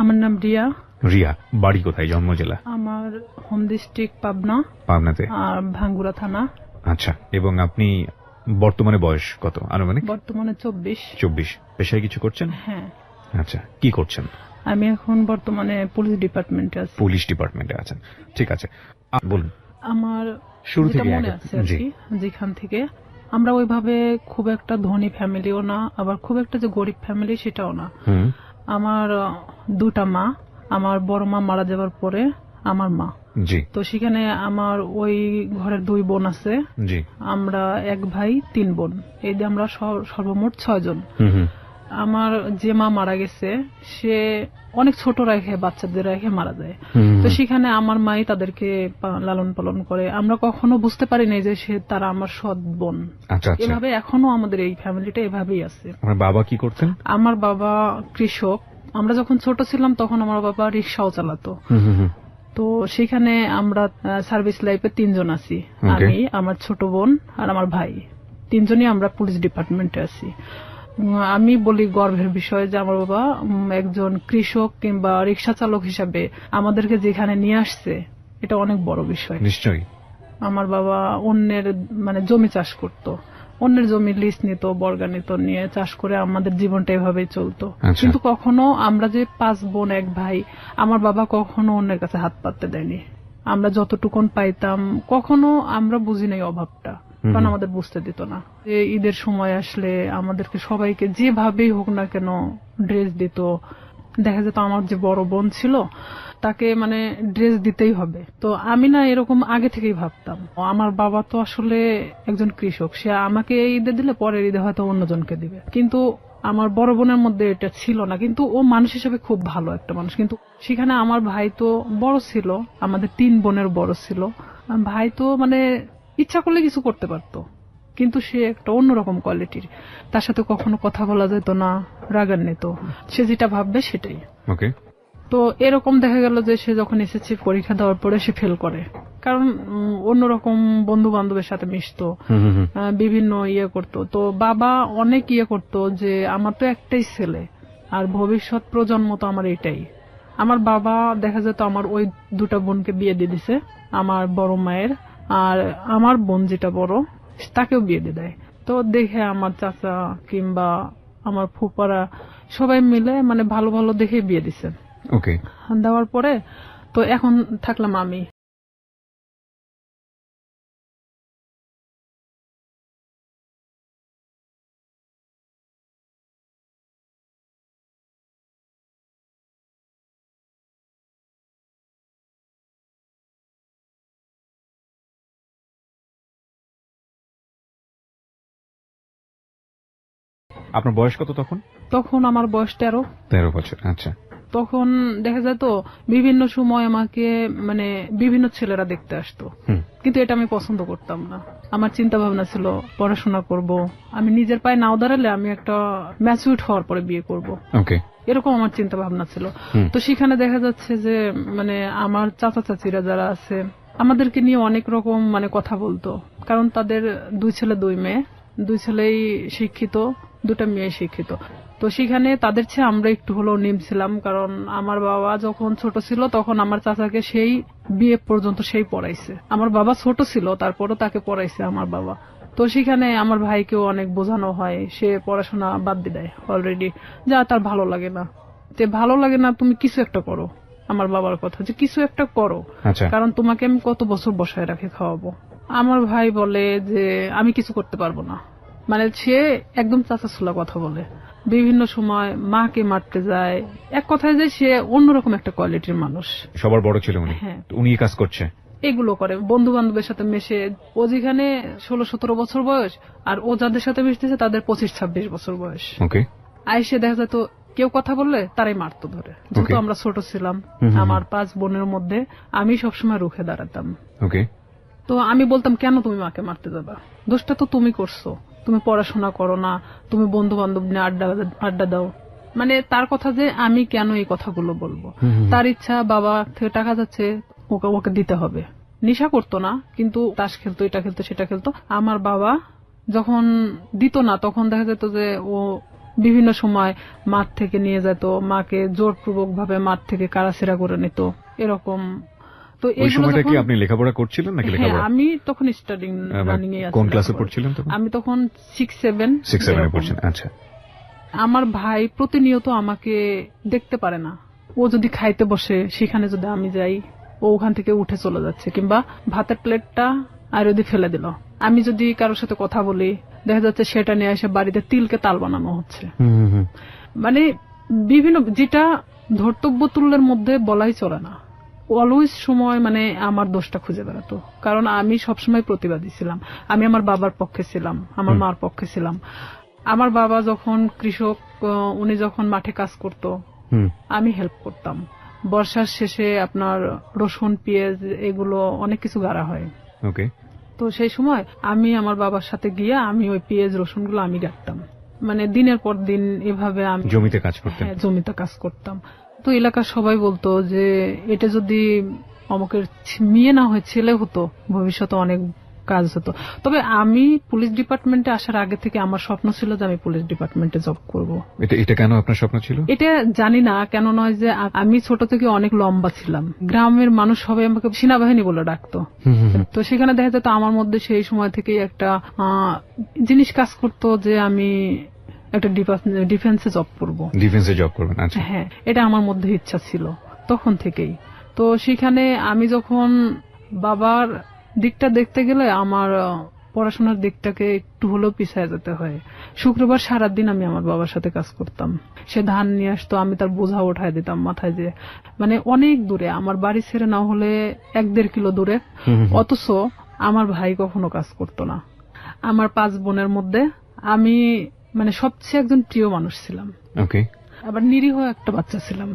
আমার নাম রিয়া। রিয়া, বাড়ি কোথায়, জন্ম জেলা? আমার হোম ডিস্ট্রিক্ট পাবনা। পাবনাতে। আর ভাঙ্গুড়া থানা। আচ্ছা, এবং আপনি বর্তমানে বয়স কত আনুমানিক? বর্তমানে 24। 24। পেশায় কিছু করছেন? হ্যাঁ। আচ্ছা, কি করছেন? আমি এখন বর্তমানে পুলিশ ডিপার্টমেন্টে আছি। পুলিশ ডিপার্টমেন্টে আছেন, ঠিক আছে, বলুন। আমার শুরু থেকে মনে আছে আর কি, যেখান থেকে আমরা ওইভাবে খুব একটা ধনী ফ্যামিলিও না, আবার খুব একটা যে গরিব ফ্যামিলি সেটাও না। আমার দুটা মা, আমার বড় মা মারা যাওয়ার পরে আমার মা। তো সেখানে আমার ওই ঘরের 2 বোন আছে। আমরা 1 ভাই 3 বোন, এই দিয়ে আমরা সর্বমোট 6 জন। আমার যে মা মারা গেছে সে অনেক ছোট রেখে, বাচ্চাদের রেখে মারা যায়। তো সেখানে আমার মাই তাদেরকে লালন পালন করে। আমরা কখনো বুঝতে পারি নাই যে তারা আমার সৎ বোন। এভাবে এখনো আমাদের এই ফ্যামিলিটা এভাবেই আছে। আমার বাবা কি করতেন? আমার বাবা কৃষক। আমরা যখন ছোট ছিলাম তখন আমার বাবা রিক্সাও চালাতো। তো সেখানে আমরা সার্ভিস লাইফে 3 জন আছি, আমি, আমার ছোট বোন আর আমার ভাই। 3 জনই আমরা পুলিশ ডিপার্টমেন্টে আছি। আমি বলি গর্বের বিষয় যে আমার বাবা একজন কৃষক কিংবা রিক্সা চালক হিসাবে আমাদেরকে যেখানে নিয়ে আসছে, এটা অনেক বড় বিষয়। নিশ্চয়ই। আমার বাবা অন্যের জমি চাষ করত, অন্যের জমি লিজ নিত, বর্গা নিত, নিয়ে চাষ করে আমাদের জীবনটা এভাবেই চলতো। কিন্তু কখনো আমরা যে 5 বোন 1 ভাই, আমার বাবা কখনো অন্যের কাছে হাত পাততে দেয়নি। আমরা যতটুকুন পাইতাম, কখনো আমরা বুঝি নাই অভাবটা, কারণ আমাদের বুঝতে দিত না। ঈদের সময় আসলে আমাদেরকে সবাইকে যেভাবেই হোক না কেন ড্রেস দিত। দেখা যেত আমার যে বড় বোন ছিল তাকে ড্রেস দিতেই হবে। তো আমি না এরকম আগে থেকেই ভাবতাম, আমার বাবা তো আসলে একজন কৃষক, সে আমাকে ঈদে দিলে পরের ঈদে হয়তো অন্যজনকে দিবে। কিন্তু আমার বড় বোনের মধ্যে এটা ছিল না। কিন্তু ও মানুষ হিসেবে খুব ভালো একটা মানুষ। কিন্তু সেখানে আমার ভাই তো বড় ছিল, আমাদের 3 বোনের বড় ছিল। ভাই তো ইচ্ছা করলে কিছু করতে পারতো, কিন্তু সে একটা অন্যরকম কোয়ালিটির। তার সাথে কখনো কথা বলা যেত না, রাগান্বিত, সে যেটা ভাববে সেটাই। তো এরকম দেখা গেল যে সে যখন এসএসসি পরীক্ষা দেওয়ার পরে সে ফেল করে, কারণ অন্যরকম বন্ধু বান্ধবের সাথে মিশতো, বিভিন্ন করতো। তো বাবা অনেক করতো যে আমার তো একটাই ছেলে আর ভবিষ্যৎ প্রজন্ম তো আমার এটাই। আমার বাবা দেখা যেত আমার ওই 2টা বোনকে বিয়ে দিয়ে দিছে, আমার বড় মায়ের, আর আমার বোন যেটা বড় তাকেও বিয়ে দিয়ে দেয়। তো দেখে আমার চাচা কিংবা আমার ফুপারা সবাই মিলে ভালো ভালো দেখে বিয়ে দিছে। দেওয়ার পরে তো এখন থাকলাম আমি। আপনার বয়স কত তখন? তখন আমার বয়স 13 বছর। আচ্ছা। তখন দেখা যেত বিভিন্ন সময় আমাকে বিভিন্ন ছেলেরা দেখতে আসতো, কিন্তু এটা আমি পছন্দ করতাম না। আমার চিন্তা ভাবনা ছিল পড়াশোনা করব, আমি নিজের পায়ে নাও দাঁড়ালে আমি একটা ম্যাচিউরড হওয়ার পরে বিয়ে করব, এরকম আমার চিন্তা ভাবনা ছিল। তো সেখানে দেখা যাচ্ছে যে আমার চাচা চাচিরা যারা আছে আমাদেরকে নিয়ে অনেক রকম কথা বলতো, কারণ তাদের 2 ছেলে 2 মেয়ে, 2 ছেলেই শিক্ষিত, 2টা মেয়ে শিক্ষিত। তো সেখানে তাদের চেয়ে আমরা একটু হলেও নিম ছিলাম, কারণ আমার বাবা যখন ছোট ছিল তখন আমার চাচাকে সেই বিয়ে পর্যন্ত সেই পড়াইছে। আমার বাবা ছোট ছিল তারপরও তাকে পড়াইছে আমার বাবা। তো সেখানে আমার ভাইকেও অনেক বোঝানো হয়, সে পড়াশোনা বাদ দিয়ে দেয় অলরেডি, যা তার ভালো লাগে না। ভালো লাগে না, তুমি কিছু একটা করো। আমার বাবার কথা যে কিছু একটা করো, কারণ তোমাকে আমি কত বছর বসায় রাখে খাওয়াবো। আমার ভাই বলে যে আমি কিছু করতে পারবো না, সে একদম চাচাছুলা কথা বলে, বিভিন্ন সময় মাকে মারতে যায়। এক কথায় যে সে অন্যরকম একটা কোয়ালিটির মানুষ। সবার বড় ছিল উনি। হ্যাঁ, উনি কাজ করছে, এগুলো করে, বন্ধু বান্ধবের সাথে মেশে। ও যেখানে 16-17 বছর বয়স, আর ও যাদের সাথে মিশতেছে তাদের 25-26 বছর বয়স। আইসে দেখা যেত কেউ কথা বললে তারাই মারতো ধরে। যেহেতু আমরা ছোট ছিলাম, আমার 5 বোনের মধ্যে আমি সবসময় রুখে দাঁড়াতাম। তো আমি বলতাম, কেন তুমি মাকে মারতে যাবা, দোষটা তো তুমি করছো, তুমি পড়াশোনা করো না, তুমি বন্ধু বান্ধব নিয়ে আড্ডা দাও। তার কথা যে আমি কেন এই কথাগুলো বলবো। তার ইচ্ছা বাবা থেকে টাকা যাচ্ছে, ওকে দিতে হবে। নেশা করতো না, কিন্তু তাস খেলতো, এটা খেলতো, সেটা খেলতো। আমার বাবা যখন দিত না তখন দেখা যেত যে ও বিভিন্ন সময় মাঠ থেকে নিয়ে যেত, মাকে জোরপূর্বক ভাবে মাঠ থেকে কারাছেড়া করে নিত, এরকম। তো এই সময়টা কি আপনি লেখাপড়া করছিলেন নাকি লেখাপড়া? আমি তখন স্টাডিং রানিং এ আছি। কোন ক্লাসে পড়ছিলেন তখন? আমি তখন 6-7 এ পড়ছেন। আচ্ছা। আমার ভাই প্রতিনিয়ত আমাকে দেখতে পারে না। ও যদি খাইতে বসে, সেখানে যদি আমি যাই, ও ওখান থেকে উঠে চলে যাচ্ছে, কিংবা ভাতের প্লেটটা আর যদি ফেলে দিল, আমি যদি কারোর সাথে কথা বলি, দেখা যাচ্ছে সেটা নিয়ে এসে বাড়িতে তিলকে তাল বানানো হচ্ছে। মানে বিভিন্ন, যেটা ধর্তব্য তুল্যের মধ্যে বলাই চলে না। অলওয়েজ সময় মানে আমার দোষটা খুঁজে বেড়াতো, কারণ আমি সবসময় প্রতিবাদী ছিলাম। আমি আমার বাবার পক্ষে ছিলাম, আমার মার পক্ষে ছিলাম। আমার বাবা যখন কৃষক, উনি যখন মাঠে কাজ করত, আমি হেল্প করতাম। বর্ষার শেষে আপনার রসুন, পেঁয়াজ এগুলো অনেক কিছু গাড়া হয়। ওকে। তো সেই সময় আমি আমার বাবার সাথে গিয়ে আমি ওই পেঁয়াজ রসুন গুলো আমি গাড়তাম। মানে দিনের পর দিন এভাবে আমি জমিতে কাজ করতাম। হ্যাঁ, জমিতে কাজ করতাম। তো এলাকার সবাই বলতো যে এটা যদি অমুকের মেয়ে না হয় ছেলে হতো, ভবিষ্যতে অনেক কাজ হতো। তবে আমি পুলিশ ডিপার্টমেন্টে আসার আগে থেকে আমার স্বপ্ন ছিল যে আমি পুলিশ ডিপার্টমেন্টে জব করব। এটা কেন আপনার স্বপ্ন ছিল? এটা জানি না কেন, নয় যে আমি ছোট থেকে অনেক লম্বা ছিলাম, গ্রামের মানুষ সবাই আমাকে সেনাবাহিনী বলে ডাকতো। তো সেখানে দেখা যেত আমার মধ্যে সেই সময় থেকেই একটা জিনিস কাজ করতো যে আমি একটা ডিফেন্সে জব করবো। ডিফেন্সে জব করবেন? আচ্ছা। হ্যাঁ, এটা আমার মধ্যে ইচ্ছা ছিল তখন থেকেই। তো সেখানে আমি যখন বাবার দিকটা দেখতে গেলে আমার পড়াশোনার দিকটাকে একটু হলেও পিছিয়ে যেতে হয়। শুক্রবার সারাদিন আমি আমার বাবার সাথে কাজ করতাম। সে ধান নিয়ে আসতো, আমি তার বোঝা উঠায় দিতাম মাথায়, যে মানে অনেক দূরে, আমার বাড়ি ছেড়ে না হলে 1-1.5 কিলো দূরে। অথচ আমার ভাই কখনো কাজ করতো না। আমার 5 বোনের মধ্যে আমি মানে সবচেয়ে একজন প্রিয় মানুষ ছিলাম। ওকে। আবার নিরীহ একটা বাচ্চা ছিলাম।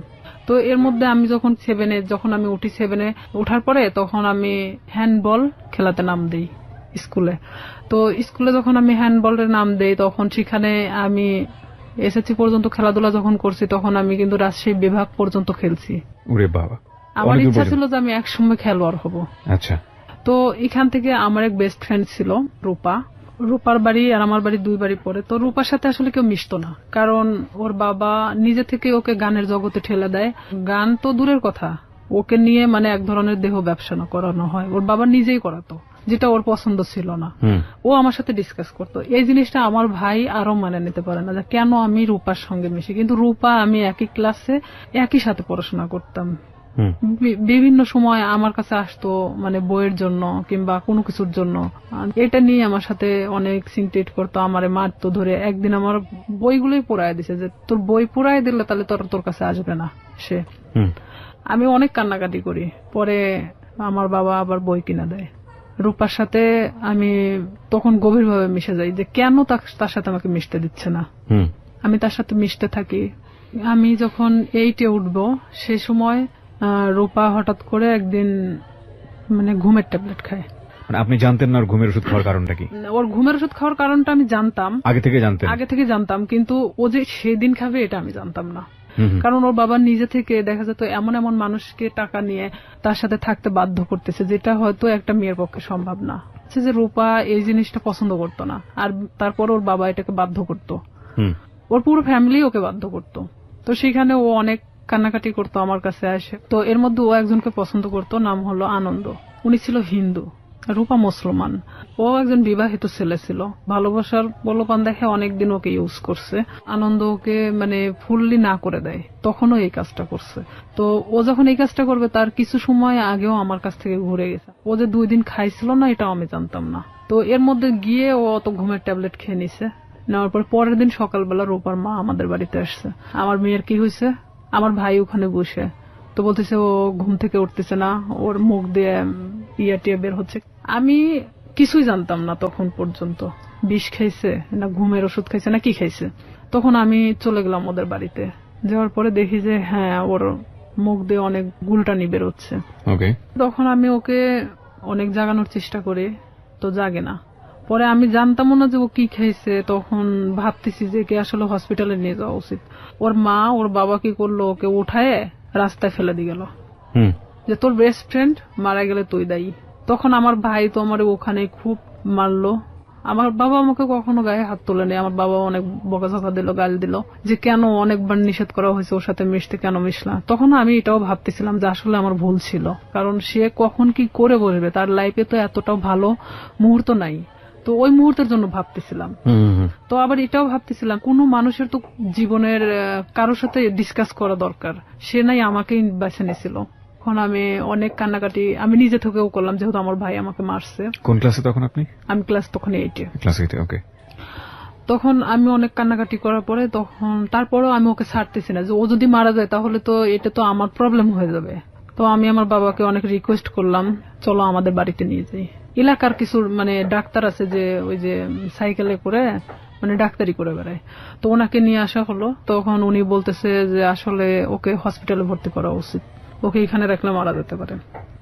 তো এর মধ্যে আমি যখন 7-এ, যখন আমি উঠি 7-এ ওঠার পরে, তখন আমি হ্যান্ডবল খেলাতে নাম দেই স্কুলে। তো স্কুলে যখন আমি হ্যান্ডবলের নাম দেই, তখন সেখানে আমি এসএসসি পর্যন্ত খেলাধুলা যখন করছি, তখন আমি কিন্তু রাজশাহী বিভাগ পর্যন্ত খেলছি। ওরে বাবা! আমার ইচ্ছা ছিল যে আমি একসময় খেলোয়াড় হব। আচ্ছা। তো এখান থেকে আমার এক বেস্ট ফ্রেন্ড ছিল রূপা। রূপার বাড়ি আর আমার বাড়ি 2 বাড়ি পরে। তো রূপার সাথে আসলে কেউ মিশতো না, কারণ ওর বাবা নিজে থেকে ওকে গানের জগতে ঠেলে দেয়। গান তো দূরের কথা, ওকে নিয়ে মানে এক ধরনের দেহ ব্যবসা করানো হয়, ওর বাবা নিজেই করাতো, যেটা ওর পছন্দ ছিল না। ও আমার সাথে ডিসকাস করতো। এই জিনিসটা আমার ভাই আরো মানে নিতে পারে না, যে কেন আমি রূপার সঙ্গে মিশি। কিন্তু রূপা আমি একই ক্লাসে একই সাথে পড়াশোনা করতাম। বিভিন্ন সময় আমার কাছে আসতো, মানে বইয়ের জন্য কিংবা কোনো কিছুর জন্য। এটা নিয়ে আমার সাথে অনেক সিনটেট করতো, আমারে মারতো ধরে। একদিন আমার বইগুলোই পোড়ায় দিছে, যে তোর বই পোড়ায় দিলে তাহলে তোর কাছে আসবে না সে। আমি অনেক কান্নাকাটি করি। পরে আমার বাবা আবার বই কিনা দেয়। রূপার সাথে আমি তখন গভীরভাবে মিশে যাই, যে কেন তার সাথে আমাকে মিশতে দিচ্ছে না। আমি তার সাথে মিশতে থাকি। আমি যখন 8-এ উঠবো, সে সময় রূপা হঠাৎ করে একদিন মানে ঘুমের ট্যাবলেট খায়। মানে আপনি জানতেন না ওর ঘুমের ওষুধ খাওয়ার কারণটা কি? ওর ঘুমের ওষুধ খাওয়ার কারণটা আমি জানতাম, আগে থেকে জানতাম, কিন্তু ও যে সেদিন খাবে এটা আমি জানতাম না। কারণ ওর বাবা নিজে থেকে দেখা যেত এমন এমন মানুষকে টাকা নিয়ে তার সাথে থাকতে বাধ্য করতেছে, যেটা হয়তো একটা মেয়ের পক্ষে সম্ভব না। যে রূপা এই জিনিসটা পছন্দ করতো না, আর তারপর ওর বাবা এটাকে বাধ্য করতো, ওর পুরো ফ্যামিলি ওকে বাধ্য করতো। তো সেখানে ও অনেক কান্নাকাটি করতো আমার কাছে আসে। তো এর মধ্যে ও একজনকে পছন্দ করতো, নাম হলো আনন্দ। উনি ছিল হিন্দু, রূপা মুসলমান। ও একজন বিবাহিত ছেলে ছিল। ভালোবাসার প্রলোভন দেখে অনেকদিন ওকে ইউজ করছে। আনন্দ ওকে মানে ফুললি না করে দেয়, তখনও এই কাজটা করছে। তো ও যখন এই কাজটা করবে, তার কিছু সময় আগেও আমার কাছ থেকে ঘুরে গেছে। ও যে 2 দিন খাইছিল না, এটাও আমি জানতাম না। তো এর মধ্যে গিয়ে ও অত ঘুমের ট্যাবলেট খেয়ে নিছে। নেওয়ার পর পরের দিন সকালবেলা রূপার মা আমাদের বাড়িতে আসছে। আমার মেয়ের কি হয়েছে, আমার ভাই ওখানে বসে। তো বলতেছে ও ঘুম থেকে উঠতেছে না, ওর মুখ দিয়ে টিয়া বের হচ্ছে। আমি কিছুই জানতাম না তখন পর্যন্ত, বিষ খাইছে না ঘুমের ওষুধ খাইছে না কি খাইছে। তখন আমি চলে গেলাম ওদের বাড়িতে। যাওয়ার পরে দেখি যে হ্যাঁ, ওর মুখ দিয়ে অনেক গুলটানি বের হচ্ছে। তখন আমি ওকে অনেক জাগানোর চেষ্টা করি, তো জাগে না। পরে আমি জানতাম না যে ও কি খাইছে। তখন ভাবতেছি যে কে আসলে হসপিটালে নিয়ে যাওয়া উচিত। ওর মা ওর বাবা কি করলো, ওকে উঠায় রাস্তায় ফেলে দিয়ে গেল, যে তোর বেস্ট ফ্রেন্ড মারা গেলে তুই দায়ী। তখন আমার ভাই তো আমার ওখানে খুব মারলো, আমার বাবা আমাকে কখনো গায়ে হাত তোলেনি, আমার বাবা অনেক বকাঝকা দিল, গালি দিল যে কেন অনেকবার নিষেধ করা হয়েছে ওর সাথে মিশতে, কেন মিশলাম। তখন আমি এটাও ভাবতেছিলাম যে আসলে আমার ভুল ছিল, কারণ সে কখন কি করে বসবে, তার লাইফে তো এতটাও ভালো মুহূর্ত নাই। তো ওই মুহূর্তের জন্য ভাবতেছিলাম। তো আবার এটাও ভাবতেছিলাম কোন মানুষের তো জীবনের কারোর সাথে ডিসকাস করা দরকার, সে নাই আমাকেই বেছে নিয়েছিল। এখন আমি অনেক কান্নাকাটি আমি নিজে থেকেও করলাম, যেহেতু আমার ভাই আমাকে মারছে। কোন ক্লাসে তখন আপনি? আমি ক্লাস তখন 8-এ। ক্লাস 8-এ, ওকে। তখন আমি অনেক কান্নাকাটি করার পরে তখন তারপরেও আমি ওকে ছাড়তেছি না, যে ও যদি মারা যায় তাহলে তো এটা তো আমার প্রবলেম হয়ে যাবে। তো আমি আমার বাবাকে অনেক রিকোয়েস্ট করলাম, চলো আমাদের বাড়িতে নিয়ে যাই। এলাকার কিছু মানে ডাক্তার আছে যে ওই যে সাইকেলে করে মানে ডাক্তারি করে বেড়ায়, তো ওনাকে নিয়ে আসা হলো। তখন উনি বলতেছে যে আসলে ওকে হসপিটালে ভর্তি করা উচিত, ওকে এখানে রাখলে মারা যেতে পারে।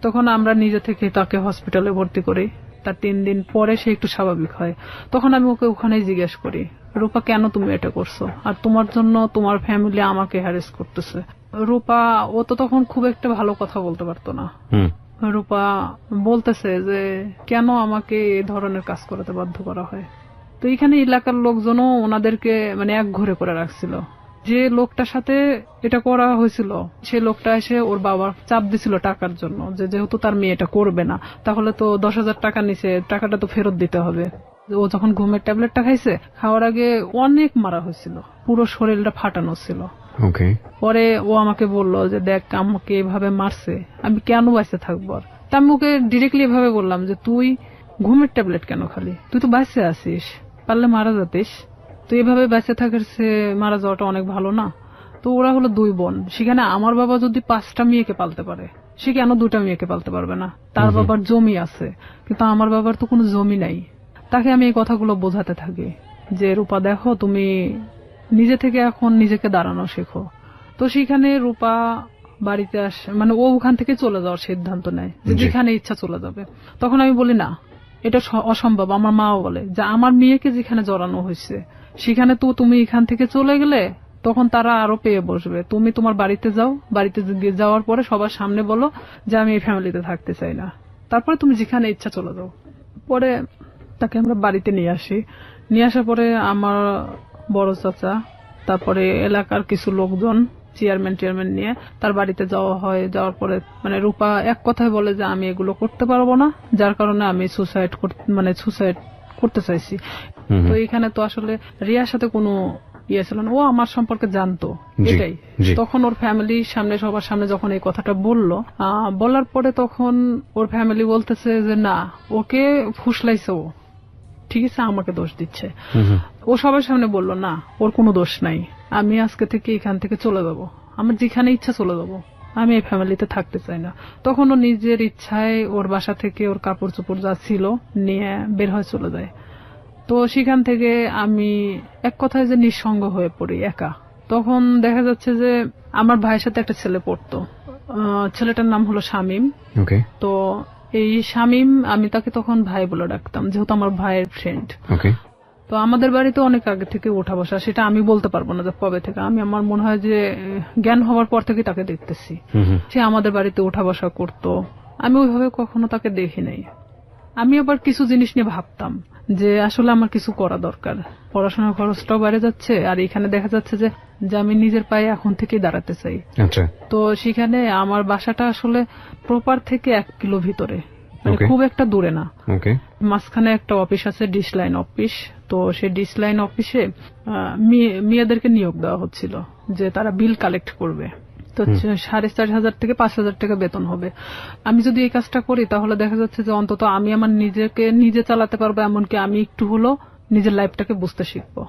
তখন আমরা নিজে থেকে তাকে হসপিটালে ভর্তি করি। তার 3 দিন পরে সে একটু স্বাভাবিক হয়। তখন আমি ওকে ওখানেই জিজ্ঞেস করি, রূপা কেন তুমি এটা করছো, আর তোমার জন্য তোমার ফ্যামিলি আমাকে হ্যারেস করতেছে। রূপা ও তো তখন খুব একটা ভালো কথা বলতে পারতো না। রূপা বলতেছে যে কেন আমাকে এই ধরনের কাজ করতে বাধ্য করা হয়। তো এখানে এলাকার লোকজনও ওনাদেরকে মানে এক ঘরে করে রাখছিল। যে লোকটার সাথে এটা করা হয়েছিল সে লোকটা এসে ওর বাবার চাপ দিছিল টাকার জন্য, যে যেহেতু তার মেয়ে এটা করবে না তাহলে তো 10,000 টাকা নিছে, টাকাটা তো ফেরত দিতে হবে। ও যখন ঘুমের ট্যাবলেটটা খাইছে, খাওয়ার আগে অনেক মারা হয়েছিল, পুরো শরীরটা ফাটানো ছিল। পরে ও আমাকে বলল যে দেখ আমাকে এভাবে মারছে, আমি কেন বাঁচতে থাকবো। তা আমি ওকে ডিরেক্টলি এভাবে বললাম যে তুই ঘুমের ট্যাবলেট কেন খালি, তুই তো বাঁচতে আসিস, পারলে মারা যাতিস, তো এভাবে বেঁচে থাকার সে মারা যাওয়াটা অনেক ভালো না। তো ওরা হলো 2 বোন, সেখানে আমার বাবা যদি 5টা মেয়েকে পালতে পারে, সে কেন 2টা মেয়েকে পালতে পারবে না। তার বাবার জমি আছে, কিন্তু আমার বাবার তো কোনো জমি নাই। তাকে আমি এই কথাগুলো বোঝাতে থাকি যে রূপা দেখো তুমি নিজে থেকে এখন নিজেকে দাঁড়ানো শেখো। তো সেখানে রূপা বাড়িতে আসে, মানে ও ওখান থেকে চলে যাওয়ার সিদ্ধান্ত নেয় যে যেখানে ইচ্ছা চলে যাবে। তখন আমি বলি না, এটা অসম্ভব। আমার মাও বলে যে আমার মেয়েকে যেখানে জড়ানো হয়েছে সেখানে তো তুমি এখান থেকে চলে গেলে তখন তারা আরো পেয়ে বসবে। তুমি তোমার বাড়িতে যাও, বাড়িতে যাওয়ার পরে সবার সামনে বলো যে আমি এই ফ্যামিলিতে থাকতে চাই না, তারপরে তুমি যেখানে ইচ্ছা চলে যাও। পরে তাকে আমরা বাড়িতে নিয়ে আসি। নিয়ে আসার পরে আমার বড় চাচা, তারপরে এলাকার কিছু লোকজন, চেয়ারম্যান নিয়ে তার বাড়িতে যাওয়া হয়। যাওয়ার পরে মানে রূপা এক কথায় বলে যে আমি এগুলো করতে পারবো না, যার কারণে আমি সুসাইড করতে চাইছি। তো এখানে তো আসলে রিয়ার সাথে কোনো ইয়ে ছিল না, ও আমার সম্পর্কে জানতো এটাই। তখন ওর ফ্যামিলির সামনে, সবার সামনে যখন এই কথাটা বলার পরে তখন ওর ফ্যামিলি বলতেছে যে না, ওকে ফুসলাইছে, ও ঠিক আছে আমাকে দোষ দিচ্ছে। ও সবার সামনে বললো না ওর কোনো দোষ নাই, আমি আজকে থেকে এখান থেকে চলে যাবো, আমার যেখানে ইচ্ছা চলে যাবো, আমি এই ফ্যামিলিতে থাকতে চাই না। তখন ও নিজের ইচ্ছায় ওর বাসা থেকে ওর কাপড় চোপড় যা ছিল নিয়ে বের হয়ে চলে যায়। তো সেখান থেকে আমি এক কথায় যে নিঃসঙ্গ হয়ে পড়ি, একা। তখন দেখা যাচ্ছে যে আমার ভাইয়ের সাথে একটা ছেলে পড়তো, ছেলেটার নাম হলো শামীম। তো এই শামীম, আমি তাকে তখন ভাই বলে ডাকতাম যেহেতু আমার ভাইয়ের ফ্রেন্ড। তো আমাদের বাড়িতে অনেক আগে থেকে ওঠা বসা, সেটা আমি বলতে পারবো না যে কবে থেকে। আমি আমার মনে হয় যে জ্ঞান হওয়ার পর থেকে তাকে দেখতেছি। সে আমাদের বাড়িতে ওঠা বসা করতো, আমি ওইভাবে কখনো তাকে দেখি নাই। আমি আবার কিছু জিনিস নিয়ে ভাবতাম যে আসলে আমার কিছু করা দরকার, পড়াশোনার খরচটাও বেড়ে যাচ্ছে, আর এখানে দেখা যাচ্ছে যে আমি নিজের পায়ে এখন থেকেই দাঁড়াতে চাই। তো সেখানে আমার বাসাটা আসলে প্রপার থেকে 1 কিলো ভিতরে, মানে খুব একটা দূরে না। মাঝখানে একটা অফিস আছে, ডিশ লাইন অফিস। তো সেই ডিশ লাইন অফিসে মেয়েদেরকে নিয়োগ দেওয়া হচ্ছিল যে তারা বিল কালেক্ট করবে। তো 4,500 থেকে 5,000 টাকা বেতন হবে। আমি যদি এই কাজটা করি তাহলে দেখা যাচ্ছে যে অন্তত আমি আমার নিজেকে নিজে চালাতে পারবো, এমনকি আমি একটু হলো নিজের লাইফটাকে বুঝতে শিখবো।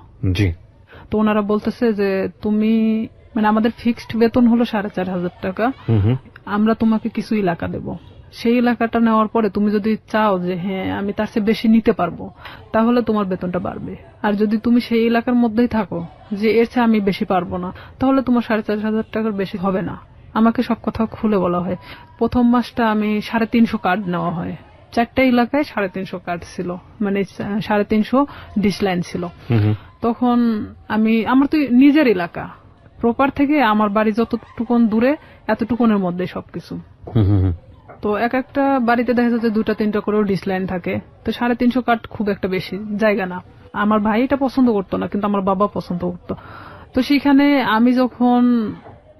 তো ওনারা বলতেছে যে তুমি মানে আমাদের ফিক্সড বেতন হলো 4,500 টাকা, আমরা তোমাকে কিছু এলাকা দেব, সেই এলাকাটা নেওয়ার পরে তুমি যদি চাও যে হ্যাঁ আমি তার চেয়ে বেশি নিতে পারবো তাহলে তোমার বেতনটা বাড়বে। আর যদি তুমি সেই এলাকার মধ্যেই থাকো যে এর চেয়ে আমি বেশি পারবো না, তাহলে তোমার 4,500 টাকার বেশি হবে না। আমাকে সব কথা খুলে বলা হয়। প্রথম মাসটা আমি 350 কার্ড নেওয়া হয়, 4টা এলাকায় 350 কার্ড ছিল, মানে 350 ডিশ লাইন ছিল। তখন আমার তো নিজের এলাকা, প্রপার থেকে আমার বাড়ি যতটুকুন দূরে এতটুকুনের মধ্যে সবকিছু। তো এক একটা বাড়িতে দেখা যাচ্ছে 2-3টা করেও ডিশ লাইন থাকে, তো 350 কাঠ খুব একটা বেশি জায়গা না। আমার ভাই এটা পছন্দ করতো না, কিন্তু আমার বাবা পছন্দ করতো। তো সেখানে আমি যখন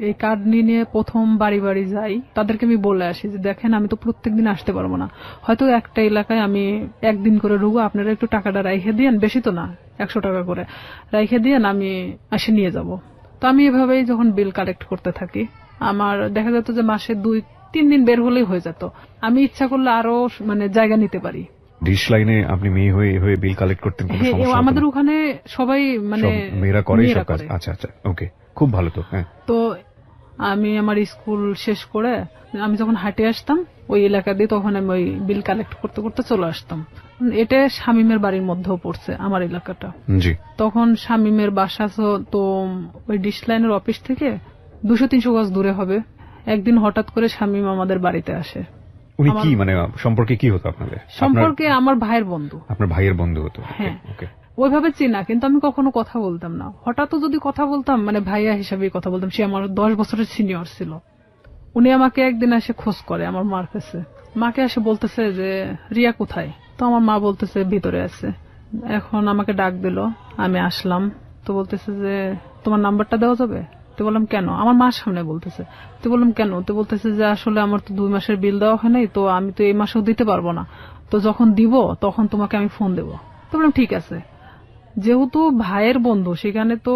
এই কার্ড নিয়ে প্রথম বাড়ি বাড়ি যাই, তাদেরকে আমি বলে আসি যে দেখেন আমি তো প্রত্যেকদিন আসতে পারবো না, হয়তো একটা এলাকায় আমি একদিন করে ঢুকবো, আপনারা একটু টাকাটা রাইখে দিয়েন, বেশি তো না 100 টাকা করে রাইখে দিয়েন, আমি এসে নিয়ে যাব। তো আমি এভাবেই যখন বিল কালেক্ট করতে থাকি, আমার দেখা যেত যে মাসে 2-3 দিন বের হলেই হয়ে যেত। আমি ইচ্ছা করলে আরো মানে জায়গা নিতে পারি। ডিশ লাইনে আপনি মেয়ে হয়ে হয়ে বিল কালেক্ট করতেন, কোনো সমস্যা? আমাদের ওখানে সবাই মানে মেয়েরা করে সব কাজ। আচ্ছা আচ্ছা, ওকে, খুব ভালো তো। হ্যাঁ, তো আমি আমার স্কুল শেষ করে আমি যখন হাঁটে আসতাম ওই এলাকা দিয়ে, তখন আমি ওই বিল কালেক্ট করতে করতে চলে আসতাম। এটা শামীমের বাড়ির মধ্যেও পড়ছে আমার এলাকাটা। জি। তখন শামীমের বাসা তো ওই ডিশ লাইনের অফিস থেকে 200-300 গজ দূরে হবে। একদিন হঠাৎ করে শামীম আমাদের বাড়িতে আসে। উনি কি মানে সম্পর্কে কি হতো আপনাদের? সম্পর্কে আমার ভাইয়ের বন্ধু। আপনার ভাইয়ের বন্ধু হতো? হ্যাঁ, ওইভাবে চিনা, কিন্তু আমি কখনো কথা বলতাম না। হঠাৎ যদি কথা বলতাম মানে ভাইয়া হিসাবে কথা বলতাম। সে আমার 10 বছরের সিনিয়র ছিল। উনি আমাকে একদিন এসে খোঁজ করে আমার মার কাছে, মাকে এসে বলতেছে যে রিয়া কোথায়? তো আমার মা বলতেছে ভিতরে আছে। এখন আমাকে ডাক দিল, আমি আসলাম। তো বলতেছে যে তোমার নাম্বারটা দেওয়া যাবে? তো বললাম কেন? আমার মার সামনে বলতেছে। তো বললাম কেন? তো বলতেছে যে আসলে আমার তো 2 মাসের বিল দেওয়া হয় নাই, তো আমি তো এই মাসেও দিতে পারবো না, তো যখন দিব তখন তোমাকে আমি ফোন দেবো। তো বললাম ঠিক আছে। যেহেতু ভাইয়ের বন্ধু, সেখানে তো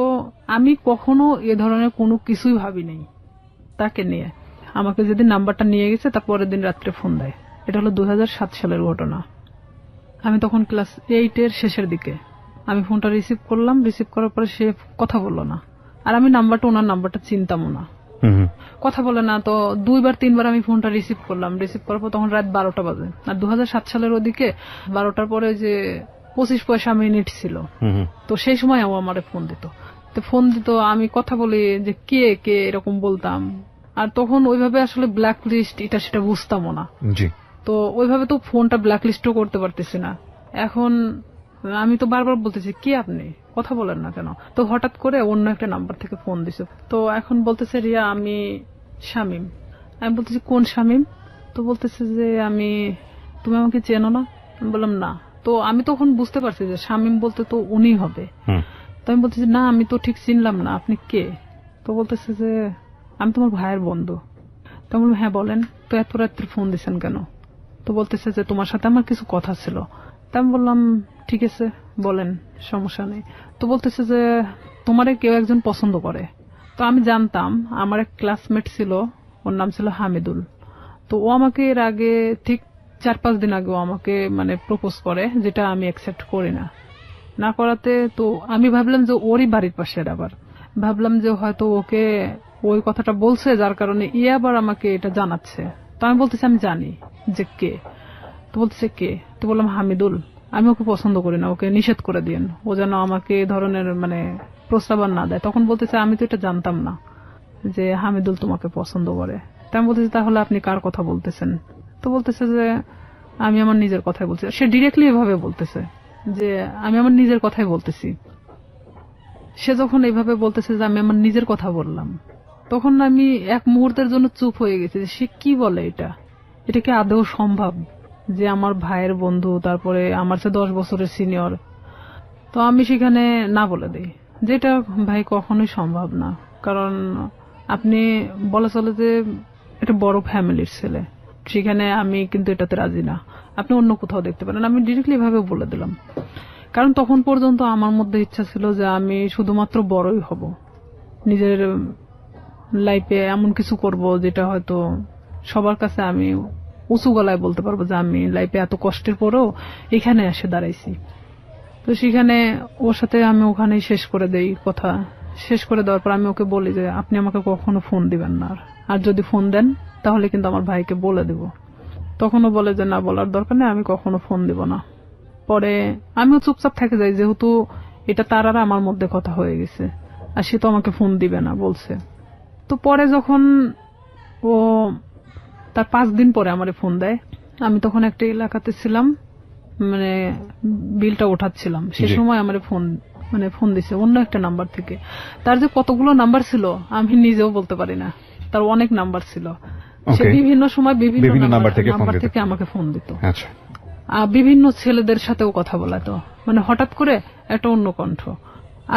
আমি কখনো এ ধরনের কোনো কিছুই ভাবি নাই তাকে নিয়ে। আমাকে যেদিন নাম্বারটা নিয়ে গেছে তার পরের দিন রাত্রে ফোন দেয়। এটা হলো 2007 সালের ঘটনা। আমি তখন ক্লাস 8-এর শেষের দিকে। আমি ফোনটা রিসিভ করলাম, রিসিভ করার পরে সে কথা বললো না। আর আমি ওনার নাম্বারটা চিনতামও না, কথা বলে না। তো 2-3 বার আমি ফোনটা রিসিভ করলাম, রিসিভ করার পর তখন রাত 12টা বাজে। আর 2007 সালের ওদিকে 12টার পরে যে 25 পয়সা মিনিট ছিল, তো সেই সময় আমার ফোন দিত। তো ফোন দিত, আমি কথা বলি যে কে কে এরকম বলতাম। আর তখন ওইভাবে আসলে ব্ল্যাক লিস্ট এটা সেটা বুঝতামও না। তো ওইভাবে তো ফোনটা ব্ল্যাক লিস্টও করতে পারতেছি না। এখন আমি তো বারবার বলতেছি কি আপনি কথা বলেন না কেন? তো হঠাৎ করে অন্য একটা নাম্বার থেকে ফোন দিছে। তো এখন বলতেছে রিয়া আমি শামীম। আমি বলতেছি কোন শামীম? তো বলতেছে যে তুমি আমাকে চেনো না? আমি বললাম না। তো আমি তখন বুঝতে পারছি যে শামীম বলতে তো উনি হবে। তো আমি বলতেছি না, আমি তো ঠিক চিনলাম না, আপনি কে? তো বলতেছে যে আমি তোমার ভাইয়ের বন্ধু। তো আমি বললাম হ্যাঁ বলেন, তো এত রাত্রে ফোন দিচ্ছেন কেন? তো বলতেছে যে তোমার সাথে আমার কিছু কথা ছিল। তা আমি বললাম ঠিক আছে বলেন, সমস্যা নেই। তো বলতেছে যে তোমারে কেউ একজন পছন্দ করে। তো আমি জানতাম, আমার এক ক্লাসমেট ছিল, ওর নাম ছিল হামিদুল। তো ও আমাকে এর আগে ঠিক 4-5 দিন আগে আমাকে মানে প্রপোজ করে, যেটা আমি অ্যাকসেপ্ট করি না করাতে তো আমি ভাবলাম যে ওরই বাড়ির পাশের। আবার ভাবলাম যে হয়তো ওকে ওই কথাটা বলছে, যার কারণে আবার আমাকে এটা জানাচ্ছে। তো আমি বলতেছি আমি জানি যে কে। তো বলতেছে কে? তো বললাম হামিদুল। আমি ওকে পছন্দ করি না, ওকে নিষেধ করে দিন, ও যেন আমাকে এই ধরনের মানে প্রস্তাবনা না দেয়। তখন বলতেছে আমি তো এটা জানতাম না যে হামিদুল তোমাকে পছন্দ করে। তা আমি বলতেছি তাহলে আপনি কার কথা বলতেছেন? তো বলতেছে যে আমি আমার নিজের কথাই বলছি। সে ডিরেক্টলি এভাবে বলতেছে যে আমি আমার নিজের কথাই বলতেছি। সে যখন এইভাবে বলতেছে যে আমি আমার নিজের কথা বললাম, তখন আমি এক মুহূর্তের জন্য চুপ হয়ে গেছি যে সে কি বলে, এটা কি আদৌ সম্ভব যে আমার ভাইয়ের বন্ধু, তারপরে আমার চেয়ে 10 বছরের সিনিয়র। তো আমি সেখানে না বলে দিই, যেটা ভাই কখনোই সম্ভব না। কারণ আপনি বলা চলে যে এটা বড় ফ্যামিলির ছেলে, সেখানে আমি কিন্তু এটাতে রাজি না, আপনি অন্য কোথাও দেখতে পারেন। আমি ডিরেক্টলি এভাবে বলে দিলাম। কারণ তখন পর্যন্ত আমার মধ্যে ইচ্ছা ছিল যে আমি শুধুমাত্র বড়ই হব, নিজের লাইফে এমন কিছু করব যেটা হয়তো সবার কাছে আমি উঁচু গলায় বলতে পারবো যে আমি লাইফে এত কষ্টের পরেও এখানে এসে দাঁড়াইছি। তো সেখানে ওর সাথে আমি ওখানেই শেষ করে দেই কথা। শেষ করে দেওয়ার পর আমি ওকে বলি যে আপনি আমাকে কখনো ফোন দিবেন না, আর যদি ফোন দেন তাহলে কিন্তু আমার ভাইকে বলে দেব। তখনও বলে যে না, বলার দরকার নেই, আমি কখনো ফোন দিব না। পরে আমিও চুপচাপ থেকে যাই, যেহেতু এটা তার আর আমার মধ্যে কথা হয়ে গেছে, আর সে তো আমাকে ফোন দিবে না বলছে। তো পরে যখন ও তার 5 দিন পরে আমারে ফোন দেয়, আমি তখন একটা এলাকাতে ছিলাম, মানে বিলটা ওঠাচ্ছিলাম, সে সময় আমারে ফোন দিছে অন্য একটা নাম্বার থেকে। তার যে কতগুলো নাম্বার ছিল আমি নিজেও বলতে পারি না, তার অনেক নাম্বার ছিল। সে বিভিন্ন সময় বিভিন্ন নাম্বার থেকে আমাকে ফোন দিত। আচ্ছা। বিভিন্ন ছেলেদের সাথেও কথা বলাতো, মানে হঠাৎ করে একটা অন্য কণ্ঠ।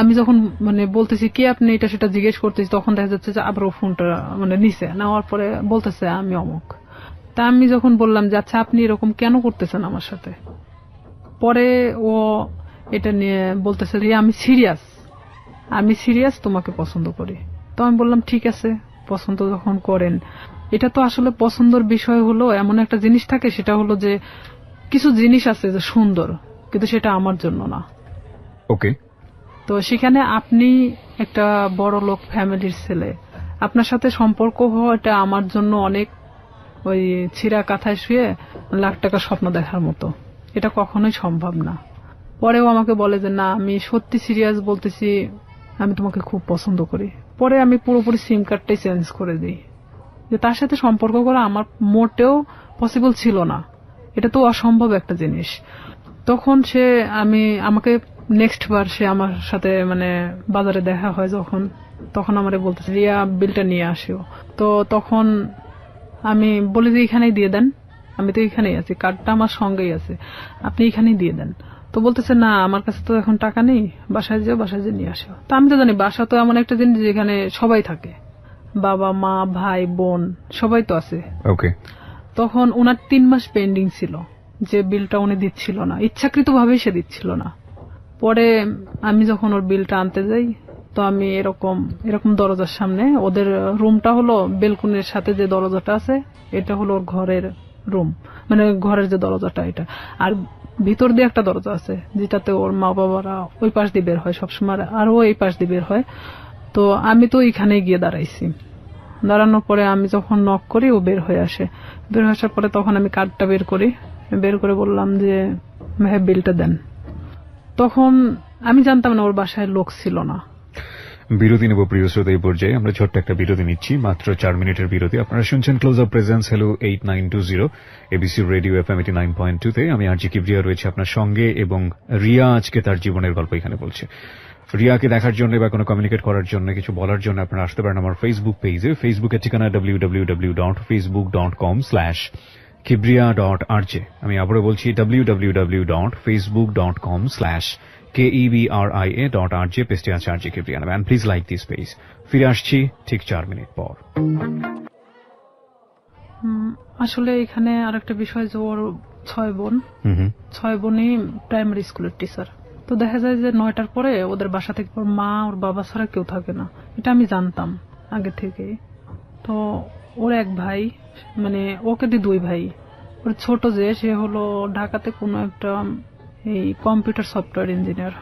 আমি যখন মানে বলতেছি কি আপনি এটা সেটা জিজ্ঞেস করতেছি, তখন দেখা যাচ্ছে যে আবার ফোনটা মানে নিচে নেওয়ার পরে বলতেছে আমি অমুক। তা আমি যখন বললাম যে আচ্ছা আপনি এরকম কেন করতেছেন আমার সাথে, পরে ও এটা নিয়ে বলতেছে রিয়া আমি সিরিয়াস তোমাকে পছন্দ করি। তো আমি বললাম ঠিক আছে, পছন্দ যখন করেন, এটা তো আসলে পছন্দের বিষয় হলো এমন একটা জিনিস থাকে, সেটা হলো যে কিছু জিনিস আছে যে সুন্দর, কিন্তু সেটা আমার জন্য না। ওকে। তো সেখানে আপনি একটা বড় লোক ফ্যামিলির ছেলে, আপনার সাথে সম্পর্ক হওয়া এটা আমার জন্য অনেক ওই ছিঁড়া কাঁথায় শুয়ে লাখ টাকা স্বপ্ন দেখার মতো, এটা কখনোই সম্ভব না। পরেও আমাকে বলে যে না আমি সত্যি সিরিয়াস বলতেছি, আমি তোমাকে খুব পছন্দ করি। পরে আমি পুরোপুরি সিম কার্ডটাই চেঞ্জ করে দিই, যে তার সাথে সম্পর্ক করা আমার মোটেও পসিবল ছিল না, এটা তো অসম্ভব একটা জিনিস। তখন সে আমাকে নেক্সট বার সে আমার সাথে মানে বাজারে দেখা হয় যখন, তখন আমারে বলতেছে রিয়া বিলটা নিয়ে আসিও। তো তখন আমি বলি যে এখানেই দিয়ে দেন, আমি তো এখানেই আছি, কার্ডটা আমার সঙ্গেই আছে, আপনি এখানেই দিয়ে দেন। তো বলতেছে না আমার কাছে তো এখন টাকা নেই, বাসায় যেয়ে নিয়ে আসো। তো আমি তো জানি বাসা তো এমন একটা জিনিস যেখানে সবাই থাকে, বাবা মা ভাই বোন সবাই তো আছে। ওকে। তখন ওনার 3 মাস পেন্ডিং ছিল, যে বিলটা উনি দিচ্ছিল না, ইচ্ছাকৃতভাবেই সে দিচ্ছিল না। পরে আমি যখন ওর বিলটা আনতে যাই, তো আমি এরকম দরজার সামনে, ওদের রুমটা হলো বেলকুনির সাথে যে দরজাটা আছে এটা হলো ওর ঘরের রুম, মানে ঘরের যে দরজাটা এটা, আর ভিতর দিয়ে একটা দরজা আছে যেটাতে ওর মা বাবারা ওই পাশ দিয়ে বের হয় সবসময়, আর ও এই পাশ দিয়ে বের হয়। তো আমি তো এখানে গিয়ে দাঁড়াইছি, দাঁড়ানোর পরে আমি যখন নক করি ও বের হয়ে আসে। বের হয়ে আসার পরে তখন আমি কার্ডটা বের করে বললাম যে ভাই বিলটা দেন। তখন আমি জানতাম না ওর বাসায় লোক ছিল না। বিরতি নেব প্রিয় শ্রোতা, এই পর্যায়ে আমরা ছোট্ট একটা বিরতি নিচ্ছি, মাত্র 4 মিনিটের বিরতি। আপনারা শুনছেন close up presence hello 8920 ABC radio FM 89.2 তে। আমি আরজি কিবরিয়া রয়েছে আপনার সঙ্গে, এবং রিয়া আজকে তার জীবনের গল্প এখানে বলছে। রিয়াকে দেখার জন্য বা কোনো কমিউনিকেট করার জন্য, কিছু বলার জন্য আপনারা আসতে পারেন আমার ফেসবুক পেজে। ফেসবুকের ঠিকানা www.facebook.com/kibria.rj। আমি আবারও বলছি www.facebook.com/KEBRIA.RJ, পেজটি আছে আরজি কিবরিয়া নামে। And please like this page. ফিরে আসছি ঠিক 4 মিনিট পর। আসলে এখানে আরেকটা বিষয় যে ওর 6 বোনই প্রাইমারি স্কুলের টিচার। তো দেখা যায় যে 9টার পরে ওদের বাসা থেকে ওর মা ওর বাবা ছাড়া কেউ থাকে না, এটা আমি জানতাম আগে থেকে। তো ওর এক ভাই, মানে ওকে দিয়ে 2 ভাই, ওর ছোট যে সে হলো ঢাকাতে কোনো একটা এই কম্পিউটার সফটওয়্যার ইঞ্জিনিয়ার।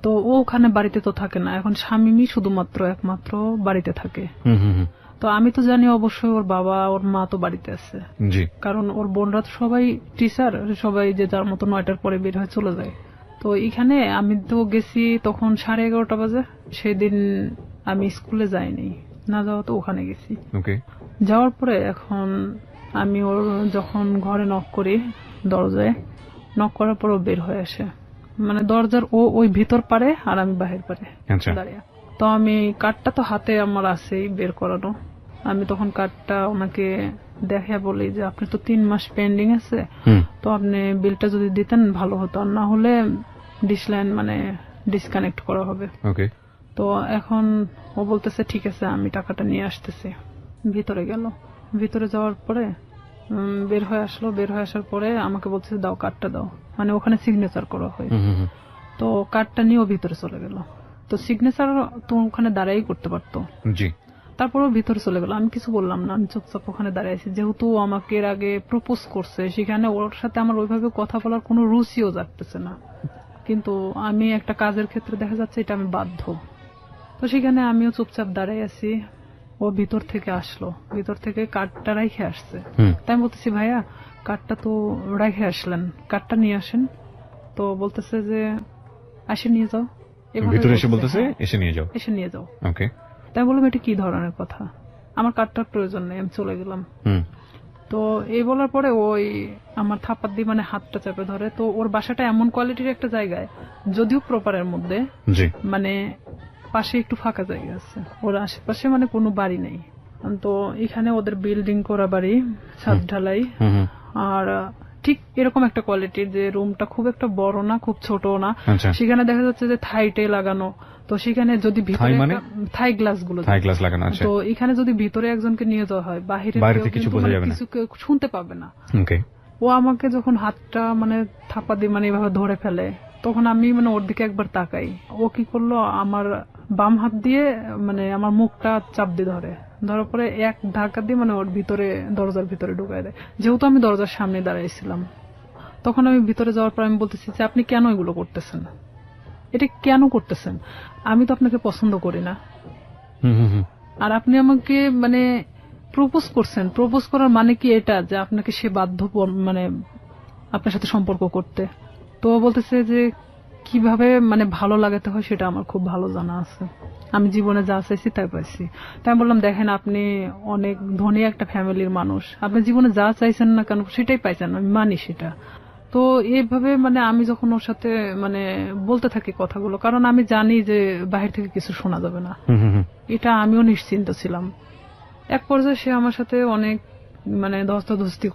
তো ও ওখানে বাড়িতে তো থাকে না, এখন শামিমই শুধুমাত্র একমাত্র বাড়িতে থাকে। তো আমি তো জানি অবশ্যই ওর বাবা ওর মা তো বাড়িতে আছে, কারণ ওর বোনরা তো সবাই টিচার, সবাই যে যার মতো 9টার পরে বের হয়ে চলে যায়। তো এখানে আমি তো গেছি তখন 11:30 বাজে, সেদিন আমি স্কুলে যাইনি, না যাওয়া তো ওখানে গেছি। যাওয়ার পরে এখন আমি ওর যখন ঘরে নক করি, দরজায় নক করার পর ও বের হয়ে আসে, মানে দরজার ওই ভিতর পারে আর আমি বাহির পারে দাঁড়িয়ে। তো আমি কার্ডটা তো হাতে আমার আছেই বের করানো, আমি তখন কার্ডটা ওনাকে দেখে বলি যে আপনি তো 3 মাস পেন্ডিং আছে, তো আপনি বিলটা যদি দিতেন ভালো হতো, আর না হলে ডিসলাইন মানে ডিসকানেক্ট করা হবে। তো এখন ও বলতেছে ঠিক আছে আমি টাকাটা নিয়ে আসতেছি। ভিতরে গেল, ভিতরে যাওয়ার পরে বের হয়ে আসলো, বের হয়ে আসার পরে আমাকে বলছে দাও কার্ডটা দাও, মানে ওখানে সিগনেচার করা হয়। তো কার্ডটা নিয়ে ও ভিতরে চলে গেল। তো সিগনেচার তো ওখানে দাঁড়াই করতে পারতো, তারপরও ভিতরে চলে গেল। আমি কিছু বললাম না, আমি চুপচাপ ওখানে দাঁড়িয়ে আছি। যেহেতু আমাকে এর আগে প্রপোজ করছে, সেখানে ওর সাথে আমার ওইভাবে কথা বলার কোনো রুচিও জাগতেছে না, কিন্তু আমি একটা কাজের ক্ষেত্রে দেখা যাচ্ছে এটা আমি বাধ্য। তো সেখানে আমিও চুপচাপ দাঁড়াই আছি। ও ভিতর থেকে আসলো, ভিতর থেকে কার্ডটা রেখে আসছে। তাই আমি বলতেছি ভাইয়া কার্ডটা তো রেখে আসলেন, কার্ডটা নিয়ে আসেন। তো বলতেছে যে আসে নিয়ে যাও, এসে নিয়ে যাও। তাই বললাম এটা কি ধরনের কথা, আমার কার্ডটার প্রয়োজন নেই, আমি চলে গেলাম। তো এই বলার পরে ওই আমার থাপ্পড় দিয়ে মানে হাতটা চেপে ধরে। তো ওর বাসাটা এমন কোয়ালিটির একটা জায়গায়, যদিও প্রপারের মধ্যে, মানে পাশে একটু ফাঁকা জায়গা আছে, ওর আশেপাশে মানে কোনো বাড়ি নেই। তো এখানে ওদের বিল্ডিং করা বাড়ি, ছাদ ঢালাই, আর ঠিক এরকম একটা কোয়ালিটির যে রুমটা খুব একটা বড় না, খুব ছোট না। সেখানে দেখা যাচ্ছে যে থাইটে লাগানো, তো সেখানে যদি ভিতরে থাই গ্লাস গুলো লাগানো, তো এখানে যদি ভিতরে একজনকে নিয়ে যাওয়া হয় বাইরে কিছু শুনতে পাবে না। ও আমাকে যখন হাতটা মানে থাপা দিয়ে মানে এভাবে ধরে ফেলে, তখন আমি মানে ওর দিকে একবার তাকাই। ও কি করলো, আমার বাম হাত দিয়ে মানে আমার মুখটা চাপ দিয়ে ধরার পরে এক ধাক্কা দিয়ে মানে ওর ভিতরে, দরজার ভিতরে ঢুকাই দেয়। যেহেতু আমি দরজার সামনে দাঁড়াইছিলাম, তখন আমি ভিতরে যাওয়ার পর আমি বলতেছি যে আপনি কেন এগুলো করতেছেন, এটা কেন করতেছেন? আমি তো আপনাকে পছন্দ করি না, আর আপনি আমাকে মানে প্রপোজ করছেন। প্রপোজ করার মানে কি এটা যে আপনাকে সে বাধ্য মানে আপনার সাথে সম্পর্ক করতে? তো বলতেছে যে কিভাবে মানে ভালো লাগাতে হয় সেটা আমার খুব ভালো জানা আছে, আমি জীবনে যা চাইছি তাই পাইছি। তাই আমি বললাম, দেখেন আপনি অনেক ধনী একটা ফ্যামিলির মানুষ, আপনি জীবনে যা চাইছেন না কেন সেটাই পাইছেন, আমি মানি সেটা। তো এইভাবে মানে আমি যখন ওর সাথে মানে বলতে থাকি কথাগুলো, কারণ আমি জানি যে বাহির থেকে কিছু শোনা যাবে না, এটা আমিও নিশ্চিন্ত ছিলাম। এক পর্যায়ে সে আমার সাথে অনেক মানে ধস্তাধস্তি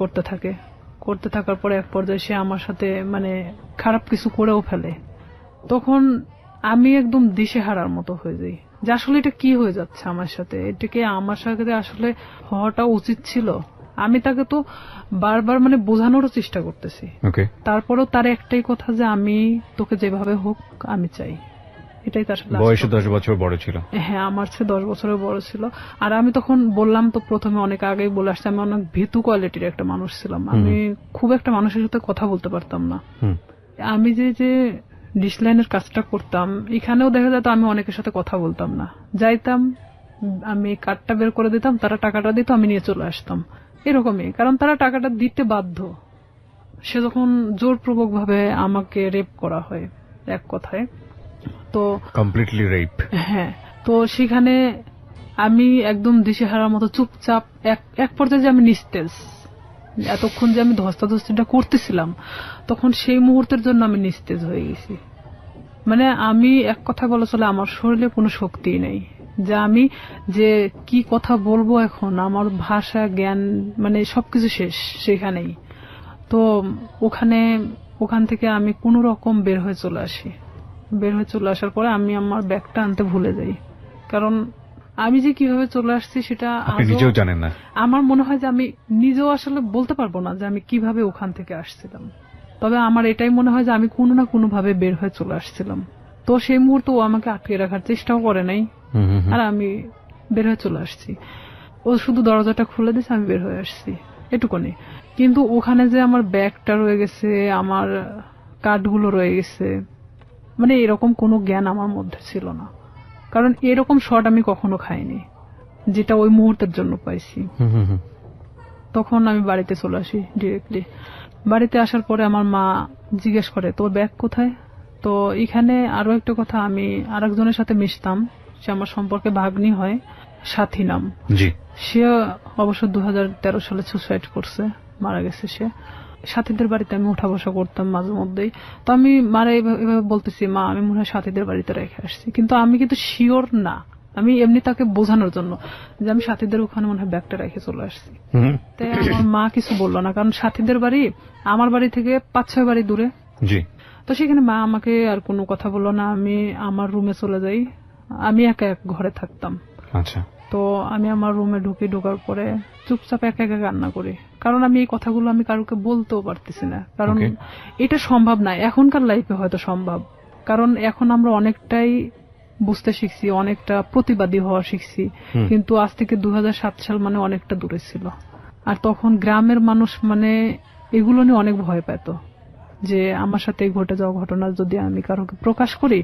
করতে থাকার পরে এক পর্যায়ে সে আমার সাথে মানে খারাপ কিছু করেও ফেলে। তখন আমি একদম দিশেহারার মতো হয়ে যাই যে আসলে এটা কি হয়ে যাচ্ছে আমার সাথে, এটাকে আমার সাথে আসলে হওয়াটা উচিত ছিল। আমি তাকে তো বারবার মানে বোঝানোরও চেষ্টা করতেছি, তারপরেও তার একটাই কথা যে আমি তোকে যেভাবে হোক আমি চাই, এটাই তার সাথে। বয়সে 10 বছর বড় ছিল। হ্যাঁ, আমার চেয়ে 10 বছরের বড় ছিল। আর আমি তখন বললাম তো প্রথমে অনেক আগেই বলে আসছি, আমি অনেক ভীতু কোয়ালিটির একটা মানুষ ছিলাম, আমি খুব একটা মানুষের সাথে কথা বলতে পারতাম না। আমি যে ডিসলাইনের কাজটা করতাম, এখানেও দেখা যেত আমি অনেকের সাথে কথা বলতাম না, যাইতাম আমি কার্ডটা বের করে দিতাম, তারা টাকাটা দিত, আমি নিয়ে চলে আসতাম, এরকমই। কারণ তারা টাকাটা দিতে বাধ্য। সে যখন জোরপূর্বক ভাবে আমাকে রেপ করা হয় এক কথায়, তো কমপ্লিটলি রেপ। হ্যাঁ, তো সেখানে আমি একদম দিশেহারার মতো চুপচাপ, এক পর্যায়ে যে আমি নিস্তেজ, এতক্ষণ যে আমি ধস্তাধস্তিটা করতেছিলাম তখন সেই মুহূর্তের জন্য আমি নিস্তেজ হয়ে গেছি। মানে আমি এক কথা বলা চলে আমার শরীরে কোনো শক্তি নেই, যে আমি যে কি কথা বলবো এখন, আমার ভাষা জ্ঞান মানে সবকিছু শেষ সেখানেই। তো ওখান থেকে আমি কোনো রকম বের হয়ে চলে আসি। বের হয়ে চলে আসার পরে আমি আমার ব্যাগটা আনতে ভুলে যাই, কারণ আমি যে কিভাবে চলে আসছি সেটা নিজেও জানেন না। আমার মনে হয় যে আমি নিজেও আসলে বলতে পারবো না যে আমি কিভাবে ওখান থেকে আসছিলাম, তবে আমার এটাই মনে হয় যে আমি কোনো না কোনো ভাবে বের হয়ে চলে আসছিলাম। তো সেই মুহূর্তে ও আমাকে আটকে রাখার চেষ্টাও করে নাই, আর আমি বের হয়ে চলে আসছি। ও শুধু দরজাটা খুলে দিয়েছে, আমি বের হয়ে আসছি, এটুকুনি। কিন্তু ওখানে যে আমার ব্যাগটা রয়ে গেছে, আমার কার্ডগুলো রয়ে গেছে, মানে এরকম কোনো জ্ঞান আমার মধ্যে ছিল না, কারণ এরকম শট আমি কখনো খাইনি যেটা ওই মুহূর্তের জন্য পাইছি। তখন আমি বাড়িতে চলে আসি ডিরেক্টলি। বাড়িতে আসার পরে আমার মা জিজ্ঞেস করে তোর ব্যাগ কোথায়। তো এখানে আরো একটা কথা, আমি আরেকজনের সাথে মিশতাম, সে আমার সম্পর্কে ভাগ্নি হয়, সাথী নাম। সে অবশ্য 2013 সালে সুসাইড করছে, মারা গেছে সে। সাথীদের বাড়িতে আমি উঠা বসা করতাম মাঝে মধ্যেই। তো আমি মারা এভাবে বলতেছি, মা আমি মনে হয় সাথীদের বাড়িতে রেখে আসছি, কিন্তু আমি কিন্তু শিওর না, আমি এমনি তাকে বোঝানোর জন্য যে আমি সাথীদের ওখানে মনে হয় ব্যাগটা রেখে চলে আসছি। তাই আমার মা কিছু বললো না, কারণ সাথীদের বাড়ি আমার বাড়ি থেকে 5-6 বাড়ি দূরে। তো সেখানে মা আমাকে আর কোনো কথা বললো না, আমি আমার রুমে চলে যাই, আমি একা এক ঘরে থাকতাম। আচ্ছা। তো আমি আমার রুমে ঢোকার পরে চুপচাপ একা একা কান্না করি, কারণ আমি এই কথাগুলো আমি কারোকে বলতেও পারতেছি না, কারণ এটা সম্ভব না। এখনকার লাইফে হয়তো সম্ভব, কারণ এখন আমরা অনেকটাই বুঝতে শিখছি, অনেকটা প্রতিবাদী হওয়া শিখছি, কিন্তু আজ থেকে 2007 সাল মানে অনেকটা দূরে ছিল। আর তখন গ্রামের মানুষ মানে এগুলো নিয়ে অনেক ভয় পেত, যে আমার সাথে ঘটে যাওয়া ঘটনা যদি আমি কারোকে প্রকাশ করি,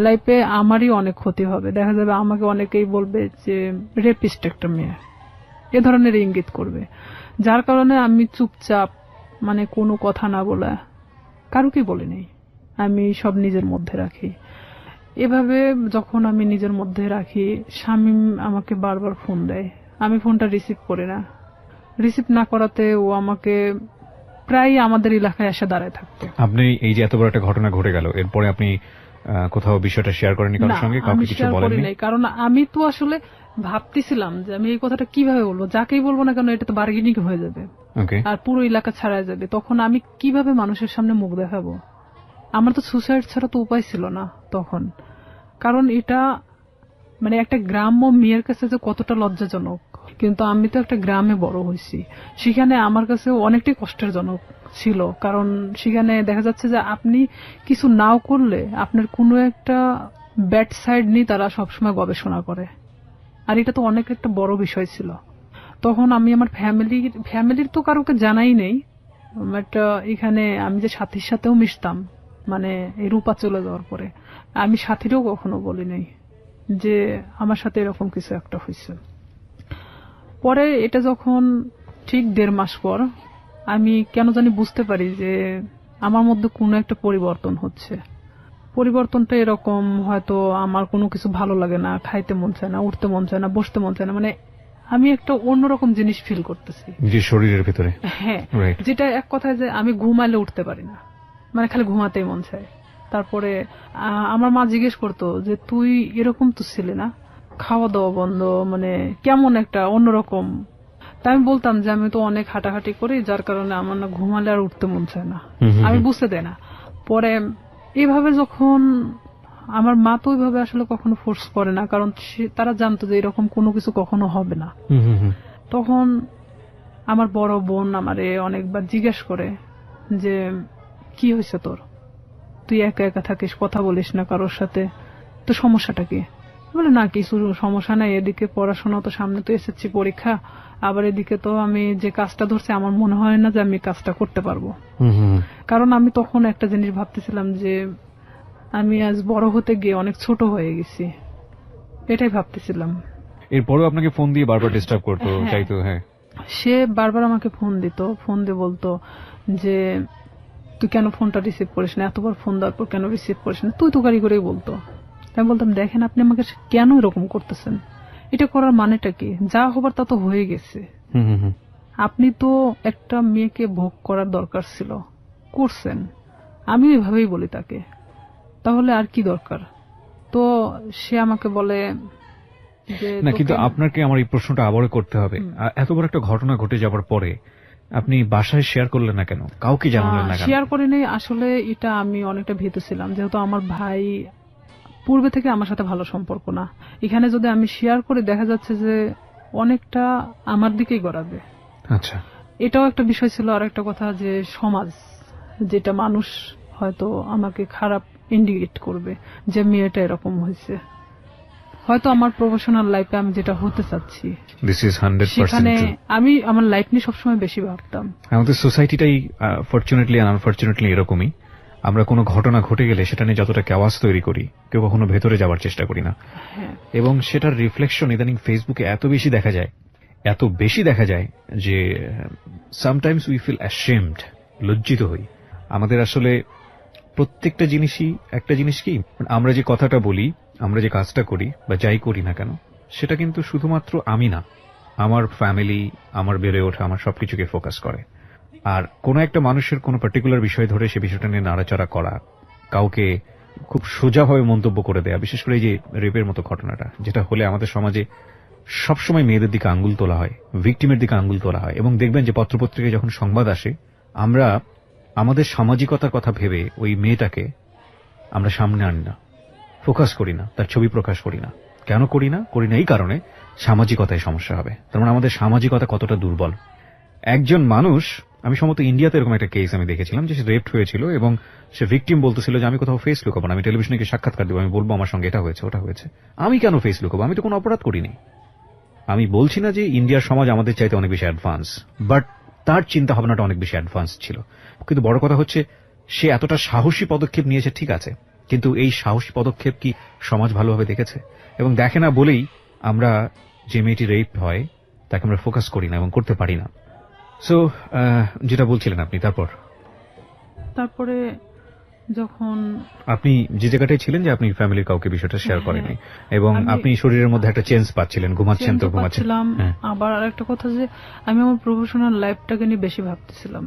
লাইফে আমারই অনেক ক্ষতি হবে, দেখা যাবে আমাকে অনেকেই বলবে যে রেপিস্ট একটা মেয়ে, এ ধরনের ইঙ্গিত করবে। যার কারণে আমি চুপচাপ মানে কোনো কথা না বলে কারোকেই বলিনি, আমি সব নিজের মধ্যে রাখি। এভাবে যখন আমি নিজের মধ্যে রাখি, শামীম আমাকে বারবার ফোন দেয়, আমি ফোনটা রিসিভ করি না। রিসিভ না করাতে ও আমাকে প্রায় আমাদের এলাকায় এসে দাঁড়ায় থাকতো। আপনি এই যে এত বড় একটা ঘটনা ঘটে গেল, এরপরে আপনি কোথাও বিষয়টা শেয়ার করেনি কারোর সঙ্গে, কাউকে কিছু বলেননি? কারণ আমি তো আসলে ভাবতেছিলাম যে আমি এই কথাটা কিভাবে বলবো, যাকেই বলবো না কেন এটা তো বার্গেনিং হয়ে যাবে আর পুরো এলাকা ছাড়া যাবে, তখন আমি কিভাবে মানুষের সামনে মুখ দেখাবো? আমার তো সুসাইড ছাড়া তো উপায় ছিল না তখন, কারণ এটা মানে একটা গ্রাম্য মেয়ের কাছে যে কতটা লজ্জাজনক। কিন্তু আমি তো একটা গ্রামে বড় হয়েছি, সেখানে আমার কাছে অনেকটাই কষ্টের জনক ছিল, কারণ সেখানে দেখা যাচ্ছে যে আপনি কিছু নাও করলে আপনার কোনো একটা ব্যাড সাইড নিয়ে তারা সবসময় গবেষণা করে, আর এটা তো অনেক একটা বড় বিষয় ছিল। তখন আমি আমার ফ্যামিলির তো কারোকে জানাই নেই, এখানে আমি যে সাথীর সাথেও মিশতাম, মানে এই রূপা চলে যাওয়ার পরে আমি সাথীরও কখনো বলি নাই যে আমার সাথে এরকম কিছু একটা হয়েছে। পরে এটা যখন ঠিক 1.5 মাস পর আমি কেন জানি বুঝতে পারি যে আমার মধ্যে কোনো একটা পরিবর্তন হচ্ছে। পরিবর্তনটা এরকম, হয়তো আমার কোনো কিছু ভালো লাগে না, খাইতে মন চায় না, উঠতে মন চায় না, বসতে মন চায় না, মানে আমি একটা অন্যরকম জিনিস ফিল করতেছি যে শরীরের ভিতরে। হ্যাঁ, যেটা এক কথায় যে আমি ঘুমাইলে উঠতে পারি না, মানে খালি ঘুমাতেই মন চায়। তারপরে আমার মা জিজ্ঞেস করতো যে তুই এরকম তো ছিলি না, খাওয়া দাওয়া বন্ধ, মানে কেমন একটা অন্যরকম। তাই আমি বলতাম যে আমি তো অনেক হাঁটাহাঁটি করি, যার কারণে আমার না ঘুমালে আর উঠতে মন চায় না, আমি বুঝতে দেয় না। পরে এইভাবে যখন আমার মা তো ওইভাবে আসলে কখনো ফোর্স করে না, কারণ তারা জানতো যে এরকম কোনো কিছু কখনো হবে না। তখন আমার বড় বোন আমারে অনেকবার জিজ্ঞেস করে যে কি হয়েছে তোর, তুই একা একা থাকিস, কথা বলিস না কারোর সাথে, তো সমস্যাটা কি? বলে না কিছু সমস্যা নাই, এদিকে পড়াশোনা তো সামনে তো এসএসসি পরীক্ষা, আবার এদিকে তো আমি যে কাজটা ধরছি আমার মনে হয় না যে আমি কাজটা করতে পারবো। কারণ আমি তখন একটা জিনিস ভাবতেছিলাম যে আমি আজ বড় হতে গিয়ে অনেক ছোট হয়ে গেছি, এটাই ভাবতেছিলাম। এরপরও আপনাকে ফোন দিয়ে বারবার ডিস্টার্ব করতো, চাইতো? হ্যাঁ, সে বারবার আমাকে ফোন দিত, ফোন দিয়ে বলতো যে তুই কেন ফোনটা রিসিভ করিস না, এতবার ফোন দেওয়ার পর কেন রিসিভ করিস না, তুই তো গাড়ি করেই বলতো। আমি বলতাম দেখেন আপনি আমাকে কেন এরকম করতেছেন, এটা করার মানেটা কি? যা হবার তা তো হয়ে গেছে, আপনি তো একটা মেয়েকে ভোগ করার দরকার ছিল, করছেন। আমি এভাবেই বলি তাকে, তাহলে আর কি দরকার? তো সে আমাকে বলে না, কিন্তু আপনাকে আমার এই প্রশ্নটা আবারও করতে হবে, এত বড় একটা ঘটনা ঘটে যাবার পরে আপনি বাসায় শেয়ার করলেন না কেন, কাউকে জানালেন না কেন? শেয়ার করিনি আসলে, এটা আমি অনেকটা ভীত ছিলাম, যেহেতু আমার ভাই পূর্বে থেকে আমার সাথে ভালো সম্পর্ক না, এখানে যদি আমি শেয়ার করে দেখা যাচ্ছে যে অনেকটা আমার দিকেই গড়াবে। আচ্ছা, এটাও একটা বিষয় ছিল। আর একটা কথা যে সমাজ, যেটা মানুষ হয়তো আমাকে খারাপ ইন্ডিকেট করবে যে মেয়েটা এরকম হয়েছে, হয়তো আমার প্রফেশনাল লাইফে আমি যেটা হতে চাচ্ছি সেখানে আমি আমার লাইফ নিয়ে সবসময় বেশি ভাবতাম। আমাদের সোসাইটিটাই ফরচুনেটলি আর আনফরচুনেটলি এরকমই, আমরা কোনো ঘটনা ঘটে গেলে সেটা নিয়ে যতটা কেওয়াস তৈরি করি, কেউ কখনো ভেতরে যাওয়ার চেষ্টা করি না। এবং সেটার রিফ্লেকশন ইদানিং ফেসবুকে এত বেশি দেখা যায় যে সামটাইমস উই ফিল অ্যাশেমড, লজ্জিত হই। আমাদের আসলে প্রত্যেকটা জিনিসই একটা জিনিস কি, আমরা যে কথাটা বলি, আমরা যে কাজটা করি বা যাই করি না কেন, সেটা কিন্তু শুধুমাত্র আমি না, আমার ফ্যামিলি, আমার বেড়ে ওঠা, আমার সবকিছুকে ফোকাস করে। আর কোনো একটা মানুষের কোনো পার্টিকুলার বিষয় ধরে সে বিষয়টা নিয়ে নাড়াচাড়া করা, কাউকে খুব সোজাভাবে মন্তব্য করে দেয়া, বিশেষ করে এই যে রেপের মতো ঘটনাটা, যেটা হলে আমাদের সমাজে সবসময় মেয়েদের দিকে আঙ্গুল তোলা হয়, ভিকটিমের দিকে আঙ্গুল তোলা হয়। এবং দেখবেন যে পত্রপত্রিকায় যখন সংবাদ আসে, আমরা আমাদের সামাজিকতার কথা ভেবে ওই মেয়েটাকে আমরা সামনে আনি না, ফোকাস করি না, তার ছবি প্রকাশ করি না। কেন করি না এই কারণে, সামাজিকতায় সমস্যা হবে। তার মানে আমাদের সামাজিকতা কতটা দুর্বল। একজন মানুষ, আমি সম্ভবত ইন্ডিয়াতে এরকম একটা কেস আমি দেখেছিলাম যে সে রেপড হয়েছিল এবং সে ভিকটিম বলতেছিল যে আমি কোথাও ফেস লুকাবো না, আমি টেলিভিশনে গিয়ে সাক্ষাৎকার দেবো, আমি বলবো আমার সঙ্গে এটা হয়েছে ওটা হয়েছে। আমি কেন ফেস লুকাবো? আমি তো কোনো অপরাধ করিনি। আমি বলছি না যে ইন্ডিয়ার সমাজ আমাদের চাইতে অনেক বেশি অ্যাডভান্স, বাট তার চিন্তা ভাবনাটা অনেক বেশি অ্যাডভান্স ছিল। কিন্তু বড় কথা হচ্ছে সে এতটা সাহসী পদক্ষেপ নিয়েছে, ঠিক আছে, কিন্তু এই সাহসী পদক্ষেপ কি সমাজ ভালোভাবে দেখেছে? এবং দেখে না বলেই আমরা যে মেয়েটি রেপ হয় তাকে আমরা ফোকাস করি না এবং করতে পারি না। সো যেটা বলছিলেন আপনি, তারপরে যখন আপনি যে জায়গাটায় ছিলেন যে আপনি ফ্যামিলির কাউকে বিষয়টা শেয়ার করেননি এবং আপনি শরীরের মধ্যে একটা চেঞ্জ পাচ্ছিলেন, ঘুমাচ্ছেন তো ঘুমাচ্ছিলাম। আবার আরেকটা কথা যে আমি আমার প্রফেশনাল লাইফটাকে নিয়ে বেশি ভাবতেছিলাম,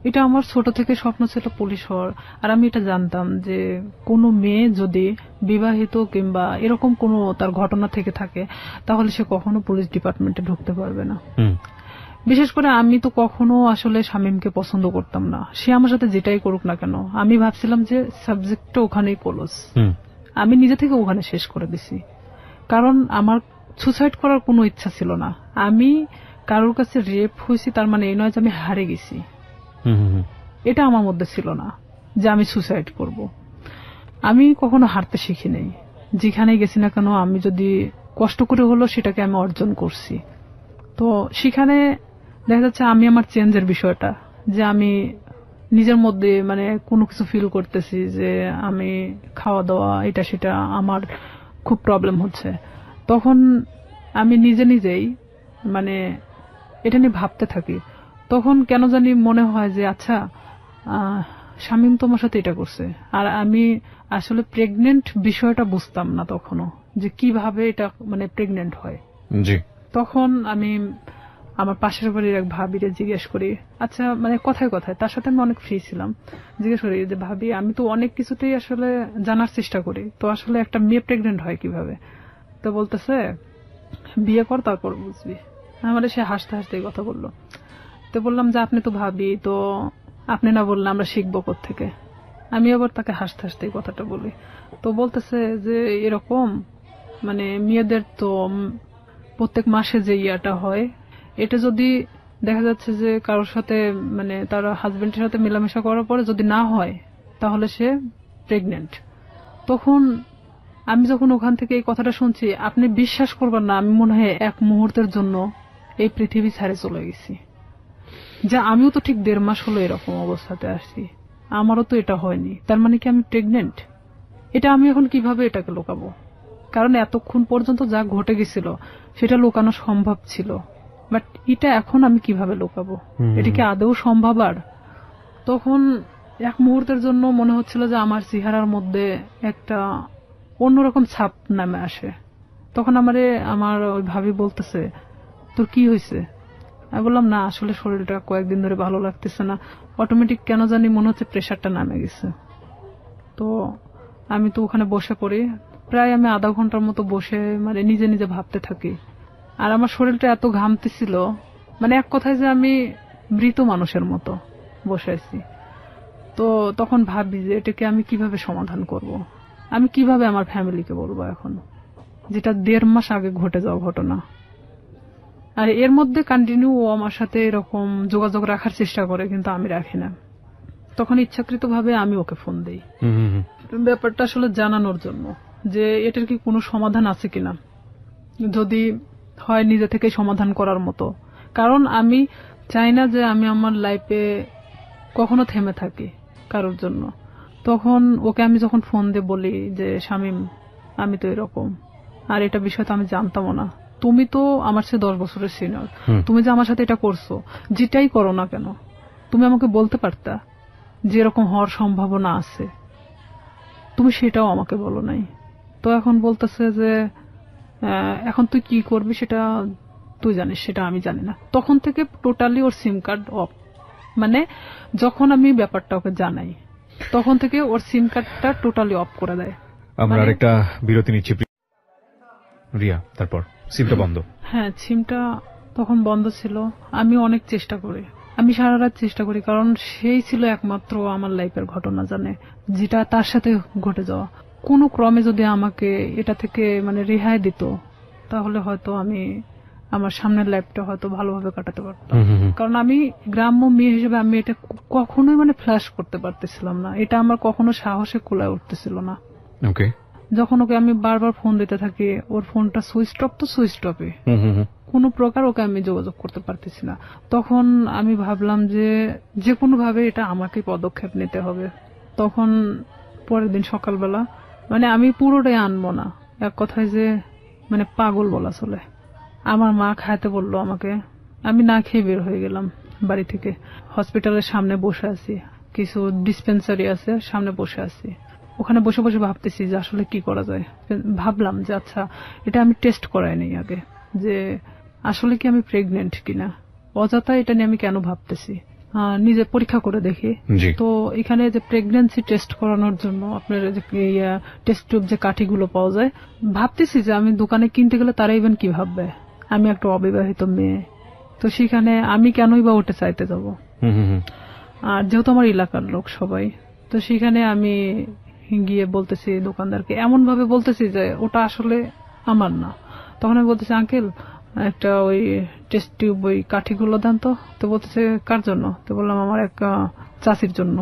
এটা আমার ছোট থেকে স্বপ্ন ছিল পুলিশ হওয়ার। আর আমি এটা জানতাম যে কোনো মেয়ে যদি বিবাহিত কিংবা এরকম কোনো তার ঘটনা থেকে থাকে তাহলে সে কখনো পুলিশ ডিপার্টমেন্টে ঢুকতে পারবে না। বিশেষ করে আমি তো কখনো আসলে শামীমকে পছন্দ করতাম না, সে আমার সাথে যেটাই করুক না কেন। আমি ভাবছিলাম যে সাবজেক্টটা ওখানেই ক্লোজ, আমি নিজে থেকে ওখানে শেষ করে দিছি। কারণ আমার সুসাইড করার কোনো ইচ্ছা ছিল না। আমি কারোর কাছে রেপ হয়েছি তার মানে এই নয় যে আমি হারে গেছি, এটা আমার মধ্যে ছিল না যে আমি সুসাইড করব। আমি কখনো হারতে শিখি নাই, যেখানেই গেছি না কেন আমি যদি কষ্ট করে হলো সেটাকে আমি অর্জন করছি। তো সেখানে দেখা যাচ্ছে আমি আমার চেঞ্জের বিষয়টা, যে আমি নিজের মধ্যে মানে কোনো কিছু ফিল করতেছি যে আমি খাওয়া দাওয়া এটা সেটা আমার খুব প্রবলেম হচ্ছে, তখন আমি নিজে নিজেই মানে এটা নিয়ে ভাবতে থাকি। তখন কেন জানি মনে হয় যে আচ্ছা শামীম তোমার সাথে এটা করছে। আর আমি আসলে প্রেগনেন্ট বিষয়টা বুঝতাম না তখনও, যে কিভাবে এটা মানে প্রেগনেন্ট হয়। তখন আমি আমার পাশের বাড়ির এক ভাবিরে জিজ্ঞেস করি, আচ্ছা মানে কথায় কথায়, তার সাথে আমি অনেক ফ্রি ছিলাম, জিজ্ঞেস করি যে ভাবি আমি তো অনেক কিছুতেই আসলে জানার চেষ্টা করি, তো আসলে একটা মেয়ে প্রেগনেন্ট হয় কিভাবে? তো বলতেছে বিয়ে কর তারপর বুঝবি। আমার সে হাসতে হাসতে কথা বললো। তো বললাম যে আপনি তো ভাবি, তো আপনি না বললে আমরা শিখবো কোত্থেকে? আমি আবার তাকে হাসতে হাসতে কথাটা বলি। তো বলতেছে যে এরকম মানে মেয়েদের তো প্রত্যেক মাসে যে ইয়াটা হয়, এটা যদি দেখা যাচ্ছে যে কারোর সাথে মানে তার হাজবেন্ডের সাথে মেলামেশা করার পরে যদি না হয় তাহলে সে প্রেগনেন্ট। তখন আমি যখন ওখান থেকে এই কথাটা শুনছি, আপনি বিশ্বাস করবেন না, আমি মনে হয় এক মুহূর্তের জন্য এই পৃথিবী ছেড়ে চলে গেছি। যে আমিও তো ঠিক 1.5 মাস হলো এরকম অবস্থাতে আসছি, আমারও তো এটা হয়নি, তার মানে কি আমি প্রেগনেন্ট? এটা আমি এখন কিভাবে এটাকে লুকাবো? কারণ এতক্ষণ পর্যন্ত যা ঘটে গেছিল সেটা লুকানো সম্ভব ছিল, বাট এটা এখন আমি কিভাবে লুকাবো? এটা কি আদৌ সম্ভব? আর তখন এক মুহূর্তের জন্য মনে হচ্ছিল যে আমার চেহারার মধ্যে একটা অন্যরকম ছাপ নামে আসে। তখন আমার ওই ভাবি বলতেছে তোর কি হয়েছে? আমি বললাম না আসলে শরীরটা কয়েকদিন ধরে ভালো লাগতেছে না, অটোমেটিক কেন জানি মনে হচ্ছে প্রেশারটা নামে গেছে। তো আমি তো ওখানে বসে পড়ি, প্রায় আমি আধা ঘন্টার মতো বসে মানে নিজে নিজে ভাবতে থাকি। আর আমার শরীরটা এত ঘামতেছিল, মানে এক কথায় যে আমি মৃত মানুষের মতো বসে আছি। তো তখন ভাবি যে এটাকে আমি কিভাবে সমাধান করব, আমি কিভাবে আমার ফ্যামিলিকে বলবো এখন, যেটা 1.5 মাস আগে ঘটে যাওয়া ঘটনা। আর এর মধ্যে কন্টিনিউ ও আমার সাথে এরকম যোগাযোগ রাখার চেষ্টা করে, কিন্তু আমি রাখি না। তখন ইচ্ছাকৃতভাবে আমি ওকে ফোন দেই ব্যাপারটা আসলে জানানোর জন্য যে এটার কি কোনো সমাধান আছে কিনা, যদি হয় নিজে থেকে সমাধান করার মতো। কারণ আমি চাই না যে আমি আমার লাইফে কখনো থেমে থাকি কারোর জন্য। তখন ওকে আমি যখন ফোন দিয়ে বলি যে শামীম আমি তো এরকম, আর এটা বিষয় তো আমি জানতামও না, তুমি তো আমার চেয়ে 10 বছরের সিনিয়র, তুমি যে আমার সাথে এটা করছো, যেটাই করো না কেন তুমি আমাকে বলতে পারতা যে এরকম হওয়ার সম্ভাবনা আছে, তুমি সেটাও আমাকে বলো নাই। তো এখন বলতেছে যে এখন তুই কি করবি সেটা তুই জানিস, সেটা আমি জানি না। তখন থেকে totally or SIM card of, মানে যখন আমি ব্যাপারটা ওকে জানাই তখন থেকে ওর সিম কার্ডটা টোটালি অফ করে দেয়। আমরা আরেকটা বিরতি নিচ্ছি রিয়া, তারপর সিমটা বন্ধ। হ্যাঁ, সিমটা তখন বন্ধ ছিল। আমি অনেক চেষ্টা করি, আমি সারা রাত চেষ্টা করি, কারণ সেই ছিল একমাত্র আমার লাইফের ঘটনা জানে, যেটা তার সাথে ঘটে যাওয়া। কোনো ক্রমে যদি আমাকে এটা থেকে মানে রেহাই দিত তাহলে হয়তো আমি আমার সামনের লাইফটা হয়তো ভালোভাবে কাটাতে পারতাম। কারণ আমি গ্রাম্য মেয়ে হিসেবে আমি এটা কখনোই মানে ফ্ল্যাশ করতে পারতেছিলাম না, এটা আমার কখনো সাহসে কোলায় উঠতেছিল না। ওকে, যখন ওকে আমি বারবার ফোন দিতে থাকি, ওর ফোনটা সুইচ অফ তো সুইচ অফে, কোনো প্রকার ওকে আমি যোগাযোগ করতে পারতেছি না। তখন আমি ভাবলাম যে কোনো ভাবে এটা আমাকে পদক্ষেপ নিতে হবে। তখন পরের দিন সকালবেলা মানে আমি পুরোটাই আনবো না, এক কথায় যে মানে পাগল বলা চলে, আমার মা খাইতে বললো আমাকে, আমি না খেয়ে বের হয়ে গেলাম বাড়ি থেকে। হসপিটালের সামনে বসে আছি, কিছু ডিসপেন্সারি আছে সামনে বসে আছি, ওখানে বসে বসে ভাবতেছি যে আসলে কি করা যায়। ভাবলাম যে আচ্ছা এটা আমি টেস্ট করাই নেই আগে, যে আসলে কি আমি প্রেগনেন্ট কিনা, অযথা এটা নিয়ে আমি কেন ভাবতেছি। নিজে পরীক্ষা করে দেখি। তো এখানে যে প্রেগন্যান্সি টেস্ট করানোর জন্য আপনার টেস্ট টিউব যে কাঠিগুলো পাওয়া যায়, ভাবতেছি যে আমি দোকানে কিনতে গেলে তারা ইভেন কি ভাববে, আমি একটা অবিবাহিত মেয়ে, তো সেখানে আমি কেনই বা ওটা চাইতে যাব। আর যেহেতু আমার এলাকার লোক সবাই, তো সেখানে আমি গিয়ে বলতেছি দোকানদারকে, এমন ভাবে বলতেছি যে ওটা আসলে আমার না। তখন আমি বলতেছি, আঙ্কেল একটা ওই টেস্ট টিউব ওই কাঠিগুলো দেন তো। তো বলতেছে কার জন্য? তো বললাম আমার এক চাচির জন্য।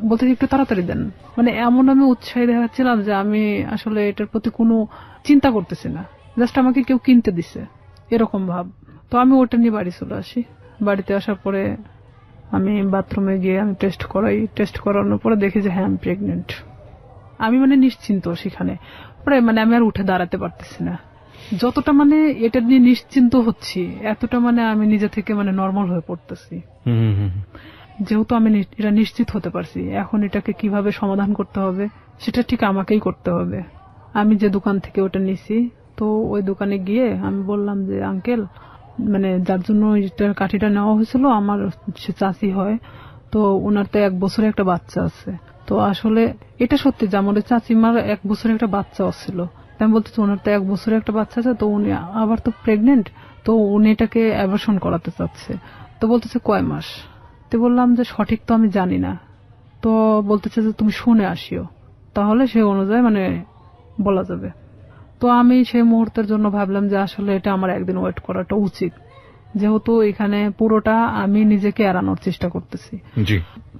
বলতেছি একটু তাড়াতাড়ি দেন। মানে এমন আমি উৎসাহী দেখাচ্ছিলাম যে আমি আসলে এটার প্রতি কোনো চিন্তা করতেছি না, জাস্ট আমাকে কেউ কিনতে দিছে এরকম ভাব। তো আমি ওটা নিয়ে বাড়ি চলে আসি। বাড়িতে আসার পরে আমি বাথরুমে গিয়ে আমি টেস্ট করাই। টেস্ট করানোর পরে দেখি যে হ্যাঁ আমি প্রেগনেন্ট। আমি মানে নিশ্চিন্ত সেখানে, পরে মানে আমি আর উঠে দাঁড়াতে পারতেছি না। যতটা মানে এটা নিয়ে নিশ্চিন্ত হচ্ছি, এতটা মানে আমি নিজে থেকে মানে নর্মাল হয়ে পড়তেছি। যেহেতু আমি এটা নিশ্চিত হতে পারছি, এখন এটাকে কিভাবে সমাধান করতে হবে সেটা ঠিক আমাকেই করতে হবে। আমি যে দোকান থেকে ওটা নিছি, তো ওই দোকানে গিয়ে আমি বললাম যে আঙ্কেল, মানে যার জন্য কাঠিটা নেওয়া হয়েছিল আমার সে চাচি হয়, তো ওনার তো 1 বছরের একটা বাচ্চা আছে। তো আসলে এটা সত্যি যে আমাদের চাচিমার 1 বছরের একটা বাচ্চা ছিল। আমি বলতেছি ওনার তো 1 বছরের একটা বাচ্চা আছে, তো উনি আবার তো প্রেগনেন্ট, তো উনি এটাকে অ্যাবর্শন করাতে চাচ্ছে। তো বলতেছে কয় মাস? তো বললাম যে সঠিক তো আমি জানি না। তো বলতেছে যে তুমি শুনে আসিও, তাহলে সে অনুযায়ী মানে বলা যাবে। তো আমি সেই মুহূর্তের জন্য ভাবলাম যে আসলে এটা আমার একদিন ওয়েট করাটা উচিত, যেহেতু এখানে পুরোটা আমি নিজেকে এড়ানোর চেষ্টা করতেছি।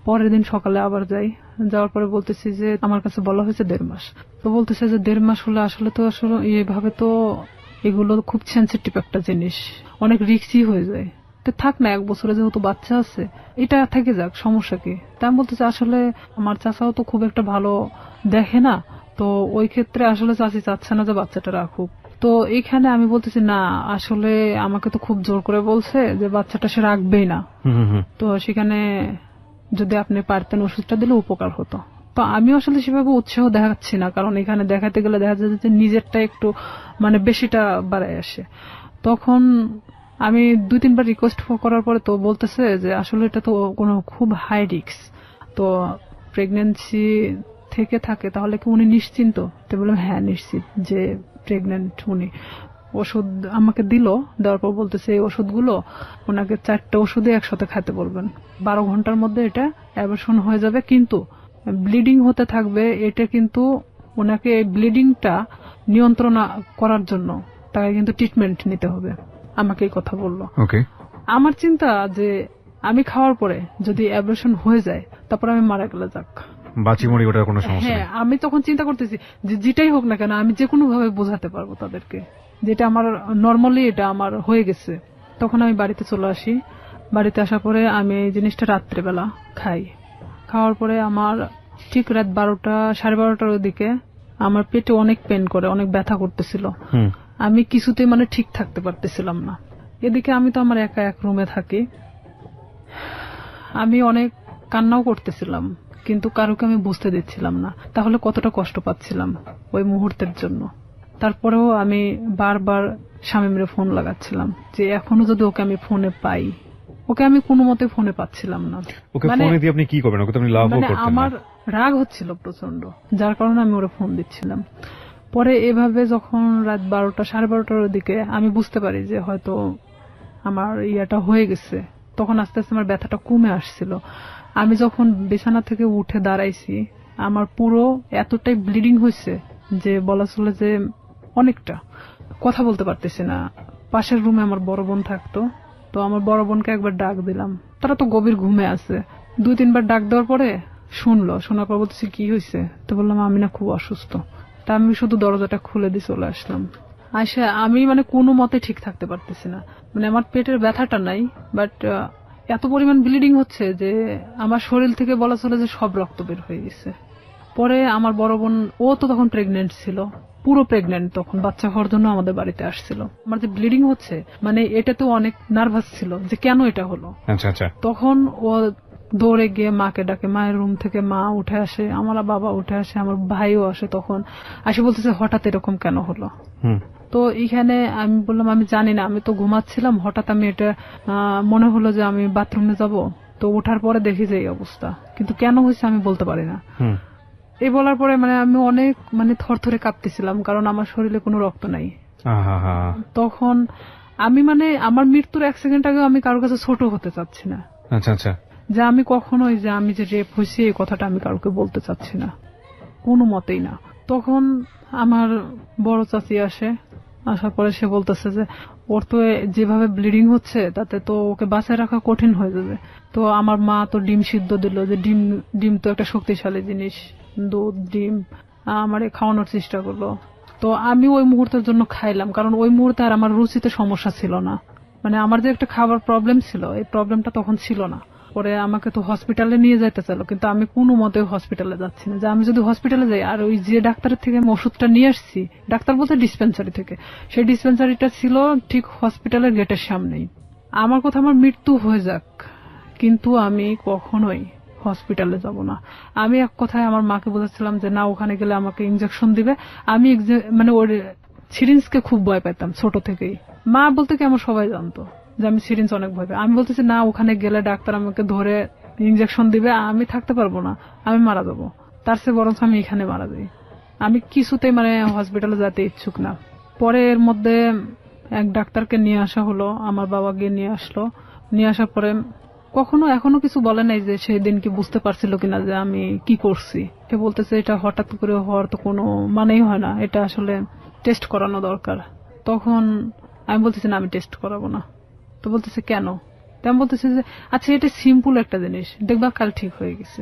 পরের দিন সকালে আবার যাই, যাওয়ার পরে বলতেছি যে আমার কাছে বলা হয়েছে 1.5 মাস। তো বলতেছে যে 1.5 মাস হলে আসলে তো আসলে এইভাবে তো এগুলো খুব সেন্সিটিভ একটা জিনিস, অনেক রিস্কি হয়ে যায়। তো থাক না, 1 বছরে যেহেতু বাচ্চা আছে এটা থেকে যাক, সমস্যা কি? তাই আমি বলতেছি আসলে আমার চাচাও তো খুব একটা ভালো দেখে না, তো ওই ক্ষেত্রে আসলে চাচি চাচ্ছে না যে বাচ্চাটা রাখুক। তো এখানে আমি বলতেছি না, আসলে আমাকে তো খুব জোর করে বলছে যে বাচ্চাটা সে রাখবেই না। তো সেখানে যদি আপনি পারতেন ওষুধটা দিলে উপকার হতো। তো আমি আসলে সেভাবে উৎসাহ দেখাচ্ছি না, কারণ এখানে দেখাতে গেলে দেখা যায় যে নিজেরটা একটু মানে বেশিটা বাড়ায় আসে। তখন আমি 2-3 বার রিকোয়েস্ট করার পরে তো বলতেছে যে আসলে এটা তো কোনো খুব হাই রিস্ক, তো প্রেগন্যান্সি থেকে থাকে তাহলে কি উনি নিশ্চিন্ত? তো বললাম হ্যাঁ নিশ্চিত যে প্রেগন্যান্ট উনি। ওষুধ আমাকে দিল, দেওয়ার পর বলতেছে এই ওষুধগুলো ওনাকে 4টা ওষুধে একসাথে খেতে বলবেন, 12 ঘন্টার মধ্যে এটা অ্যাবর্শন হয়ে যাবে, কিন্তু ব্লিডিং হতে থাকবে। এটা কিন্তু ওনাকে ব্লিডিংটা নিয়ন্ত্রণ করার জন্য তাকে কিন্তু ট্রিটমেন্ট নিতে হবে, আমাকে এই কথা বললো। আমার চিন্তা যে আমি খাওয়ার পরে যদি অ্যাবর্শন হয়ে যায় তারপর আমি মারা গেলে যাক, বাঁচি-মরি ওটার কোনো সমস্যা নেই। হ্যাঁ, আমি তখন চিন্তা করতেছি যে যেটাই হোক না কেন আমি যে কোনো ভাবে বোঝাতে পারবো তাদেরকে যেটা আমার নর্মালি এটা আমার হয়ে গেছে। তখন আমি বাড়িতে চলে আসি। বাড়িতে আসার পরে আমি এই জিনিসটা রাত্রেবেলা খাই। খাওয়ার পরে আমার ঠিক রাত 12টা 12:30টার দিকে আমার পেটে অনেক পেন করে, অনেক ব্যথা করতেছিল। আমি কিছুতে মানে ঠিক থাকতে পারতেছিলাম না। এদিকে আমি তো আমার একা এক রুমে থাকি, আমি অনেক কান্নাও করতেছিলাম, কিন্তু কারোকে আমি বুঝতে দিচ্ছিলাম না তাহলে কতটা কষ্ট পাচ্ছিলাম ওই মুহূর্তের জন্য। তারপরেও আমি বারবার শামীমরে ফোন লাগাচ্ছিলাম যে এখনো যদি ওকে আমি ফোনে পাই। ওকে আমি কোনো মতে ফোনে পাচ্ছিলাম না। ওকে ফোনে দিয়ে আপনি কি করবেন? ওকে তো আপনি লাভও করতেন না। আমার রাগ হচ্ছিল প্রচন্ড, যার কারণে আমি ওরে ফোন দিচ্ছিলাম। পরে এভাবে যখন রাত 12টা 12:30টার দিকে আমি বুঝতে পারি যে হয়তো আমার ইয়াটা হয়ে গেছে, তখন আস্তে আস্তে আমার ব্যথাটা কমে আসছিল। আমি যখন বিছানা থেকে উঠে দাঁড়াইছি আমার পুরো এতটাই ব্লিডিং হয়েছে যে বলা চলে যে অনেকটা, কথা বলতে পারতেছি না। পাশের রুমে আমার বড় বোন থাকতো, তো আমার বড় বোনকে একবার ডাক দিলাম, তারা তো গভীর ঘুমে আছে। 2-3 বার ডাক দেওয়ার পরে শুনলো, শোনার পর বলতেছি কি হয়েছে? তো বললাম আমি না খুব অসুস্থ। তা আমি শুধু দরজাটা খুলে দিয়ে চলে আসলাম। আচ্ছা, আমি মানে কোনো মতে ঠিক থাকতে পারতেছি না, মানে আমার পেটের ব্যথাটা নাই, বাট এত পরিমাণ ব্লিডিং হচ্ছে যে আমার শরীর থেকে বলা চলে যে সব রক্ত বের হয়ে গেছে। পরে আমার বড় বোন, ও তো তখন প্রেগনেন্ট ছিল, পুরো প্রেগনেন্ট, তখন বাচ্চা হওয়ার জন্য আমাদের বাড়িতে আসছিল। আমার যে ব্লিডিং হচ্ছে মানে এটা তো অনেক নার্ভাস ছিল যে কেন এটা হলো। তখন ও দৌড়ে গিয়ে মাকে ডাকে, মায়ের রুম থেকে মা উঠে আসে, আমার বাবা উঠে আসে, আমার ভাইও আসে। তখন আসে বলতেছে হঠাৎ এরকম কেন হলো। তো এইখানে আমি বললাম আমি জানি না, আমি তো ঘুমাচ্ছিলাম, হঠাৎ আমি এটা মনে হলো যে আমি বাথরুমে যাব, তো ওঠার পরে দেখি যে এই অবস্থা, কিন্তু কেন হয়েছে আমি বলতে পারি না। এই বলার পরে আমি অনেক থরথরে কাঁপতেছিলাম, কারণ আমার শরীরে কোনো রক্ত নাই। তখন আমি আমার মৃত্যুর 1 সেকেন্ড আগে আমি কারোর কাছে ছোট হতে চাচ্ছি না। আচ্ছা আচ্ছা। যে আমি কখনোই যে আমি যে রেপ হয়েছি এই কথাটা আমি কাউকে বলতে চাচ্ছি না, কোনো মতেই না। তখন আমার বড় চাচি আসে, আসার পরে সে বলতেছে যে ওর তো যেভাবে ব্লিডিং হচ্ছে তাতে তো ওকে বাঁচায় রাখা কঠিন হয়ে যাবে। তো আমার মা তো ডিম সিদ্ধ দিল, যে ডিম তো একটা শক্তিশালী জিনিস, দুধ ডিম আমারে খাওয়ানোর চেষ্টা করলো। তো আমি ওই মুহূর্তের জন্য খাইলাম, কারণ ওই মুহূর্তে আর আমার রুচিতে সমস্যা ছিল না। আমার যে একটা খাবার প্রবলেম ছিল, এই প্রবলেমটা তখন ছিল না। পরে আমাকে তো হসপিটালে নিয়ে যাইতে চাইলো, কিন্তু আমি কোনো মতে হসপিটালে যাচ্ছি না। যে আমি যদি হসপিটালে যাই, আর ওই যে ডাক্তারের থেকে আমি ওষুধটা নিয়ে আসছি, ডাক্তার বলতে ডিসপেন্সারি থেকে, সেই ডিসপেন্সারিটা ছিল ঠিক হসপিটালের গেটের সামনেই। আমার কথা আমার মৃত্যু হয়ে যাক, কিন্তু আমি কখনোই হসপিটালে যাব না। আমি এক কথায় আমার মাকে বোঝাচ্ছিলাম যে না, ওখানে গেলে আমাকে ইনজেকশন দিবে। আমি ওর সিরিঞ্জকে খুব ভয় পেতাম ছোট থেকেই। মা বলতে কি আমার সবাই জানতো যে আমি সিরিঞ্জ অনেক ভয় পাই। আমি বলতেছি না, ওখানে গেলে ডাক্তার আমাকে ধরে ইনজেকশন দিবে, আমি থাকতে পারবো না, আমি মারা যাবো। তার চেয়ে বরঞ্চ আমি এখানে মারা যাই। আমি কিছুতেই হসপিটালে যেতে ইচ্ছুক না। পরে এর মধ্যে এক ডাক্তারকে নিয়ে আসা হলো, আমার বাবা গিয়ে নিয়ে আসলো। নিয়ে আসার পরে এখনো কিছু বলে নাই যে সেই দিন কি বুঝতে পারছিল কিনা যে আমি কি করছি। সে বলতেছে এটা হঠাৎ করে হওয়ার তো কোনো মানেই হয় না, এটা আসলে টেস্ট করানো দরকার। তখন আমি বলতেছি না, আমি টেস্ট করাবো না। তো বলতেছে কেন? তেমন বলতেছে যে আচ্ছা এটা সিম্পল একটা জিনিস, দেখবা কাল ঠিক হয়ে গেছে।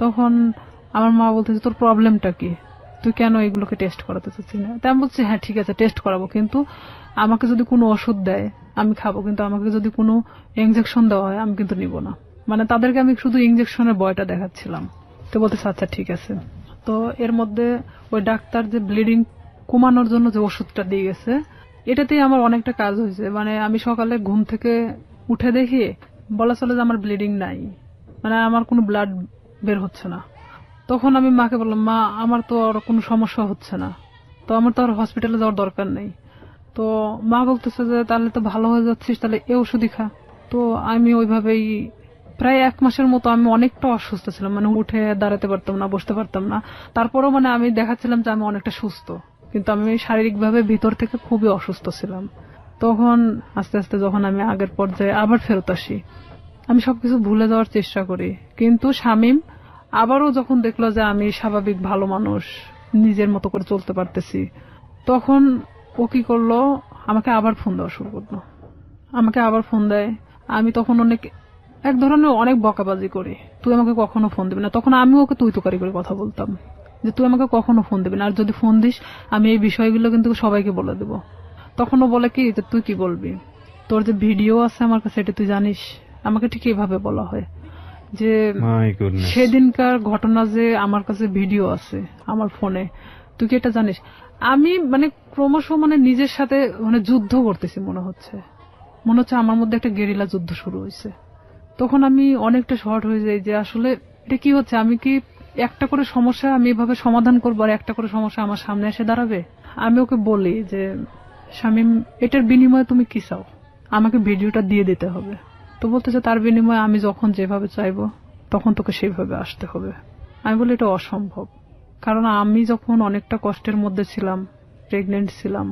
তখন আমার মা বলতেছে তোর প্রবলেমটা কি, তুই কেন এগুলোকে টেস্ট করাতে চাচ্ছিস না? তেমন বলছে হ্যাঁ ঠিক আছে টেস্ট করাবো, কিন্তু আমাকে যদি কোনো ওষুধ দেয় আমি খাবো, কিন্তু আমাকে যদি কোনো ইনজেকশন দেওয়া হয় আমি কিন্তু নিব না। তাদেরকে আমি শুধু ইনজেকশনের ভয়টা দেখাচ্ছিলাম। তো বলতেছে আচ্ছা ঠিক আছে। তো এর মধ্যে ওই ডাক্তার যে ব্লিডিং কমানোর জন্য যে ওষুধটা দিয়ে গেছে, এটাতেই আমার অনেকটা কাজ হয়েছে। আমি সকালে ঘুম থেকে উঠে দেখি বলা চলে যে আমার ব্লিডিং নাই, আমার কোনো ব্লাড বের হচ্ছে না। তখন আমি মাকে বললাম, মা আমার তো আর কোনো সমস্যা হচ্ছে না, তো আমার তো আর হসপিটালে যাওয়ার দরকার নেই। তো মা বলতেছে যে তাহলে তো ভালো হয়ে যাচ্ছিস, তাহলে এই ওষুধই খা। তো আমি ওইভাবেই প্রায় 1 মাসের মতো আমি অনেকটা অসুস্থ ছিলাম, উঠে দাঁড়াতে পারতাম না, বসতে পারতাম না। তারপরও আমি দেখাচ্ছিলাম যে আমি অনেকটা সুস্থ, কিন্তু আমি শারীরিকভাবে ভিতর থেকে খুবই অসুস্থ ছিলাম। তখন আস্তে আস্তে যখন আমি আগের পর্যায়ে আবার ফেরত আসি, আমি সবকিছু ভুলে যাওয়ার চেষ্টা করি। কিন্তু শামীম আবারও যখন দেখলো যে আমি স্বাভাবিক ভালো মানুষ, নিজের মতো করে চলতে পারতেছি, তখন ও কি করলো, আমাকে আবার ফোন দেওয়া শুরু করলো। আমাকে আবার ফোন দেয়। আমি তখন এক ধরনের অনেক বকাবাজি করি, তুই আমাকে কখনো ফোন দিবি না। তখন আমি ওকে তুই তুকারি করে কথা বলতাম যে তুই আমাকে কখনো ফোন দিবি না, আর যদি ফোন দিস আমি এই বিষয়গুলো কিন্তু সবাইকে বলে দেব। তখন ও বলে কি যে তুই কি বলবি, তোর যে ভিডিও আছে আমার কাছে এটা তুই জানিস। আমাকে ঠিক এইভাবে বলা হয় যে সেদিনকার ঘটনা যে আমার কাছে ভিডিও আছে আমার ফোনে, তুই কি এটা জানিস? আমি ক্রমশ নিজের সাথে যুদ্ধ করতেছি মনে হচ্ছে আমার মধ্যে একটা গেরিলা যুদ্ধ শুরু হয়েছে। তখন আমি অনেকটা শর্ট হয়ে যাই যে আসলে এটা কি হচ্ছে, আমি কি একটা করে সমস্যা আমি এভাবে সমাধান করবো আর একটা করে সমস্যা আমার সামনে এসে দাঁড়াবে? আমি ওকে বলি যে শামীম এটার বিনিময়ে তুমি কি চাও, আমাকে ভিডিওটা দিয়ে দিতে হবে। তো বলতেছে তার বিনিময়ে আমি যখন যেভাবে চাইবো তখন তোকে সেইভাবে আসতে হবে। আমি বলি এটা অসম্ভব, কারণ আমি যখন অনেকটা কষ্টের মধ্যে ছিলাম, প্রেগনেন্ট ছিলাম,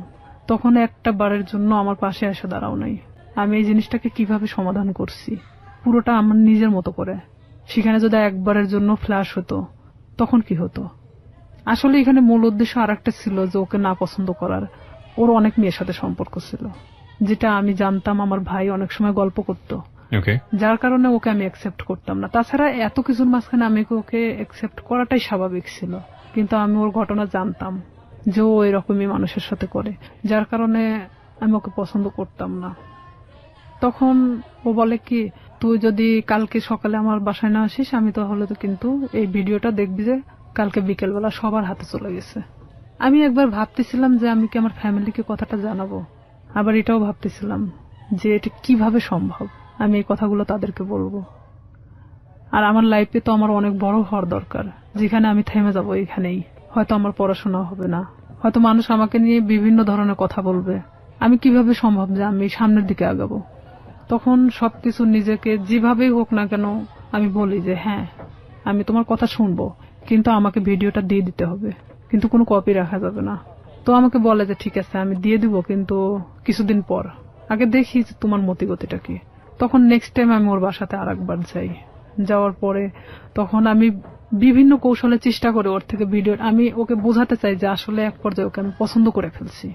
তখন একটা বারের জন্য আমার পাশে এসে দাঁড়াও নাই। আমি এই জিনিসটাকে কিভাবে সমাধান করছি পুরোটা আমার নিজের মতো করে। সেখানে যদি একবারের জন্য ফ্ল্যাশ হতো তখন কি হতো? আসলে এখানে মূল উদ্দেশ্য আর একটা ছিল যে ওকে না পছন্দ করার। ওর অনেক মেয়ের সাথে সম্পর্ক ছিল, যেটা আমি জানতাম, আমার ভাই অনেক সময় গল্প করতো, যার কারণে ওকে আমি অ্যাকসেপ্ট করতাম না। তাছাড়া এত কিছুর মাঝখানে আমি ওকে অ্যাকসেপ্ট করাটাই স্বাভাবিক ছিল, কিন্তু আমি ওর ঘটনা জানতাম যে ও এরকমই মানুষের সাথে করে, যার কারণে আমি ওকে পছন্দ করতাম না। তখন ও বলে কি তুই যদি কালকে সকালে আমার বাসায় না আসিস আমি তাহলে তো কিন্তু এই ভিডিওটা দেখবি যে কালকে বিকেলবেলা সবার হাতে চলে গেছে। আমি একবার ভাবতেছিলাম যে আমি কি আমার ফ্যামিলিকে কথাটা জানাবো, আবার এটাও ভাবতেছিলাম যে এটা কিভাবে সম্ভব আমি এই কথাগুলো তাদেরকে বলবো। আর আমার লাইফে তো আমার অনেক বড় হওয়ার দরকার, যেখানে আমি থেমে যাবো এখানেই। হয়তো আমার পড়াশোনা হবে না, হয়তো মানুষ আমাকে নিয়ে বিভিন্ন ধরনের কথা বলবে, আমি কিভাবে সম্ভব যে আমি সামনের দিকে আগাবো? তখন সবকিছু নিজেকে যেভাবেই হোক না কেন আমি বলি যে হ্যাঁ আমি তোমার কথা শুনবো, কিন্তু আমাকে ভিডিওটা দিয়ে দিতে হবে, কিন্তু কোনো কপি রাখা যাবে না। তো আমাকে বলে যে ঠিক আছে আমি দিয়ে দিব, কিন্তু কিছুদিন পর আগে দেখি যে তোমার মতিগতিটা কি। তখন নেক্সট টাইম আমি ওর বাসাতে আরেকবার যাই। যাওয়ার পরে তখন আমি বিভিন্ন কৌশলে চেষ্টা করে ওর থেকে ভিডিও আমি ওকে বোঝাতে চাই যে আসলে এক পর্যায়ে ওকে আমি পছন্দ করে ফেলছি।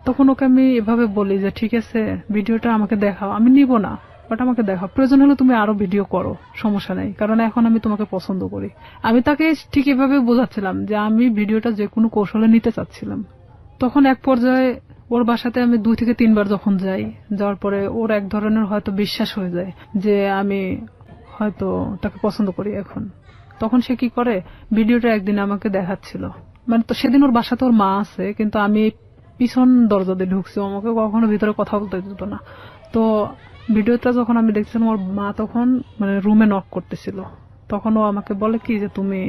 তখন ওকে আমি এভাবে বলি যে ঠিক আছে ভিডিওটা আমাকে দেখাও, আমি নিব না, বাট আমাকে দেখাও, প্রয়োজন হলে তুমি আরো ভিডিও করো, সমস্যা নেই, কারণ এখন আমি তোমাকে পছন্দ করি। আমি তাকে ঠিক এভাবে বোঝাচ্ছিলাম যে আমি ভিডিওটা যে কোনো কৌশলে নিতে চাচ্ছিলাম। তখন এক পর্যায়ে ওর বাসাতে আমি 2 থেকে 3 বার যখন যাই, যাওয়ার পরে ওর এক ধরনের হয়তো বিশ্বাস হয়ে যায় যে আমি হয়তো তাকে পছন্দ করি এখন। তখন সে কি করে, ভিডিওটা একদিন আমাকে দেখাচ্ছিল, মানে তো সেদিন ওর বাসাতে ওর মা আছে, কিন্তু আমি পিছন দরজা দিয়ে ঢুকছি, আমাকে কখনো ভিতরে কথা বলতে দিত না। তো ভিডিওটা যখন আমি দেখছিলাম ওর মা তখন মানে রুমে নক করতেছিল, তখন ও আমাকে বলে কি যে তুমি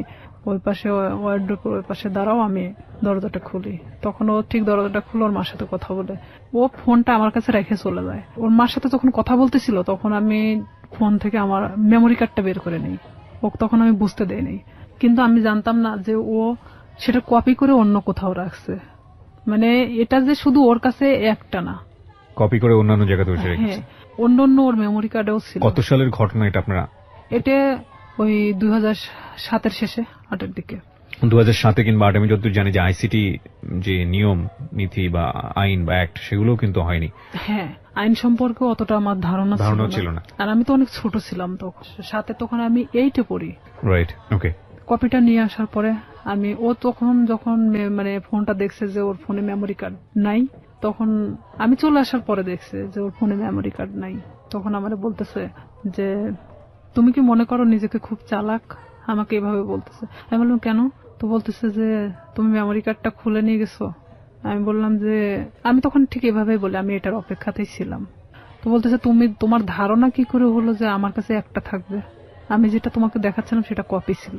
ওই পাশে ওয়ার্ডরোবের ওই পাশে দাঁড়াও, আমি দরজাটা খুলি। তখন ও ঠিক দরজাটা খুলে ওর মার সাথে কথা বলে, ও ফোনটা আমার কাছে রেখে চলে যায়। ওর মার সাথে যখন কথা বলতেছিল তখন আমি ফোন থেকে আমার মেমোরি কার্ডটা বের করে নিই, ও তখন আমি বুঝতে দেইনি, কিন্তু আমি জানতাম না যে ও সেটা কপি করে অন্য কোথাও রাখছে। মানে এটা যে শুধু ওর কাছে একটা না, কপি করে অন্যান্য জায়গাতে বসে রেখেছে। হ্যাঁ, অন্য ওর মেমোরি কার্ডেও ছিল। কত সালের ঘটনা এটা আপনারা? এটা ওই 2007-এর শেষে 8-এর দিকে। 2007 কিংবা 8 আমি যতদূর জানি যে আইসিটি যে নিয়ম নীতি বা আইন বা অ্যাক্ট সেগুলো কিন্তু হয়নি। হ্যাঁ, আইন সম্পর্কে অতটা আমার ধারণা ছিল না, আর আমি তো অনেক ছোট ছিলাম তখন, সাথে তখন আমি 8-এ পড়ি। রাইট, ওকে। কপিটা নিয়ে আসার পরে আমি ও তখন যখন মানে ফোনটা দেখছে যে ওর ফোনে মেমোরি কার্ড নাই, তখন আমি চলে আসার পরে দেখছে যে ওর ফোনে মেমোরি কার্ড নাই। তখন আমারে বলতেছে যে তুমি কি মনে করো নিজেকে খুব চালাক, আমাকে এভাবে বলতেছে। আমি বললাম কেন? তো বলতেছে যে তুমি মেমোরি কার্ডটা খুলে নিয়ে গেছো। আমি বললাম যে আমি তখন ঠিক এভাবেই বলি আমি এটার অপেক্ষাতেই ছিলাম। তো বলতেছে তুমি তোমার ধারণা কি করে হলো যে আমার কাছে একটা থাকবে, আমি যেটা তোমাকে দেখাচ্ছিলাম সেটা কপি ছিল,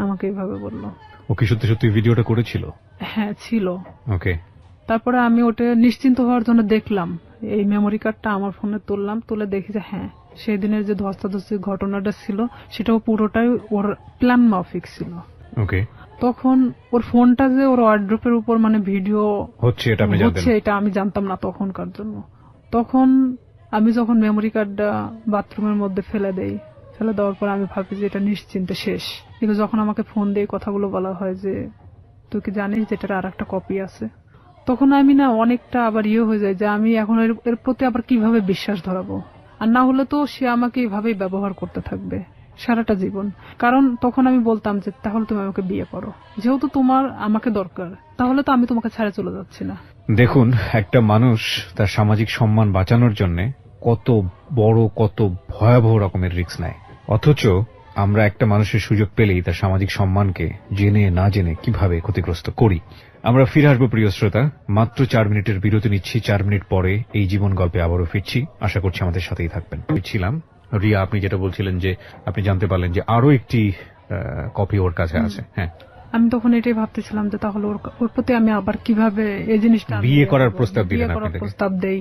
আমাকে এইভাবে বললো। ও কি সত্যি সত্যি ভিডিওটা করেছিল? হ্যাঁ ছিল। ওকে। তারপরে আমি ওটা নিশ্চিন্ত হওয়ার জন্য দেখলাম, এই মেমোরি কার্ডটা আমার ফোনে তুললাম, তুলে দেখি যে হ্যাঁ সেই দিনের যে ধস্তাধস্তির ঘটনাটা ছিল সেটাও পুরোটাই ওর প্ল্যান মাফিক ছিল। ওকে। তখন ওর ফোনটা যে ওর ওয়ার্ড্রোপের উপর মানে ভিডিও হচ্ছে এটা আমি জানতাম না তখনকার জন্য। তখন আমি যখন মেমোরি কার্ডটা বাথরুমের মধ্যে ফেলে দেওয়ার পর আমি ভাবি যে এটা নিশ্চিন্তে শেষ। কিন্তু যখন আমাকে ফোন দিয়ে কথাগুলো বলা হয় যে তুই কি জানিস যে এটার আর একটা কপি আছে, তখন আমি না অনেকটা আবার হয়ে যায় যে আমি এখন এর প্রতি আবার কিভাবে বিশ্বাস ধরাবো। আর না হলে তো সে আমাকে এভাবেই ব্যবহার করতে থাকবে সারাটা জীবন। কারণ তখন আমি বলতাম যে তাহলে তুমি আমাকে বিয়ে করো, যেহেতু তোমার আমাকে দরকার, তাহলে তো আমি তোমাকে ছেড়ে চলে যাচ্ছি না। দেখুন, একটা মানুষ তার সামাজিক সম্মান বাঁচানোর জন্য কত বড় কত ভয়াবহ রকমের রিস্ক নেয়, অথচ আমরা একটা মানুষের সুযোগ পেলেই তার সামাজিক সম্মানকে জেনে না জেনে কিভাবে ক্ষতিগ্রস্ত করি। আমরা ফিরে আসবো প্রিয় শ্রোতা, মাত্র 4 মিনিটের বিরতি নিচ্ছি। 4 মিনিট পরে এই জীবন গল্পে আবারও ফিরছি, আশা করছি আমাদের সাথেই থাকবেন। ছিলাম রিয়া, আপনি যেটা বলছিলেন যে আপনি জানতে পারলেন যে আরো একটি কপি ওর কাছে আছে। হ্যাঁ, আমি তখন এটাই ভাবতেছিলাম যে তাহলে ওর প্রতি আমি আবার কিভাবে এই জিনিসটা বিয়ে করার প্রস্তাব দেই।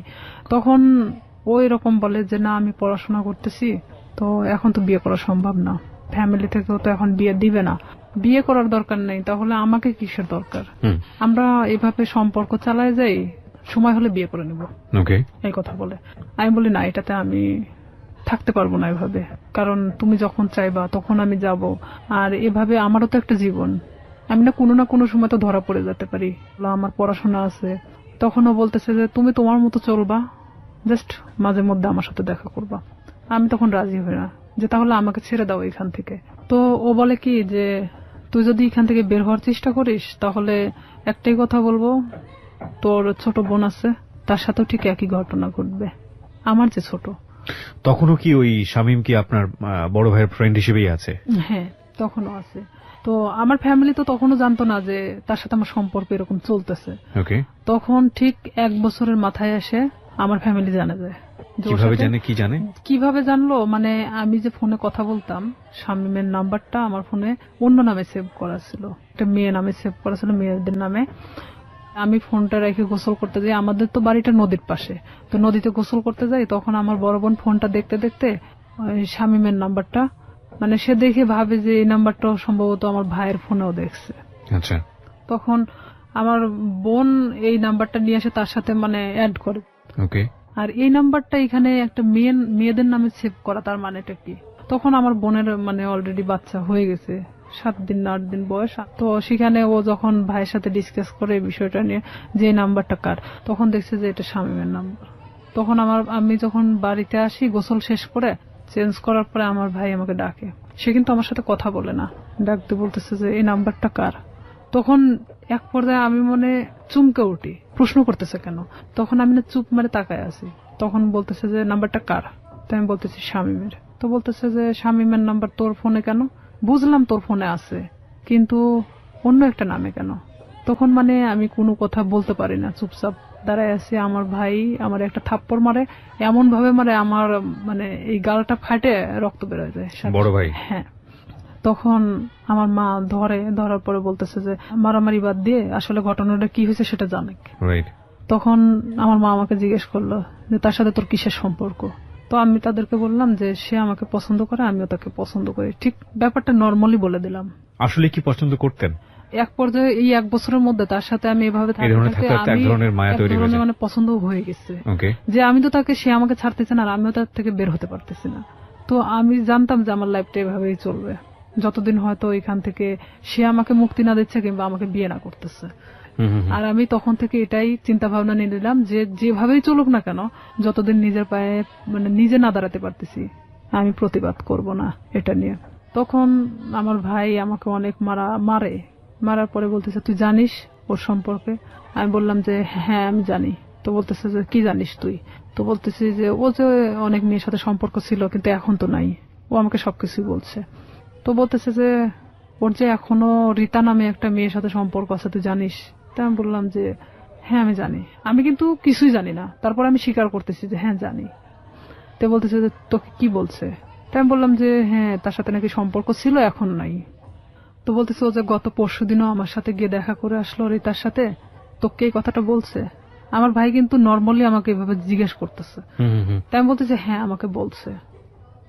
তখন ও এরকম বলে যে না আমি পড়াশোনা করতেছি, তো এখন তো বিয়ে করা সম্ভব না, ফ্যামিলি থেকেও তো এখন বিয়ে দিবে না, বিয়ে করার দরকার নেই, তাহলে আমাকে কিসের দরকার, আমরা এভাবে সম্পর্ক চালায় যাই, সময় হলে বিয়ে করে নিব, এই কথা বলে। আমি বলি না, এটাতে আমি থাকতে পারবো না এভাবে, কারণ তুমি যখন চাইবা তখন আমি যাব, আর এভাবে আমারও তো একটা জীবন, আমি না কোনো সময় তো ধরা পড়ে যেতে পারি, আমার পড়াশোনা আছে। তখনও বলতেছে যে তুমি তোমার মতো চলবা, জাস্ট মাঝে মধ্যে আমার সাথে দেখা করবা। আমি তখন রাজি হই না, যে তাহলে আমাকে ছেড়ে দাও এখান থেকে। তো ও বলে কি যে তুই যদি এখান থেকে বের হওয়ার চেষ্টা করিস তাহলে একটাই কথা বলবো, তোর ছোট বোন আছে, তার সাথেও ঠিক একই ঘটনা ঘটবে, আমার যে ছোট। তখনও কি ওই শামীম কি আপনার বড় ভাইয়ের ফ্রেন্ড হিসেবেই আছে? হ্যাঁ, তখনও আছে। তো আমার ফ্যামিলি তো তখনও জানতো না যে তার সাথে আমার সম্পর্ক এরকম চলতেছে। তখন ঠিক 1 বছরের মাথায় এসে আমার ফ্যামিলি জানে যায়। কিভাবে জানলো, মানে আমি যে ফোনে কথা বলতাম, শামীমের নাম্বারটা আমার ফোনে অন্য নামে সেভ করা ছিল, একটা মেয়ে নামে সেভ করা ছিল, মেয়েদের নামে। আমি ফোনটা রেখে গোসল করতে যাই, আমাদের তো বাড়িটা নদীর পাশে, তো নদীতে গোসল করতে যাই, তখন আমার বড় বোন ফোনটা দেখতে দেখতে শামীমের নাম্বারটা, মানে সে দেখে ভাবে যে এই নাম্বারটা সম্ভবত আমার ভাইয়ের ফোনেও দেখছে। আচ্ছা, তখন আমার বোন এই নাম্বারটা নিয়ে এসে তার সাথে মানে অ্যাড করে। ওকে। আর এই নাম্বারটা এখানে একটা মেয়েদের নামে সেভ করা, তার মানেটা কি? তখন আমার বোনের মানে অলরেডি বাচ্চা হয়ে গেছে, 7 দিন না 8 দিন বয়স। তো সেখানে ও যখন ভাইয়ের সাথে ডিসকাস করে এই বিষয়টা নিয়ে যে নাম্বারটা কার, তখন দেখছে যে এটা শামীমের নাম্বার। তখন আমি যখন বাড়িতে আসি গোসল শেষ করে চেঞ্জ করার পরে আমার ভাই আমাকে ডাকে, সে কিন্তু আমার সাথে কথা বলে না, ডাকতে বলতেছে যে এই নাম্বারটা কার। তখন এক পর্যায়ে আমি মনে চুমকে উঠি, প্রশ্ন করতেছে কেন। তখন আমি না চুপ মারে তাকায় আছি, তখন বলতেছে যে নাম্বারটা কার। তাই আমি বলতেছি শামীমের। তো বলতেছে যে শামীমের নাম্বার তোর ফোনে কেন? বুঝলাম তোর ফোনে আছে, কিন্তু অন্য একটা নামে কেন? তখন মানে আমি কোনো কথা বলতে পারি না, চুপচাপ দাঁড়ায় আছি। আমার ভাই আমার একটা থাপ্পড় মারে, এমন ভাবে মারে আমার মানে এই গালটা ফাটে রক্ত বের হয়ে যায়। বড় ভাই? হ্যাঁ। তখন আমার মা ধরার পরে বলতেছে যে মারামারি বাদ দিয়ে আসলে ঘটনাটা কি হয়েছে সেটা জানে। তখন আমার মা আমাকে জিজ্ঞেস করলো যে তার সাথে তোর কিসের সম্পর্ক। তো আমি তাদেরকে বললাম যে সে আমাকে পছন্দ করে, আমিও তাকে পছন্দ করি। ঠিক ব্যাপারটা নর্মালি বলে দিলাম। আসলে কি পছন্দ করতেন? এক পর্যায়ে এই 1 বছরের মধ্যে তার সাথে আমি এভাবে থাকতে মানে পছন্দ হয়ে গেছে যে আমি তো তাকে, সে আমাকে ছাড়তেছে না আর আমিও তার থেকে বের হতে পারতেছি না। তো আমি জানতাম যে আমার লাইফটা এভাবেই চলবে যতদিন হয়তো এখান থেকে সে আমাকে মুক্তি না দিচ্ছে কিংবা আমাকে বিয়ে না করতেছে। আর আমি তখন থেকে এটাই চিন্তা ভাবনা নিয়ে নিলাম যে যেভাবেই চলুক না কেন, যতদিন নিজের পায়ে মানে নিজে না দাঁড়াতে পারতেছি আমি প্রতিবাদ করব না এটা নিয়ে। তখন আমার ভাই আমাকে অনেক মারার পরে বলতেছে তুই জানিস ওর সম্পর্কে? আমি বললাম যে হ্যাঁ আমি জানি। তো বলতেছে যে কি জানিস তুই? তো বলতেছি যে ও যে অনেক মেয়ের সাথে সম্পর্ক ছিল কিন্তু এখন তো নাই, ও আমাকে সবকিছুই বলছে। তো বলতেছে যে ওর যে এখনো রীতা নামে একটা মেয়ের সাথে সম্পর্ক আছে তুই জানিস? তাই আমি বললাম যে হ্যাঁ আমি জানি, আমি কিন্তু কিছুই জানি না, তারপর আমি স্বীকার করতেছি যে হ্যাঁ জানি। তো বলতেছে যে তোকে কি বলছে? তাই আমি বললাম যে হ্যাঁ তার সাথে নাকি সম্পর্ক ছিল এখন নাই। তো বলতেছে ও যে গত পরশুদিনও আমার সাথে গিয়ে দেখা করে আসলো রীতার সাথে, তোকে এই কথাটা বলছে? আমার ভাই কিন্তু নর্মালি আমাকে এভাবে জিজ্ঞেস করতেছে। তাই আমি বলতেছি হ্যাঁ আমাকে বলছে।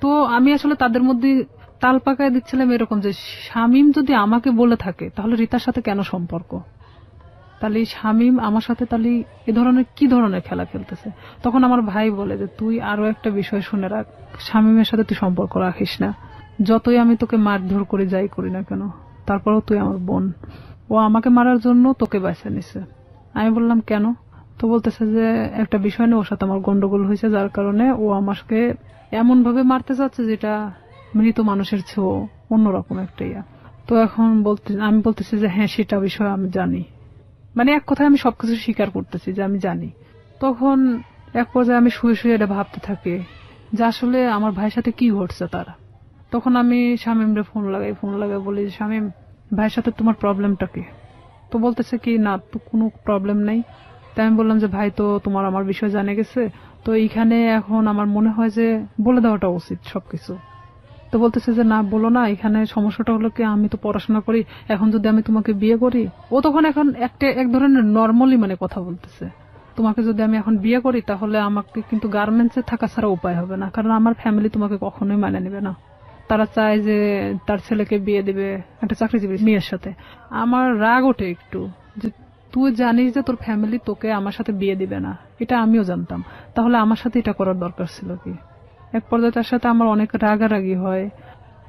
তো আমি আসলে তাদের মধ্যে তাল পাকায় দিচ্ছিলাম এরকম যে শামীম যদি আমাকে বলে থাকে তাহলে রীতার সাথে কেন সম্পর্ক? তাহলে শামীম আমার সাথে তাহলে এ ধরনের কি ধরনের খেলা খেলতেছে? তখন আমার ভাই বলে যে তুই আরো একটা বিষয় শুনে রাখ, শামীমের সাথে তুই সম্পর্ক রাখিস না। যতই আমি তোকে মারধর করে যাই করি না কেন, তারপরেও তুই আমার বোন। ও আমাকে মারার জন্য তোকে বেছে নিছে। আমি বললাম কেন? তো বলতেছে যে একটা বিষয় নিয়ে ওর সাথে আমার গন্ডগোল হয়েছে, যার কারণে ও আমাকে এমন ভাবে মারতে চাচ্ছে যেটা মৃত মানুষের চেয়েও অন্যরকম একটা ইয়া। তো এখন আমি বলতেছি যে হ্যাঁ সেটা বিষয় আমি জানি, মানে এক কথায় আমি সবকিছু স্বীকার করতেছি যে আমি জানি। তখন এক পর্যায়ে আমি শুয়ে শুয়ে এটা ভাবতে থাকি যে আসলে আমার ভাইয়ের সাথে কি ঘটছে তারা। তখন আমি শামীমরে ফোন লাগাই বলি যে শামীম ভাইয়ের সাথে তোমার প্রবলেমটা কি? তো বলতেছে কি না তো কোনো প্রবলেম নেই। তাই আমি বললাম যে ভাই তো তোমার আমার বিষয় জানে গেছে, তো এইখানে এখন আমার মনে হয় যে বলে দেওয়াটা উচিত সবকিছু। তো বলতেছে যে না বলো না, এখানে সমস্যাটা হলো কি আমি তো পড়াশোনা করি, এখন যদি আমি তোমাকে বিয়ে করি, ও তখন এখন এক ধরনের নর্মালি মানে কথা বলতেছে, তোমাকে যদি আমি এখন বিয়ে করি তাহলে আমাকে কিন্তু গার্মেন্টসে থাকা ছাড়া উপায় হবে না, কারণ আমার ফ্যামিলি তোমাকে কখনোই মানে নেবে না। তারা চায় যে তার ছেলেকে বিয়ে দিবে একটা চাকরিজীবী মেয়ের সাথে। আমার রাগ ওঠে একটু যে তুই জানিস যে তোর ফ্যামিলি তোকে আমার সাথে বিয়ে দিবে না, এটা আমিও জানতাম, তাহলে আমার সাথে এটা করার দরকার ছিল কি? এক পর্যায়ে তার সাথে আমার অনেক রাগারাগি হয়।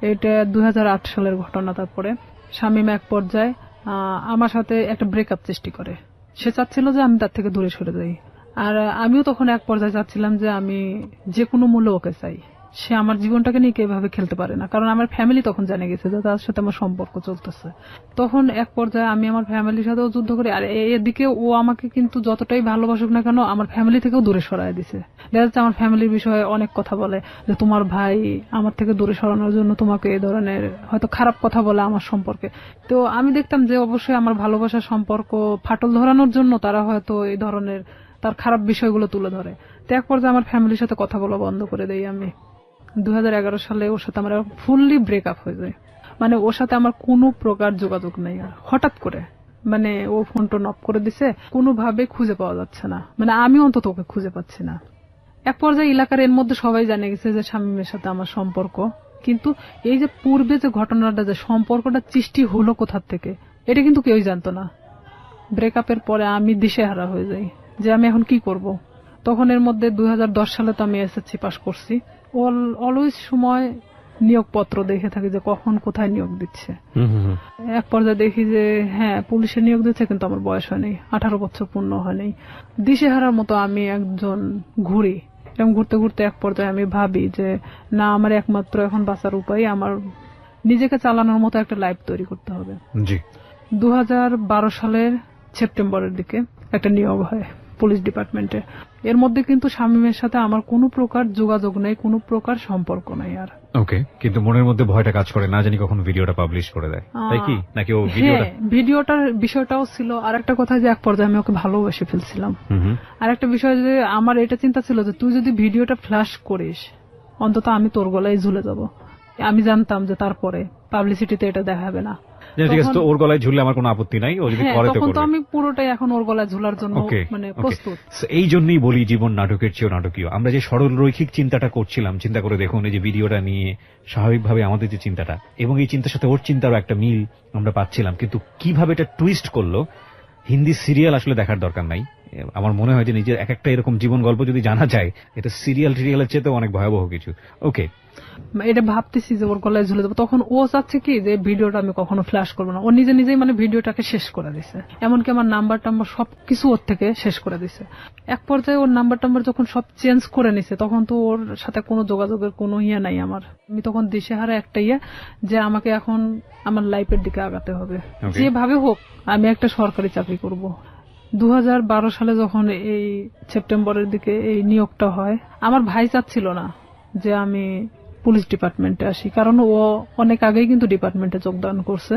এটা 2008 সালের ঘটনা। তারপরে শামীম এক পর্যায়ে আমার সাথে একটা ব্রেকআপ সৃষ্টি করে। সে চাচ্ছিল যে আমি তার থেকে দূরে সরে যাই, আর আমিও তখন এক পর্যায়ে চাচ্ছিলাম যে আমি যে কোনো মূল্য ওকে চাই। সে আমার জীবনটাকে নিয়ে এভাবে খেলতে পারে না, কারণ আমার ফ্যামিলি তখন জেনে গেছে যে তার সাথে আমার সম্পর্ক চলতেছে। তখন এক পর্যায়ে আমি আমার ফ্যামিলির সাথেও যুদ্ধ করি, আর এদিকে ও আমাকে কিন্তু যতটাই ভালোবাসুক না কেন আমার ফ্যামিলি থেকেও দূরে সরায় দিছে। দেখা যাচ্ছে আমার ফ্যামিলির বিষয়ে অনেক কথা বলে যে তোমার ভাই আমার থেকে দূরে সরানোর জন্য তোমাকে এই ধরনের হয়তো খারাপ কথা বলে আমার সম্পর্কে। তো আমি দেখতাম যে অবশ্যই আমার ভালোবাসার সম্পর্ক ফাটল ধরানোর জন্য তারা হয়তো এই ধরনের তার খারাপ বিষয়গুলো তুলে ধরে। তো এক পর্যায়ে আমার ফ্যামিলির সাথে কথা বলা বন্ধ করে দেই আমি। 2011 সালে ওর সাথে আমার ফুললি ব্রেকআপ হয়ে যায়, মানে ওর সাথে আমার কোনো প্রকার যোগাযোগ নেই। আর হঠাৎ করে মানে ও ফোন টোন অফ করে দিছে, কোনোভাবে খুঁজে পাওয়া যাচ্ছে না, মানে আমি অন্তত ওকে খুঁজে পাচ্ছি না। এক পর্যায়ে এলাকার এর মধ্যে সবাই জানে গেছে যে শামীমের সাথে আমার সম্পর্ক, কিন্তু এই যে পূর্বে যে ঘটনাটা, যে সম্পর্কটা সৃষ্টি হলো কোথা থেকে, এটা কিন্তু কেউই জানতো না। ব্রেকআপের পরে আমি দিশেহারা হয়ে যাই যে আমি এখন কি করব। তখন এর মধ্যে 2010 সালে তো আমি এসএসসি পাস করছি। অলওয়েজ সময় নিয়োগপত্র দেখে থাকি যে কখন কোথায় নিয়োগ দিচ্ছে। এক পর্যায়ে দেখি যে হ্যাঁ পুলিশে নিয়োগ দিচ্ছে, কিন্তু আমার বয়স হয়নি, 18 বছর পূর্ণ হয়নি। দিশেহারার মতো আমি একজন ঘুরি, এবং ঘুরতে ঘুরতে এক পর্যায়ে আমি ভাবি যে না, আমার একমাত্র এখন বাঁচার উপায় আমার নিজেকে চালানোর মতো একটা লাইফ তৈরি করতে হবে। 2012 সালের সেপ্টেম্বরের দিকে একটা নিয়োগ হয় পুলিশ ডিপার্টমেন্টে। এর মধ্যে কিন্তু শামীমের সাথে আমার কোনো প্রকার যোগাযোগ নেই, কোনো প্রকার সম্পর্ক নাই আর। ওকে, কিন্তু মনের মধ্যে ভয়টা কাজ করে, না জানি কখন ভিডিওটা পাবলিশ করে দেয়, তাই কি? নাকি ও ভিডিওটার বিষয়টাও ছিল। আর একটা কথা যে এক পর্যায়ে আমি ওকে ভালোবেসে ফেলছিলাম। আর একটা বিষয় যে আমার এটা চিন্তা ছিল যে তুই যদি ভিডিওটা ফ্ল্যাশ করিস, অন্তত আমি তোর গলায় ঝুলে যাব। আমি জানতাম যে তারপরে পাবলিসিটিতে এটা দেখাবে না। ঠিক আছে, তো ওর গলায় ঝুললে আমার কোনো আপত্তি নাই, ও যদি করে তো করবে। আমি পুরোটাই এখন ওর গলায় ঝুলার জন্য মানে প্রস্তুত। এই জন্যই বলি জীবন নাটকের চেয়েও নাটকীয়। আমরা যে সরল রৈখিক চিন্তাটা করছিলাম, চিন্তা করে দেখুন এই যে ভিডিওটা নিয়ে স্বাভাবিকভাবে আমাদের যে চিন্তাটা, এবং এই চিন্তার সাথে ওর চিন্তারও একটা মিল আমরা পাচ্ছিলাম, কিন্তু কিভাবে এটা টুইস্ট করলো। হিন্দি সিরিয়াল আসলে দেখার দরকার নাই। আমার মনে হয় যে নিজের এক একটা এরকম জীবন গল্প যদি জানা যায়, এটা সিরিয়ালের চেয়ে অনেক ভয়াবহ কিছু। ওকে, এটা ভাবতেছি যে ওর গলায় ঝুলে দেবো। তখন ও চাচ্ছে কি যে ভিডিওটা আমি কখনো ফ্ল্যাশ করবো না। ও নিজেই মানে ভিডিওটাকে শেষ করে দিছে, এমনকি আমার নাম্বার টাম্বার সবকিছু ওর থেকে শেষ করে দিছে। এক পর্যায়ে ওর নাম্বার টাম্বার যখন সব চেঞ্জ করে নিছে, তখন তো ওর সাথে কোনো যোগাযোগের কোনো ইয়ে নাই আমার। আমি তখন দিশেহারা একটা যে আমাকে এখন আমার লাইফের দিকে আগাতে হবে, যেভাবে হোক আমি একটা সরকারি চাকরি করব। 2012 সালে যখন এই সেপ্টেম্বরের দিকে এই নিয়োগটা হয়, আমার ভাই চাচ্ছিল না যে আমি পুলিশ ডিপার্টমেন্টে আসি, কারণ ও অনেক আগেই কিন্তু ডিপার্টমেন্টে যোগদান করছে।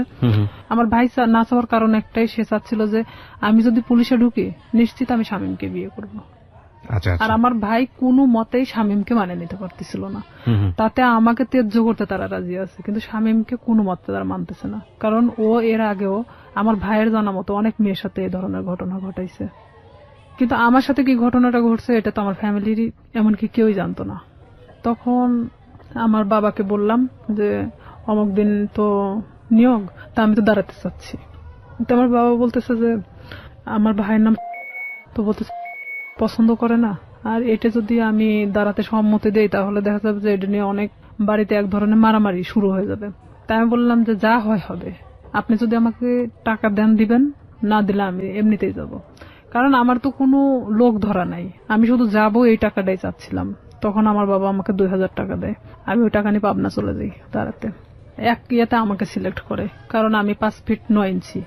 আমার ভাই না চাওয়ার কারণ একটাই, সে চাচ্ছিল যে আমি যদি পুলিশে ঢুকি নিশ্চিত আমি শামীমকে বিয়ে করব। আর আমার ভাই কোনো মতেই শামীমকে মানে নিতে পারতেছিল না। তাতে আমাকে ত্যায্য করতে তারা রাজি আছে, কিন্তু শামীমকে কোনো মতে তারা মানতেছে না, কারণ ও এর আগেও আমার ভাইয়ের জানা মতো অনেক মেয়ের সাথে এই ধরনের ঘটনা ঘটাইছে। কিন্তু আমার সাথে কি ঘটনাটা ঘটছে এটা তো আমার ফ্যামিলির এমনকি কেউই জানতো না। তখন আমার বাবাকে বললাম যে অমুক দিন তো নিয়োগ, তা আমি তো দাঁড়াতে চাচ্ছি। তো আমার বাবা বলতেছে যে আমার ভাইয়ের নাম তো বলতেছে পছন্দ করে না, আর এটা যদি আমি দাঁড়াতে সম্মতি দেই তাহলে দেখা যাবে যে এটা নিয়ে অনেক বাড়িতে এক ধরনের মারামারি শুরু হয়ে যাবে। তাই আমি বললাম যে যা হয় হবে, আপনি যদি আমাকে টাকা দেন দিবেন, না দিলে আমি এমনিতেই যাব, কারণ আমার তো কোনো লোক ধরা নাই, আমি শুধু যাবো এই টাকাটাই চাচ্ছিলাম। তখন আমার বাবা আমাকে 2000 টাকা দেয়, আমি ওই টাকা নিয়ে পাবনা চলে যাই দাঁড়াতে। এক ইয়েতে আমাকে সিলেক্ট করে, কারণ আমি 5 ফিট 9 ইঞ্চি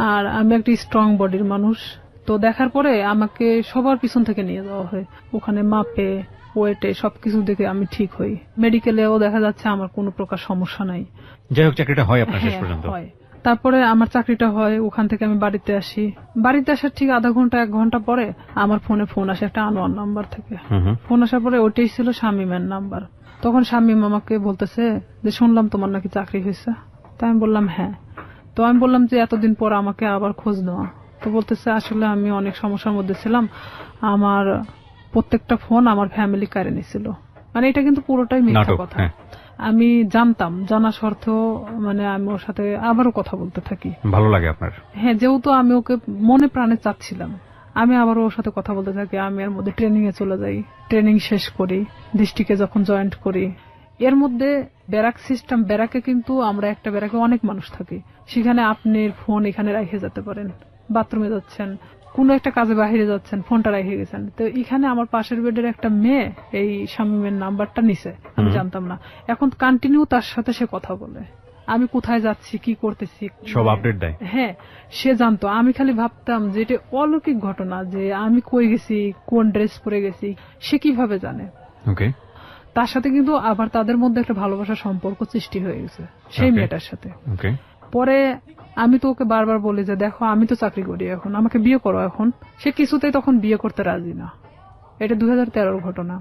আর আমি একটা স্ট্রং বডির মানুষ। তো দেখার পরে আমাকে সবার পিছন থেকে নিয়ে যাওয়া হয়, ওখানে মাপে ওয়েটে সবকিছু দেখে আমি ঠিক হই। মেডিকেলেও দেখা যাচ্ছে আমার কোনো প্রকার সমস্যা নাই। যাই হোক, চাকরিটা হয় আপনার শেষ পর্যন্ত? হয়। তারপরে আমার চাকরিটা হয়, ওখান থেকে আমি বাড়িতে আসি। বাড়িতে আসার ঠিক আধা ঘন্টা 1 ঘন্টা পরে আমার ফোনে ফোন আসে একটা আনোয়ার নাম্বার থেকে। ফোন আসার পরে ওটাই ছিল শামীমের নাম্বার। তখন শামীম আমাকে বলতেছে যে শুনলাম তোমার নাকি চাকরি হয়েছে। তো আমি বললাম হ্যাঁ। তো আমি বললাম যে এতদিন পর আমাকে আবার খোঁজ নেওয়া। তো বলতেছে আসলে আমি অনেক সমস্যার মধ্যে ছিলাম, আমার প্রত্যেকটা ফোন আমার ফ্যামিলি কারে নিছিল। মানে এটা কিন্তু পুরোটাই মিথ্যা কথা। আমি জানতাম, জানা সত্ত্বেও মানে আমি ওর সাথে আবারও কথা বলতে থাকি। ভালো লাগে আপনার? হ্যাঁ, যেহেতু আমি ওকে মনে প্রাণে চাচ্ছিলাম, আমি আবারও ওর সাথে কথা বলতে থাকি। আমি এর মধ্যে ট্রেনিং এ চলে যাই, ট্রেনিং শেষ করি, ডিস্ট্রিক্টে যখন জয়েন্ট করি। এর মধ্যে ব্যারাক সিস্টেম, ব্যারাকে কিন্তু আমরা একটা ব্যারাকে অনেক মানুষ থাকি, সেখানে আপনি ফোন এখানে রেখে যেতে পারেন, বাথরুমে যাচ্ছেন, কোন একটা কাজে বাহিরে যাচ্ছেন, ফোনটা রেখে গেছেন। তো এখানে আমার পাশের বেডের একটা মেয়ে এই শামীমের নাম্বারটা নিছে, আমি জানতাম না। এখন কন্টিনিউ তার সাথে সে কথা বলে, আমি কোথায় যাচ্ছি, কি করতেছি সব আপডেট দেয়। হ্যাঁ, সে জানতো। আমি খালি ভাবতাম যে এটা অলৌকিক ঘটনা, যে আমি কই গেছি, কোন ড্রেস পরে গেছি, সে কিভাবে জানে। ওকে। তার সাথে কিন্তু আবার তাদের মধ্যে একটা ভালোবাসার সম্পর্ক সৃষ্টি হয়ে গেছে সেই মেয়েটার সাথে। পরে আমি তো ওকে বারবার বলি যে দেখো আমি তো চাকরি করি, এখন আমাকে বিয়ে করো। এখন সে কিছুতেই তখন বিয়ে করতে রাজি না। এটা 2013 ঘটনা।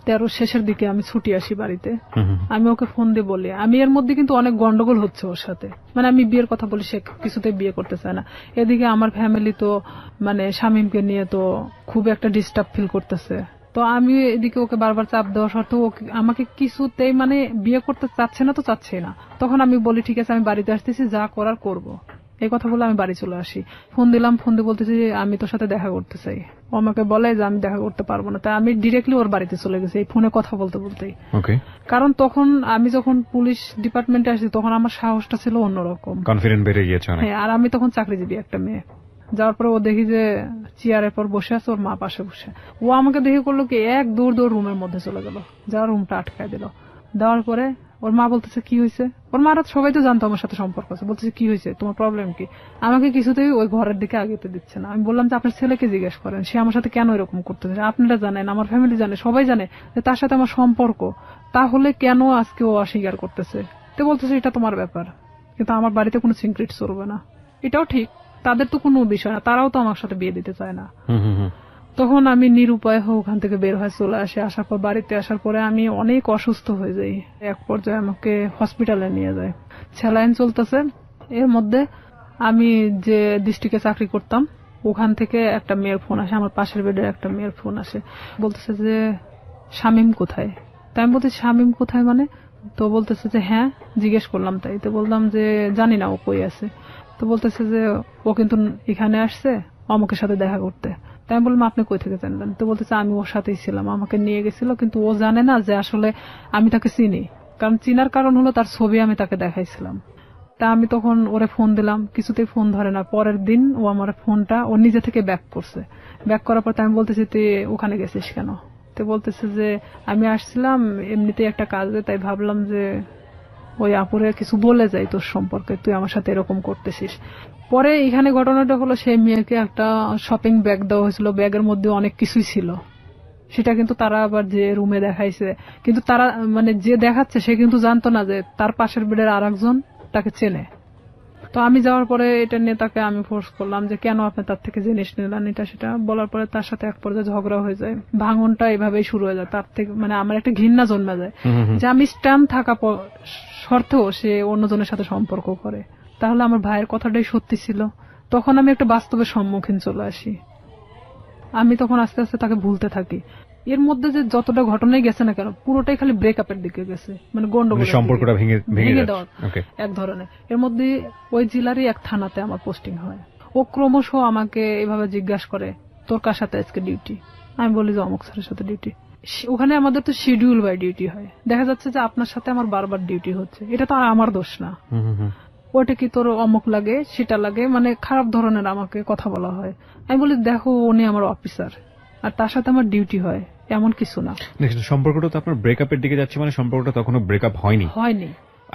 13 শেষের দিকে আমি ছুটি আসি বাড়িতে। আমি ওকে ফোন দিয়ে বলি, আমি এর মধ্যে কিন্তু অনেক গন্ডগোল হচ্ছে ওর সাথে, মানে আমি বিয়ের কথা বলি, সে কিছুতে বিয়ে করতে চায় না। এদিকে আমার ফ্যামিলি তো মানে শামীমকে নিয়ে তো খুব একটা ডিস্টার্ব ফিল করতেছে। তো আমি এদিকে ওকে বারবার চাপ দেওয়া সত্ত্বেও আমাকে কিছুতেই মানে বিয়ে করতে চাচ্ছে না, তো চাচ্ছে না। তখন আমি বলি ঠিক আছে আমি বাড়িতে আসতেছি, যা করার করব। এই কথা বলে আমি বাড়ি চলে আসি। ফোন দিলাম, ফোন দিয়ে বলতেছি আমি তোর সাথে দেখা করতে চাই। ও আমাকে বলে যে আমি দেখা করতে পারবো না। তাই আমি ডিরেক্টলি ওর বাড়িতে চলে গেছি এই ফোনে কথা বলতে বলতেই। কারণ তখন আমি যখন পুলিশ ডিপার্টমেন্টে আসি তখন আমার সাহসটা ছিল অন্যরকম, কনফিডেন্স বেড়ে গিয়েছে। হ্যাঁ, আর আমি তখন চাকরিজীবী একটা মেয়ে। যাওয়ার পরে ও দেখি যে চেয়ারের পর বসে আছে, ওর মা পাশে বসে। ও আমাকে দেখে করলো কি, এক দৌড় রুমের মধ্যে চলে গেল, যাওয়ার রুমটা আটকায় দিল। দেওয়ার পরে ওর মা বলতেছে কি হয়েছে। ওর মারা সবাই তো জানতো আমার সাথে সম্পর্ক আছে। বলতেছে কি হয়েছে, তোমার প্রবলেম কি। আমাকে কিছুতেই ওই ঘরের দিকে আগেতে দিচ্ছে না। আমি বললাম যে আপনার ছেলেকে জিজ্ঞেস করেন, সে আমার সাথে কেন এরকম করতেছে। আপনারা জানেন, আমার ফ্যামিলি জানে, সবাই জানে যে তার সাথে আমার সম্পর্ক, তাহলে কেন আজকে ও অস্বীকার করতেছে। তো বলতেছে এটা তোমার ব্যাপার, কিন্তু আমার বাড়িতে কোনো সিক্রেট চলবে না। এটাও ঠিক, তাদের তো কোনো বিষয় না, তারাও তো আমার সাথে বিয়ে দিতে চায় না। তখন আমি নিরুপায় হয়ে ওখান থেকে বের হয়ে চলে আসি। আসার পর বাড়িতে আসার পরে আমি অনেক অসুস্থ হয়ে যাই। এক পর্যায়ে আমাকে হসপিটালে নিয়ে যায়, স্যালাইন চলতেছে। এর মধ্যে আমি যে ডিস্ট্রিক্টে চাকরি করতাম ওখান থেকে একটা মেয়ের ফোন আসে, আমার পাশের বেডের একটা মেয়ের ফোন আসে। বলতেছে যে শামীম কোথায়। তাই আমি বলতেছি শামীম কোথায় মানে। তো বলতেছে যে হ্যাঁ, জিজ্ঞেস করলাম। তাই তো বললাম যে জানি না ও কই আছে। তো বলতেছে যে ও কিন্তু এখানে আসছে অমুকের সাথে দেখা করতে। তাই আমি বললাম আপনি কই থেকে জানলেন। তো বলতেছে আমি ওর সাথেই ছিলাম, আমাকে নিয়ে গেছিল, কিন্তু ও জানে না যে আসলে আমি তাকে চিনি। কারণ চিনার কারণ হলো তার ছবি আমি তাকে দেখাইছিলাম। তা আমি তখন ওরে ফোন দিলাম, কিছুতেই ফোন ধরে না। পরের দিন ও আমার ফোনটা ও নিজে থেকে ব্যাক করছে। ব্যাক করার পর আমি বলতেছি তুই ওখানে গেছিস কেন। তো বলতেছে যে আমি আসছিলাম এমনিতেই একটা কাজে, তাই ভাবলাম যে ওই আপুরে কিছু বলে যাই তোর সম্পর্কে, তুই আমার সাথে এরকম করতেছিস। পরে এখানে ঘটনাটা হলো সেই মেয়েকে একটা শপিং ব্যাগ দেওয়া হয়েছিল, ব্যাগের মধ্যে অনেক কিছুই ছিল। সেটা কিন্তু তারা আবার যে রুমে দেখাইছে, কিন্তু তারা মানে যে দেখাচ্ছে সে কিন্তু জানতো না যে তার পাশের বেডের আর একজন তাকে চেনে। তো আমি যাওয়ার পরে এটা নিয়ে তাকে আমি ফোর্স করলাম যে কেন আপনি তার থেকে জিনিস নিলেন, এটা সেটা বলার পরে তার সাথে এক পর্যায়ে ঝগড়া হয়ে যায়। ভাঙনটা এভাবেই শুরু হয়ে যায়। তার থেকে মানে আমার একটা ঘৃণা জন্মে যায় যে আমি স্ট্যান্ড থাকা শর্তেও সে অন্যজনের সাথে সম্পর্ক করে। তাহলে আমার ভাইয়ের কথাটাই সত্যি ছিল। তখন আমি একটা বাস্তবের সম্মুখীন চলে আসি। আমি তখন আস্তে আস্তে তাকে ভুলতে থাকি। এর মধ্যে যে যতটা ঘটনাই গেছে না কেন পুরোটাই খালি ব্রেকআপের দিকে গেছে, মানে গন্ডগোল, সম্পর্কটা ভেঙে দেওয়ার এক ধরনের। এর মধ্যে ওই জেলারই এক থানাতে আমার পোস্টিং হয়। ও ক্রমশ আমাকে এভাবে জিজ্ঞাসা করে তোর কার সাথে আজকে ডিউটি। আমি বলি যে অমুক স্যারের সাথে ডিউটি। ওখানে আমাদের তো শিডিউল বাই ডিউটি হয়। দেখা যাচ্ছে যে আপনার সাথে আমার বারবার ডিউটি হচ্ছে, এটা তো আর আমার দোষ না। ওটা কি তোর অমুক লাগে সেটা লাগে, মানে খারাপ ধরনের আমাকে কথা বলা হয়। আমি বলি দেখো উনি আমার অফিসার আর তার সাথে আমার ডিউটি হয়, এমন কিছু না। সম্পর্কটা তো আপনার ব্রেকআপের দিকে যাচ্ছে, মানে সম্পর্কটা তখনও ব্রেকআপ হয়নি।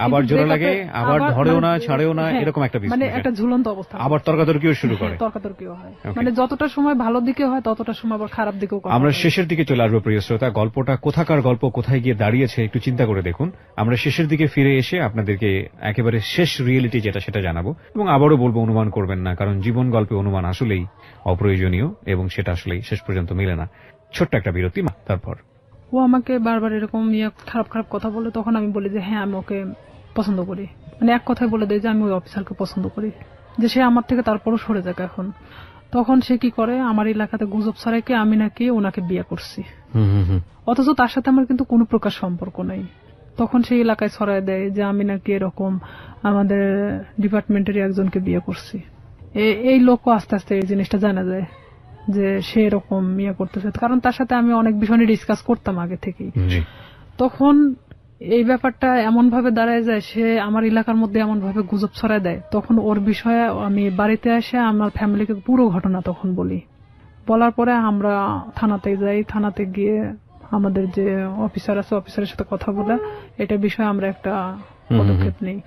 আবার জোড়া লাগে, আবার ধরেও না ছাড়েও না, এরকম একটা বিষয়, মানে একটা ঝুলন্ত অবস্থা। আবার তর্কাতর্কিও শুরু করে। তর্কাতর্কিও হয়, মানে যতটা সময় ভালো দিকে হয় ততটা সময় আবার খারাপ দিকেও। আমরা শেষের দিকে চলে আসবো প্রিয় শ্রোতা। গল্পটা কোথাকার গল্প, কোথায় গিয়ে দাঁড়িয়েছে একটু চিন্তা করে দেখুন। আমরা শেষের দিকে ফিরে এসে আপনাদেরকে একেবারে শেষ রিয়েলিটি যেটা সেটা জানাবো। এবং আবারও বলবো অনুমান করবেন না, কারণ জীবন গল্পে অনুমান আসলেই অপ্রয়োজনীয় এবং সেটা আসলেই শেষ পর্যন্ত মেলে না। ছোট্ট একটা বিরতি, তারপর ও আমাকে বারবার এরকম খারাপ খারাপ কথা বলে। তখন আমি বলি যে হ্যাঁ আমি ওকে পছন্দ করি, মানে এক কথায় বলে দেয় যে আমি ওই অফিসারকে পছন্দ করি, যে সে আমার থেকে তারপরও সরে যাক এখন। তখন সে কি করে আমার এলাকাতে গুজব ছড়াইকে আমি নাকি ওনাকে বিয়ে করছি, অথচ তার সাথে আমার কিন্তু কোনো প্রকার সম্পর্ক নাই। তখন সেই এলাকায় ছড়াই দেয় যে আমি নাকি এরকম আমাদের ডিপার্টমেন্টেরই একজনকে বিয়ে করছি। এই লোকও আস্তে আস্তে এই জিনিসটা জানা যায় যে সে এরকম বিয়ে করতেছে, কারণ তার সাথে আমি অনেক বিষয় নিয়ে ডিসকাস করতাম আগে থেকেই। তখন এই ব্যাপারটা এমন ভাবে দাঁড়ায় যায়, সে আমার এলাকার মধ্যে এমন ভাবে গুজব ছড়ায় দেয়। তখন ওর বিষয়ে আমি বাড়িতে এসে আমার ফ্যামিলিকে পুরো ঘটনা তখন বলি। বলার পরে আমরা থানাতে যাই। থানাতে গিয়ে আমাদের যে অফিসার আছে অফিসারের সাথে কথা বলে এটা বিষয়ে আমরা একটা পদক্ষেপ নেই।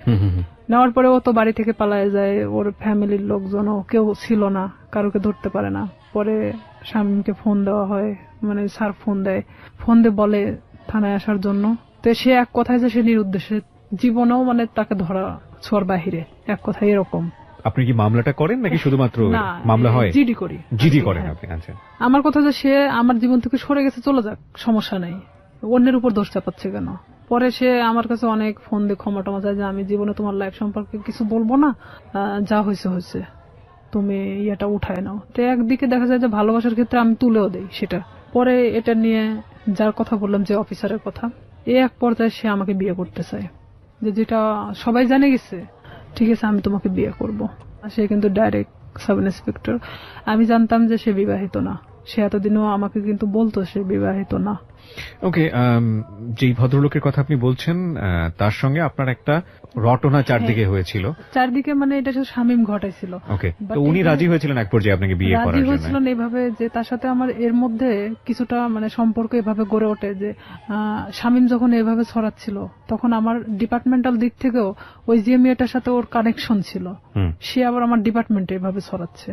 নেওয়ার পরে ও তো বাড়ি থেকে পালায় যায়। ওর ফ্যামিলির লোকজনও কেউ ছিল না, কারোকে ধরতে পারে না। পরে শামীমকে ফোন দেওয়া হয়, মানে স্যার ফোন দেয়, ফোন দিয়ে বলে থানায় আসার জন্য। তো সে এক কথায় যে সে নিরুদ্দেশে, জীবনেও মানে তাকে ধরা ছোঁয়ার বাহিরে, এক কথায় এরকম। আপনি কি মামলাটা করেন নাকি শুধুমাত্র মামলা হয়? জিডি করি। জিডি করেন আপনি? আচ্ছা। আমার কথা যে সে আমার জীবন থেকে সরে গেছে, চলে যাক, সমস্যা নাই, অন্যের উপর দোষ চাপাচ্ছে কেন? পরে সে আমার কাছে অনেক ফোন দিয়ে ক্ষমা টমা চায় যে আমি জীবনে তোমার লাইফ সম্পর্কে কিছু বলবো না, যা হয়েছে হয়েছে, তুমি ইয়েটা উঠায় নাও। তো একদিকে দেখা যায় যে ভালোবাসার ক্ষেত্রে আমি তুলেও দেই সেটা। পরে এটা নিয়ে যার কথা বললাম, যে অফিসারের কথা, এক পর্যায়ে সে আমাকে বিয়ে করতে চায়, যেটা সবাই জানে গেছে, ঠিক আছে আমি তোমাকে বিয়ে করব। সে কিন্তু ডাইরেক্ট সাব ইন্সপেক্টর। আমি জানতাম যে সে বিবাহিত না, সে এতদিনও আমাকে কিন্তু বলতো সে বিবাহিত না। ওকে, যেই ভদ্রলোকের কথা আপনি বলছেন তার সঙ্গে আপনার একটা রটনা চারদিকে হয়েছিল। চারদিকে মানে এটা শুধু শামীম ঘটাইছিল। ওকে, তো উনি রাজি হয়েছিলেন এক পর্যায়ে আপনাকে বিয়ে করার জন্য? রাজি হয়েছিলেন এইভাবে যে তার সাথে আমার এর মধ্যে কিছুটা মানে সম্পর্ক এভাবে গড়ে ওঠে যে শামীম যখন এভাবে ছড়াচ্ছিল তখন আমার ডিপার্টমেন্টাল দিক থেকেও ওই যে মেয়েটার সাথে ওর কানেকশন ছিল, সে আবার আমার ডিপার্টমেন্টে এভাবে ছড়াচ্ছে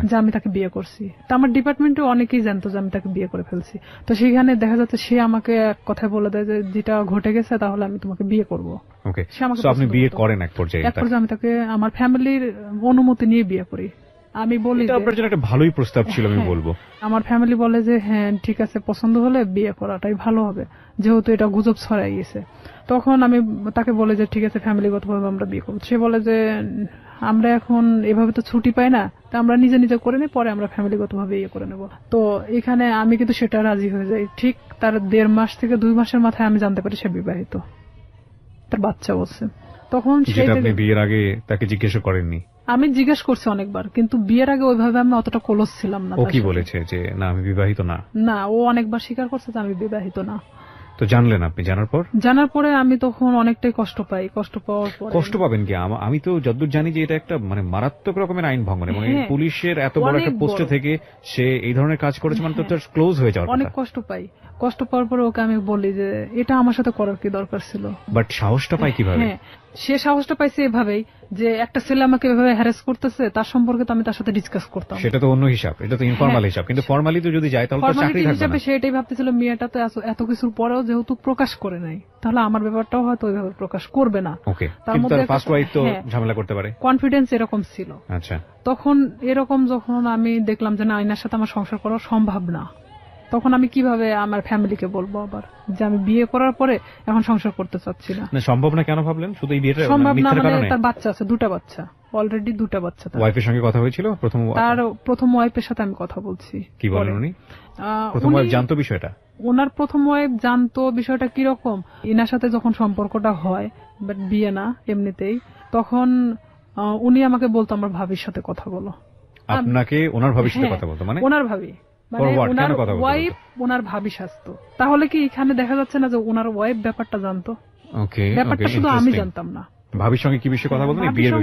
যে আমি তাকে বিয়ে করছি। তা আমার ডিপার্টমেন্টে অনেকেই জানতো যে আমি তাকে বিয়ে করে ফেলছি। তো সেখানে দেখা যাচ্ছে সে আমাকে এক কথায় বলে দেয় যে যেটা ঘটে গেছে তাহলে আমি তোমাকে বিয়ে করবো। ওকে, সো আপনি বিয়ে করেন এক পর্যায়ে? এক পর্যায়ে আমি তাকে আমার ফ্যামিলির অনুমতি নিয়ে বিয়ে করি। আমি বলি এটা আপনার জন্য একটা ভালোই প্রস্তাব ছিল আমি বলবো। আমার ফ্যামিলি বলে যে হ্যাঁ ঠিক আছে, পছন্দ হলে বিয়ে করাটাই ভালো হবে, যেহেতু এটা গুজব ছড়াই গেছে। তখন আমি তাকে বলে যে ঠিক আছে ফ্যামিলিগতভাবে আমরা বিয়ে করবো। সে বলে যে আমরা এখন এভাবে তো ছুটি পাই না, তা আমরা নিজে নিজে করে নিই, পরে আমরা ফ্যামিলিগতভাবে ইয়ে করে নেব। তো এখানে আমি কিন্তু সেটা রাজি হয়ে যাই। ঠিক তার 1.5 মাস থেকে 2 মাসের মাথায় আমি জানতে পারি সে বিবাহিত, তার বাচ্চা বলছে। তখন আপনি বিয়ের আগে তাকে জিজ্ঞেস করেননি? আমি জিজ্ঞেস করছি অনেকবার, কিন্তু বিয়ের আগে ওইভাবে আমি অতটা ক্লোজ ছিলাম না। ও কি বলেছে যে না আমি বিবাহিত না? না, ও অনেকবার স্বীকার করছে যে আমি বিবাহিত না। তো জানলেন আপনি? জানার পরে আমি তখন অনেকটাই কষ্ট পাই। কষ্ট পাওয়ার পরে কষ্ট পাবেন কি? আমি তো যতদূর জানি যে এটা একটা মানে মারাত্মক রকমের আইন ভঙ্গন, মানে পুলিশের এত বড় একটা পোস্টে থেকে সে এই ধরনের কাজ করেছে, মানে তো তার ক্লোজ হয়ে যাওয়ার কথা। অনেক কষ্ট পাই। কষ্ট পাওয়ার পরে ওকে আমি বলি যে এটা আমার সাথে করার কি দরকার ছিল। বাট সাহসটা পাই কিভাবে? সে সাহসটা পাইছে এভাবেই যে একটা ছেলে আমাকে এভাবে হ্যারাস করতেছে, তার সম্পর্কে তো আমি তার সাথে ডিসকাস করতাম। সেটা তো অন্য হিসাব, এটা তো ইনফরমাল হিসাব। কিন্তু ফর্মালি তো যদি যায় তাহলে তো চাকরি থাকবে না। সে এটাই ভাবতেছিল মেয়েটা তো এত কিছুর পরেও যেহেতু প্রকাশ করে নাই, তাহলে আমার ব্যাপারটাও হয়তো ওইভাবে প্রকাশ করবে না। ওকে, কিন্তু তার ফার্স্ট ওয়াইফ তো ঝামেলা করতে পারে, কনফিডেন্স এরকম ছিল। আচ্ছা, তখন এরকম যখন আমি দেখলাম যে না, এনার সাথে আমার সংসার করা সম্ভব না, তখন আমি কিভাবে আমার ফ্যামিলিকে বলবো আবার যে আমি বিয়ে করার পরে এখন সংসার করতে চাচ্ছি না? সম্ভব না কেন ভাবলেন? শুধু এই বিয়েটা সম্ভব না মানে তার বাচ্চা আছে, 2টা বাচ্চা, অলরেডি 2টা বাচ্চা। ওয়াইফের সঙ্গে কথা হয়েছিল? প্রথম ওয়াইফের সাথে আমি কথা বলছি। কি বলেন উনি? প্রথম ওয়াইফ জানতো বিষয়টা? ওনার প্রথম ওয়াইফ জানতো বিষয়টা কিরকম। ইনার সাথে যখন সম্পর্কটা হয়, বাট বিয়ে না এমনিতেই, তখন উনি আমাকে বলতো আমার ভাবির সাথে কথা বলো। আপনাকে ওনার ভাবির সাথে কথা বলতো? মানে ওনার ভাবি ওনার ওয়াইফ ওনার ভাবি সাজতো। তাহলে কি এখানে দেখা যাচ্ছে না যে ওনার ওয়াইফ ব্যাপারটা জানতো? ওকে, ব্যাপারটা শুধু আমি জানতাম না। ভাবির সঙ্গে কি বিষয়ে কথা বলতেন? বিয়ের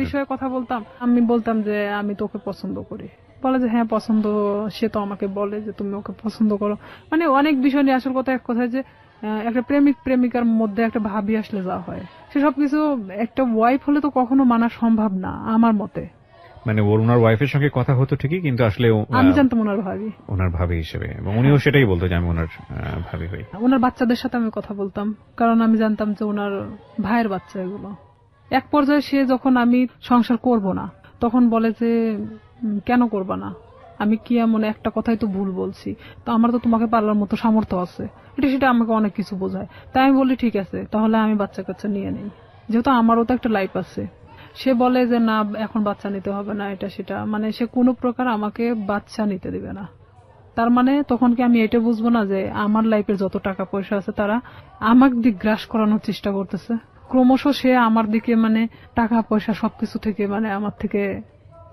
বিষয়ে কথা বলতাম। আমি বলতাম যে আমি তোকে পছন্দ করি। বলে যে হ্যাঁ পছন্দ, সে তো আমাকে বলে যে তুমি ওকে পছন্দ করো। মানে অনেক বিষয় নিয়ে, আসল কথা এক কথায় যে একটা প্রেমিক প্রেমিকার মধ্যে একটা ভাবি আসলে যা হয়, সেসব কিছু একটা ওয়াইফ হলে তো কখনো মানা সম্ভব না আমার মতে। মানে ওনার ওয়াইফের সঙ্গে কথা হতো ঠিকই, কিন্তু আসলে আমি জানতাম ওনার ভাবি হিসেবে, এবং উনিও সেটাই বলতো যে আমি ওনার ভাবি হই। ওনার বাচ্চাদের সাথে আমি কথা বলতাম, কারণ আমি জানতাম যে ওনার ভাইয়ের বাচ্চা এগুলো। এক পর্যায়ে সে যখন আমি সংসার করব না, তখন বলে যে কেন করবা না, আমি কি এমন একটা কথাই তো ভুল বলছি, তো আমার তো তোমাকে পালার মতো সামর্থ্য আছে, এটা সেটা আমাকে অনেক কিছু বোঝায়। তাই আমি বলি ঠিক আছে তাহলে আমি বাচ্চা কাচ্চা নিয়ে নেই, যেহেতু আমারও তো একটা লাইফ আছে। সে বলে যে না এখন বাচ্চা নিতে হবে না, এটা সেটা, মানে সে কোনো প্রকার আমাকে বাচ্চা নিতে দিবে না। তার মানে তখন কি আমি এটা বুঝবো না যে আমার লাইফের যত টাকা পয়সা আছে তারা আমার দিক গ্রাস করানোর চেষ্টা করতেছে? ক্রমশ সে আমার দিকে মানে টাকা পয়সা সবকিছু থেকে মানে আমার থেকে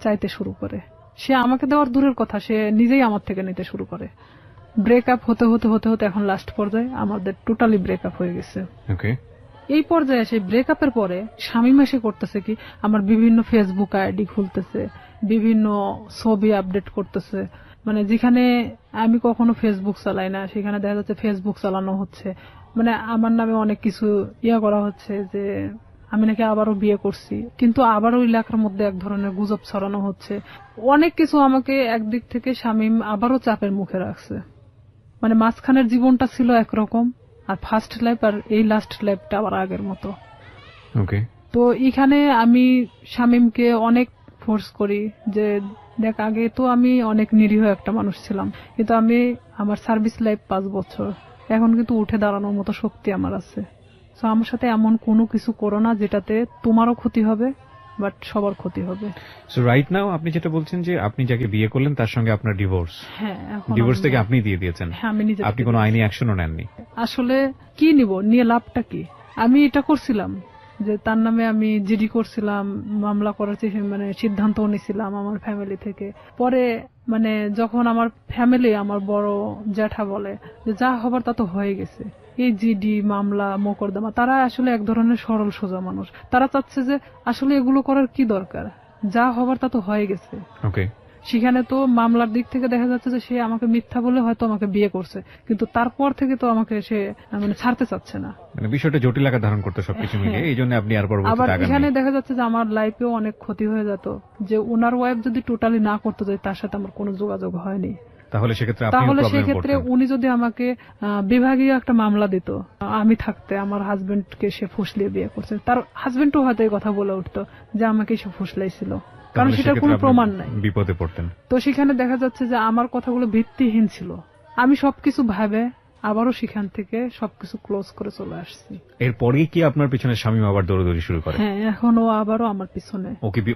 চাইতে শুরু করে। সে আমাকে দেওয়ার দূরের কথা, সে নিজেই আমার থেকে নিতে শুরু করে। ব্রেকআপ হতে হতে হতে হতে এখন লাস্ট পর্যায়ে আমাদের টোটালি ব্রেকআপ হয়ে গেছে। এই পর্যায়ে সেই ব্রেকআপের পরে শামীম এসে করতেছে কি, আমার বিভিন্ন ফেসবুক আইডি খুলতেছে, বিভিন্ন ছবি আপডেট করতেছে, মানে যেখানে আমি কখনো ফেসবুক চালাই না সেখানে দেখা যাচ্ছে ফেসবুক চালানো হচ্ছে। মানে আমার নামে অনেক কিছু করা হচ্ছে যে আমি নাকি আবারও বিয়ে করছি, কিন্তু আবারও এলাকার মধ্যে এক ধরনের গুজব ছড়ানো হচ্ছে। অনেক কিছু আমাকে একদিক থেকে শামীম আবারও চাপের মুখে রাখছে। মানে মাঝখানের জীবনটা ছিল একরকম, আর ফার্স্ট লাইফ আর এই লাস্ট লাইফটা আবার আগের মতো। ওকে, তো এখানে আমি শামীমকে অনেক ফোর্স করি যে দেখ, আগে তো আমি অনেক নিরীহ একটা মানুষ ছিলাম, কিন্তু আমি আমার সার্ভিস লাইফ 5 বছর, এখন কিন্তু উঠে দাঁড়ানোর মতো শক্তি আমার আছে। তো আমার সাথে এমন কোনো কিছু করো না যেটাতে তোমারও ক্ষতি হবে বাট সবার ক্ষতি হবে। সো রাইট নাও আপনি যেটা বলছেন যে আপনি যাকে বিয়ে করলেন তার সঙ্গে আপনার ডিভোর্স। হ্যাঁ, এখন ডিভোর্স থেকে আপনি দিয়ে দিয়েছেন। হ্যাঁ, আমি নিজে। আপনি কোনো আইনি অ্যাকশনও নেননি? আসলে কি নিব, নিয়ে লাভটা কি? আমি এটা করছিলাম যে তার নামে আমি জিডি করছিলাম, মামলা করার মানে সিদ্ধান্ত নিয়েছিলাম আমার ফ্যামিলি থেকে। পরে মানে যখন আমার ফ্যামিলি, আমার বড় জ্যাঠা বলে যে যা হবার তা তো হয়ে গেছে, এই জিডি মামলা মোকদ্দমা, তারা আসলে এক ধরনের সরল সোজা মানুষ। তারা চাচ্ছে যে আসলে এগুলো করার কি দরকার, যা হবার তা তো হয়ে গেছে। ওকে। সেখানে তো মামলার দিক থেকে দেখা যাচ্ছে যে সে আমাকে মিথ্যা বলে হয়তো আমাকে বিয়ে করছে, কিন্তু তারপর থেকে তো আমাকে সে মানে ছাড়তে চাচ্ছে না। মানে বিষয়টা জটিল আকার ধারণ করতে সবকিছু মিলিয়ে, এই জন্য আপনি আর পরবর্তীতে আবার আগান। এখানে দেখা যাচ্ছে যে আমার লাইফেও অনেক ক্ষতি হয়ে যেত, যে ওনার ওয়াইফ যদি টোটালি না করতে যায়, তার সাথে আমার কোনো যোগাযোগ হয়নি। তাহলে সেক্ষেত্রে উনি যদি আমাকে বিভাগীয় একটা মামলা দিত, আমি থাকতে আমার হাজবেন্ডকে সে ফুসলিয়ে বিয়ে করছে, তার হাজবেন্ডও হয়তো এই কথা বলে উঠতো যে আমাকে সে ফুসলাইছিল, কারণ সেটার কোনো প্রমাণ নাই। বিপদে পড়তেন। তো সেখানে দেখা যাচ্ছে যে আমার কথাগুলো ভিত্তিহীন ছিল। আমি সবকিছু ভাবে আবারও সেখান থেকে সবকিছু ক্লোজ করে চলে আসছি। এরপরেই কি আপনার পিছনে শামীম আবার দৌড়াদৌড়ি শুরু করে? হ্যাঁ, এখন ও আবারও আমার পিছনে।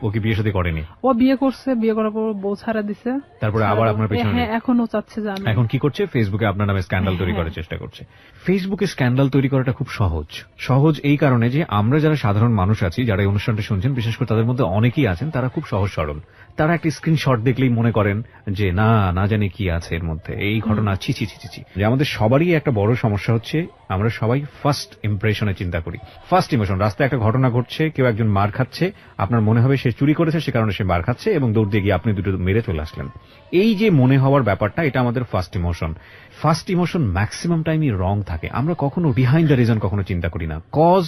ওকে বিয়ে শাদী করেনি? ও বিয়ে করছে, বিয়ে করার পর বউ ছাড়া দিছে, তারপরে আবার আপনার পিছনে। হ্যাঁ, এখন ও চাচ্ছে যে আমি। এখন কি করছে? ফেসবুকে আপনার নামে স্ক্যান্ডাল তৈরি করার চেষ্টা করছে। ফেসবুকে স্ক্যান্ডাল তৈরি করাটা খুব সহজ এই কারণে যে আমরা যারা সাধারণ মানুষ আছি, যারা এই অনুষ্ঠানটা শুনছেন, বিশেষ করে তাদের মধ্যে অনেকেই আছেন তারা খুব সহজ সরল। তারা একটা স্ক্রিনশট দেখলেই মনে করেন যে না জানি কি আছে এর মধ্যে, এই ঘটনা ছি। যে আমাদের সবারই একটা বড় সমস্যা হচ্ছে, আমরা সবাই ফার্স্ট ইমপ্রেশনে চিন্তা করি। ফার্স্ট ইমোশন, রাস্তায় একটা ঘটনা ঘটছে, কেউ একজন মার খাচ্ছে, আপনার মনে হবে সে চুরি করেছে, সে কারণে সে মার খাচ্ছে, এবং দৌড় দিয়ে গিয়ে আপনি দুটো মেরে চলে আসলেন। এই যে মনে হওয়ার ব্যাপারটা, এটা আমাদের ফার্স্ট ইমোশন ম্যাক্সিমাম টাইমই রং থাকে। আমরা কখনো বিহাইন্ড দ্য রিজন কখনো চিন্তা করি না, কজ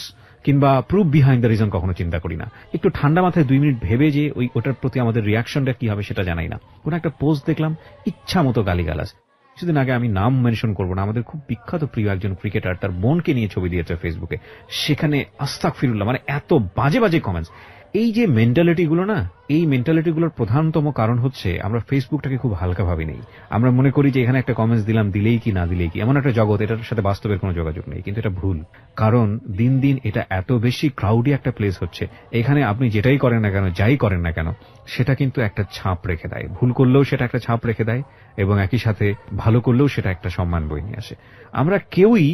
কিংবা প্রুফ বিহাইন্ড দ্য রিজন কখনো চিন্তা করি না। একটু ঠান্ডা মাথায় 2 মিনিট ভেবে যে ওটার প্রতি আমাদের রিয়াকশনটা কি হবে সেটা জানাই না। কোন একটা পোস্ট দেখলাম, ইচ্ছা মতো গালিগালাজ। কিছুদিন আগে, আমি নাম মেনশন করবো না, আমাদের খুব বিখ্যাত প্রিয় একজন ক্রিকেটার তার বোনকে নিয়ে ছবি দিয়েছে ফেসবুকে, সেখানে আস্তাগফিরুল্লাহ, মানে এত বাজে কমেন্টস। এই যে মেন্টালিটিগুলো না, এই মেন্টালিটিগুলোর প্রধানতম কারণ হচ্ছে আমরা ফেসবুকটাকে খুব হালকা ভাবে নেই। আমরা মনে করি যে এখানে একটা কমেন্টস দিলাম, দিলেই কি না দিলেই কি, এমন একটা জগৎ, এটার সাথে বাস্তবের কোনো যোগাযোগ নেই। কিন্তু এটা ভুল, কারণ দিন দিন এটা এত বেশি ক্রাউডি একটা প্লেস হচ্ছে, এখানে আপনি যেটাই করেন না কেন, যাই করেন না কেন, সেটা কিন্তু একটা ছাপ রেখে দেয়। ভুল করলেও সেটা একটা ছাপ রেখে দেয়, এবং একই সাথে ভালো করলেও সেটা একটা সম্মান বয়ে নিয়ে আসে। আমরা কেউই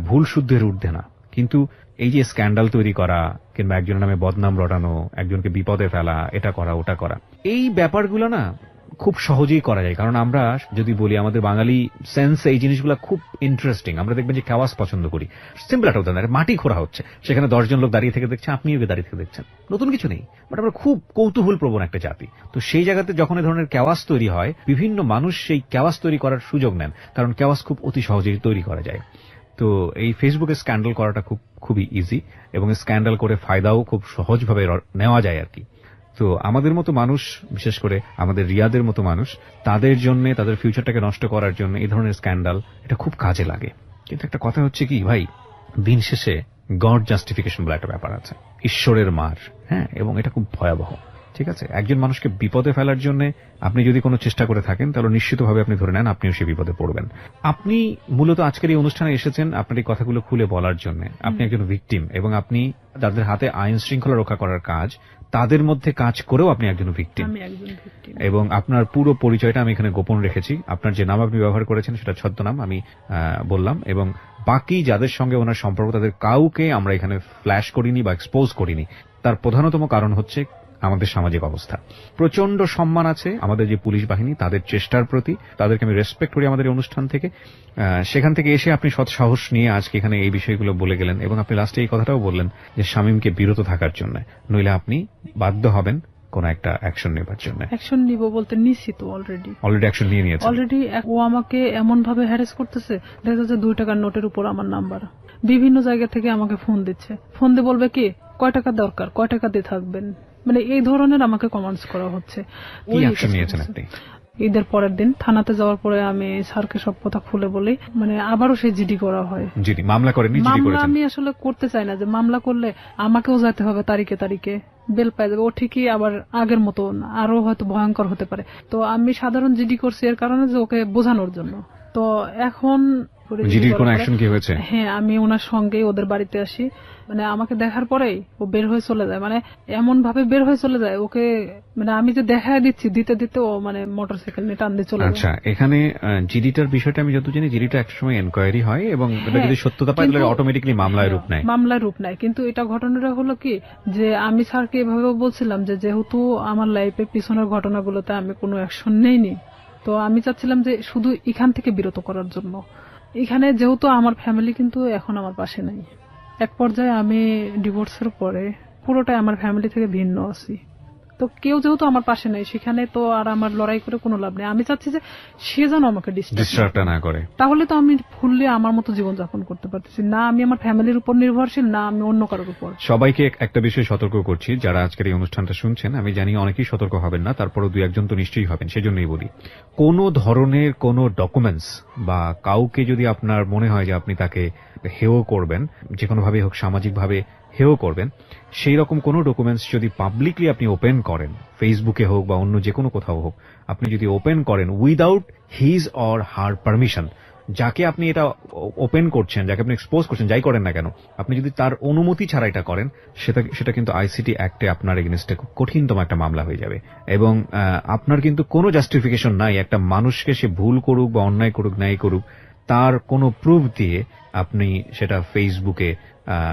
ভুল শুদ্ধের ঊর্ধ্বে না, কিন্তু এই যে স্ক্যান্ডাল তৈরি করা কিংবা একজনের নামে বদনাম রটানো, একজনকে বিপদে ফেলা, এটা করা ওটা করা, এই ব্যাপারগুলো না খুব সহজেই করা যায়। কারণ আমরা যদি বলি, আমাদের বাঙালি সেন্স এই জিনিসগুলো খুব ইন্টারেস্টিং। আমরা দেখবেন যে কেওয়াস পছন্দ করি। সিম্পল একটা উদাহরণ, মাটি খোঁড়া হচ্ছে, সেখানে 10 জন লোক দাঁড়িয়ে থেকে দেখছে, আপনিও দাঁড়িয়ে থেকে দেখছেন, নতুন কিছু নেই, বাট আমরা খুব কৌতূহল প্রবণ একটা জাতি। তো সেই জায়গাতে যখন এই ধরনের কেওয়াস তৈরি হয়, বিভিন্ন মানুষ সেই কেওয়াস তৈরি করার সুযোগ নেন, কারণ কেওয়াস খুব অতি সহজেই তৈরি করা যায়। তো এই ফেসবুকে স্ক্যান্ডাল করাটা খুবই ইজি, এবং স্ক্যান্ডাল করে ফায়দাও খুব সহজভাবে নেওয়া যায় আর কি। তো আমাদের মতো মানুষ, বিশেষ করে আমাদের রিয়াদের মতো মানুষ, তাদের জন্য, তাদের ফিউচারটাকে নষ্ট করার জন্য এই ধরনের স্ক্যান্ডাল এটা খুব কাজে লাগে। কিন্তু একটা কথা হচ্ছে কি ভাই, দিন শেষে গড জাস্টিফিকেশন বলে একটা ব্যাপার আছে, ঈশ্বরের মার। হ্যাঁ, এবং এটা খুব ভয়াবহ। ঠিক আছে, একজন মানুষকে বিপদে ফেলার জন্য আপনি যদি কোনো চেষ্টা করে থাকেন, তাহলে নিশ্চিতভাবে আপনি ধরে নেন আপনিও সে বিপদে পড়বেন। আপনি মূলত আজকের এই অনুষ্ঠানে এসেছেন আপনার এই কথাগুলো খুলে বলার জন্য। আপনি একজন ভিকটিম, এবং আপনি যাদের হাতে আইন শৃঙ্খলা রক্ষা করার কাজ, তাদের মধ্যে কাজ করেও আপনি একজন ভিকটিম। এবং আপনার পুরো পরিচয়টা আমি এখানে গোপন রেখেছি। আপনার যে নাম আপনি ব্যবহার করেছেন সেটা ছদ্মনাম আমি বললাম, এবং বাকি যাদের সঙ্গে ওনার সম্পর্ক, তাদের কাউকে আমরা এখানে ফ্ল্যাশ করিনি বা এক্সপোজ করিনি। তার প্রধানতম কারণ হচ্ছে আমাদের সামাজিক অবস্থা। প্রচন্ড সম্মান আছে আমাদের যে পুলিশ বাহিনী, তাদের চেষ্টার প্রতি, তাদেরকে আমি রেসপেক্ট করি আমাদের এই অনুষ্ঠান থেকে। সেখান থেকে এসে আপনি সৎ সাহস নিয়ে আজকে এখানে এই বিষয়গুলো বলে গেলেন, এবং আপনি লাস্টে এই কথাটাও বললেন যে শামীমকে বিরত থাকার জন্য, নইলে আপনি বাধ্য হবেন কোন একটা অ্যাকশন নেবার জন্য। অ্যাকশন নিব বলতে নিছি তো, অলরেডি অ্যাকশন নিয়ে নিয়েছে। অলরেডি ও আমাকে এমন ভাবে হ্যারাস করতেছে, দেখা যাচ্ছে 2 টাকার নোটের উপর আমার নাম্বার, বিভিন্ন জায়গা থেকে আমাকে ফোন দিচ্ছে। ফোন দিয়ে বলবে কি, কয় টাকা দরকার, কয় টাকা দিয়ে থাকবেন, মানে এই ধরনের আমাকে কমেন্টস করা হচ্ছে। কি অ্যাকশন নিয়েছেন আপনি? ঈদের পরের দিন থানাতে যাওয়ার পরে আমি স্যারকে সব কথা খুলে বলি, মানে আবারও সেই জিডি করা হয়। জিডি মামলা করেনি, জিডি মামলা করেছেন। আমি আসলে করতে চাই না, যে মামলা করলে আমাকেও যেতে হবে তারিখে তারিখে, বেল পাই যাবে। ও ঠিকই আবার আগের মতো আরো হয়তো ভয়ঙ্কর হতে পারে। তো আমি সাধারণ জিডি করছি এর কারণে যে ওকে বোঝানোর জন্য। তো এখন জিডির কোনো অ্যাকশন কি হয়েছে? হ্যাঁ, আমি ওনার সঙ্গে ওদের বাড়িতে আসি, মানে আমাকে দেখার পরেই ও বের হয়ে চলে যায়, মানে এমন ভাবে বের হয়ে চলে যায় ওকে, মানে আমি যে দেখা দিচ্ছি দিতে দিতে ও মানে মোটরসাইকেল নিয়ে টান দিয়ে চলে যায়। আচ্ছা, এখানে জিডিটার বিষয়টা আমি যত জানি জিডিটা একসময় এনকোয়ারি হয় এবং এটা যদি সত্যতা পায় তাহলে অটোমেটিক্যালি মামলায় রূপ নেয়। মামলায় রূপ নেয়, কিন্তু এটা ঘটনাটা হলো কি যে আমি স্যারকে এভাবে বলছিলাম যে যেহেতু আমার লাইফের পিছনের ঘটনাগুলোতে আমি কোনো অ্যাকশন নেইনি, তো আমি চাচ্ছিলাম যে শুধু এখান থেকে বিরত করার জন্য। এখানে যেহেতু আমার ফ্যামিলি কিন্তু এখন আমার পাশে নাই, এক পর্যায়ে আমি ডিভোর্সের পরে পুরোটাই আমার ফ্যামিলি থেকে ভিন্ন আছি। তো কেউ যেহেতু আমার পাশে নাই, সেখানে তো আর আমার লড়াই করে কোনো লাভ নেই। আমি চাচ্ছি যে সে যেন আমাকে ডিস্টার্ব না করে, তাহলে তো আমি ফুললি আমার মতো জীবনযাপন করতে পারতেছি না। আমি আমার ফ্যামিলির উপর নির্ভরশীল না, আমি অন্য কারোর উপর। সবাইকে একটা বিষয় সতর্ক করছি, যারা আজকের এই অনুষ্ঠানটা শুনছেন, আমি জানি অনেকেই সতর্ক হবেন না, তারপরও 2-1 তো নিশ্চয়ই হবেন। সেজন্যই বলি, কোন ধরনের কোন ডকুমেন্টস বা কাউকে যদি আপনার মনে হয় যে আপনি তাকে হেয় করবেন, যে কোনো ভাবে হোক সামাজিকভাবে হেয় করবেন, সেই রকম কোন ডকুমেন্টস যদি পাবলিকলি আপনি ওপেন করেন, ফেসবুকে হোক বা অন্য যে কোনো কোথাও হোক, আপনি যদি ওপেন করেন without his or her permission, যাকে আপনি এটা ওপেন করছেন, যাকে আপনি এক্সপোজ করছেন, যাই করেন না কেন, আপনি যদি তার অনুমতি ছাড়া এটা করেন, সেটা কিন্তু আইসিটি অ্যাক্টে আপনার এগেইনস্টে খুব কঠিনতম একটা মামলা হয়ে যাবে। এবং আপনার কিন্তু কোনো জাস্টিফিকেশন নাই একটা মানুষকে, সে ভুল করুক বা অন্যায় করুক নাই করুক, তার কোনো প্রুফ দিয়ে আপনি সেটা ফেসবুকে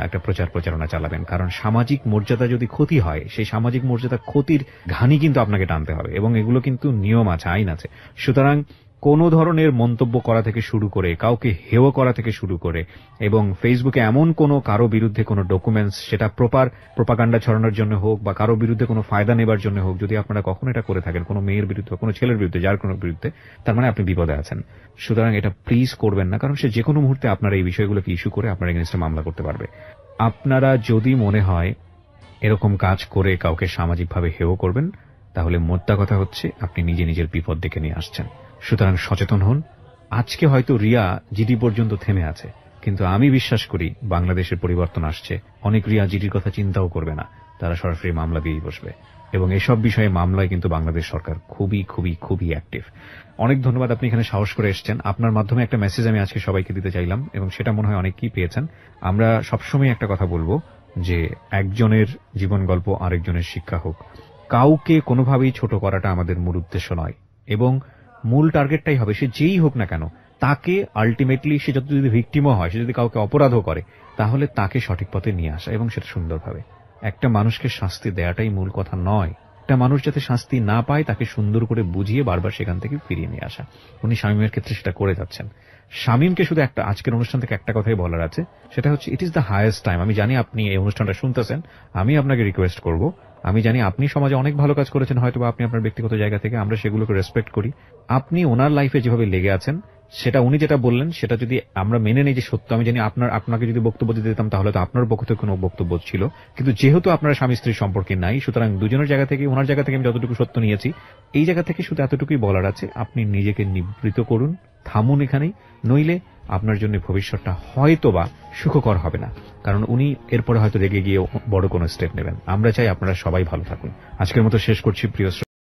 একটা প্রচারণা চালাবেন। কারণ সামাজিক মর্যাদা যদি ক্ষতি হয়, সেই সামাজিক মর্যাদা ক্ষতির ঘানি কিন্তু আপনাকে টানতে হবে, এবং এগুলো কিন্তু নিয়ম আছে, আইন আছে। সুতরাং কোন ধরনের মন্তব্য করা থেকে শুরু করে, কাউকে হেয় করা থেকে শুরু করে, এবং ফেসবুকে এমন কোন কারো বিরুদ্ধে কোনো ডকুমেন্টস, সেটা প্রোপাগান্ডা ছড়ানোর জন্য হোক বা কারো বিরুদ্ধে কোনো ফায়দা নেবার জন্য হোক, যদি আপনারা কখনো এটা করে থাকেন কোনো মেয়ের বিরুদ্ধে, কোনো ছেলের বিরুদ্ধে, যার কোনো বিরুদ্ধে, তার মানে আপনি বিপদে আছেন। সুতরাং এটা প্লিজ করবেন না, কারণ সে যে কোনো মুহূর্তে আপনারা এই বিষয়গুলোকে ইস্যু করে আপনার এগেইনস্টে মামলা করতে পারবে। আপনারা যদি মনে হয় এরকম কাজ করে কাউকে সামাজিকভাবে হেয় করবেন, তাহলে মোদ্দা কথা হচ্ছে আপনি নিজে নিজের বিপদ ডেকে নিয়ে আসছেন। সুতরাং সচেতন হন। আজকে হয়তো রিয়া জিডি পর্যন্ত থেমে আছে, কিন্তু আমি বিশ্বাস করি বাংলাদেশের পরিবর্তন আসছে। অনেক রিয়া জিডির কথা চিন্তাও করবে না, তারা সরাসরি মামলা দিয়েই বসবে। এবং এসব বিষয়ে মামলায় কিন্তু বাংলাদেশ সরকার খুবই খুবই খুবই অ্যাক্টিভ। অনেক ধন্যবাদ, আপনি এখানে সাহস করে এসেছেন। আপনার মাধ্যমে একটা মেসেজ আমি আজকে সবাইকে দিতে চাইলাম, এবং সেটা মনে হয় অনেকেই পেয়েছেন। আমরা সবসময় একটা কথা বলবো যে একজনের জীবন গল্প আরেকজনের শিক্ষা হোক। কাউকে কোনোভাবেই ছোট করাটা আমাদের মূল উদ্দেশ্য নয়, এবং মূল টার্গেটটাই হবে সে যেই হোক না কেন, তাকে আলটিমেটলি, সে যত যদি ভিকটিমও হয়, সে যদি কাউকে অপরাধও করে, তাহলে তাকে সঠিক পথে নিয়ে আসা, এবং সেটা সুন্দরভাবে। একটা মানুষকে শাস্তি দেওয়াটাই মূল কথা নয়, একটা মানুষ যাতে শাস্তি না পায় তাকে সুন্দর করে বুঝিয়ে বারবার সেখান থেকে ফিরিয়ে নিয়ে আসা। উনি শামীমের ক্ষেত্রে সেটা করে যাচ্ছেন। শামীমকে শুধু একটা আজকের অনুষ্ঠান থেকে একটা কথাই বলার আছে, সেটা হচ্ছে it is the highest time. আমি জানি আপনি এই অনুষ্ঠানটা শুনতেছেন, আমি আপনাকে রিকোয়েস্ট করব, আমি জানি আপনি সমাজে অনেক ভালো কাজ করেছেন, হয়তো বা আপনি আপনার ব্যক্তিগত জায়গা থেকে, আমরা সেগুলোকে রেসপেক্ট করি। আপনি ওনার লাইফে যেভাবে লেগে আছেন, সেটা উনি যেটা বললেন সেটা যদি আমরা মেনে নেই যে সত্য, আমি জানি আপনাকে যদি বক্তব্য দিতে দিতাম তাহলে তো আপনার পক্ষ থেকে কোনো বক্তব্য ছিল, কিন্তু যেহেতু আপনারা স্বামী স্ত্রীর সম্পর্কে নাই, সুতরাং দুজনের জায়গা থেকে, ওনার জায়গা থেকে আমি যতটুকু সত্য নিয়েছি, এই জায়গা থেকে শুধু এতটুকুই বলার আছে, আপনি নিজেকে নিবৃত করুন, থামুন এখানেই, নইলে আপনার জন্য ভবিষ্যৎটা হয়তোবা সুখকর হবে না। কারণ উনি এরপরে হয়তো রেগে গিয়ে বড় কোনো স্টেপ নেবেন। আমরা চাই আপনারা সবাই ভালো থাকুন। আজকের মতো শেষ করছি প্রিয়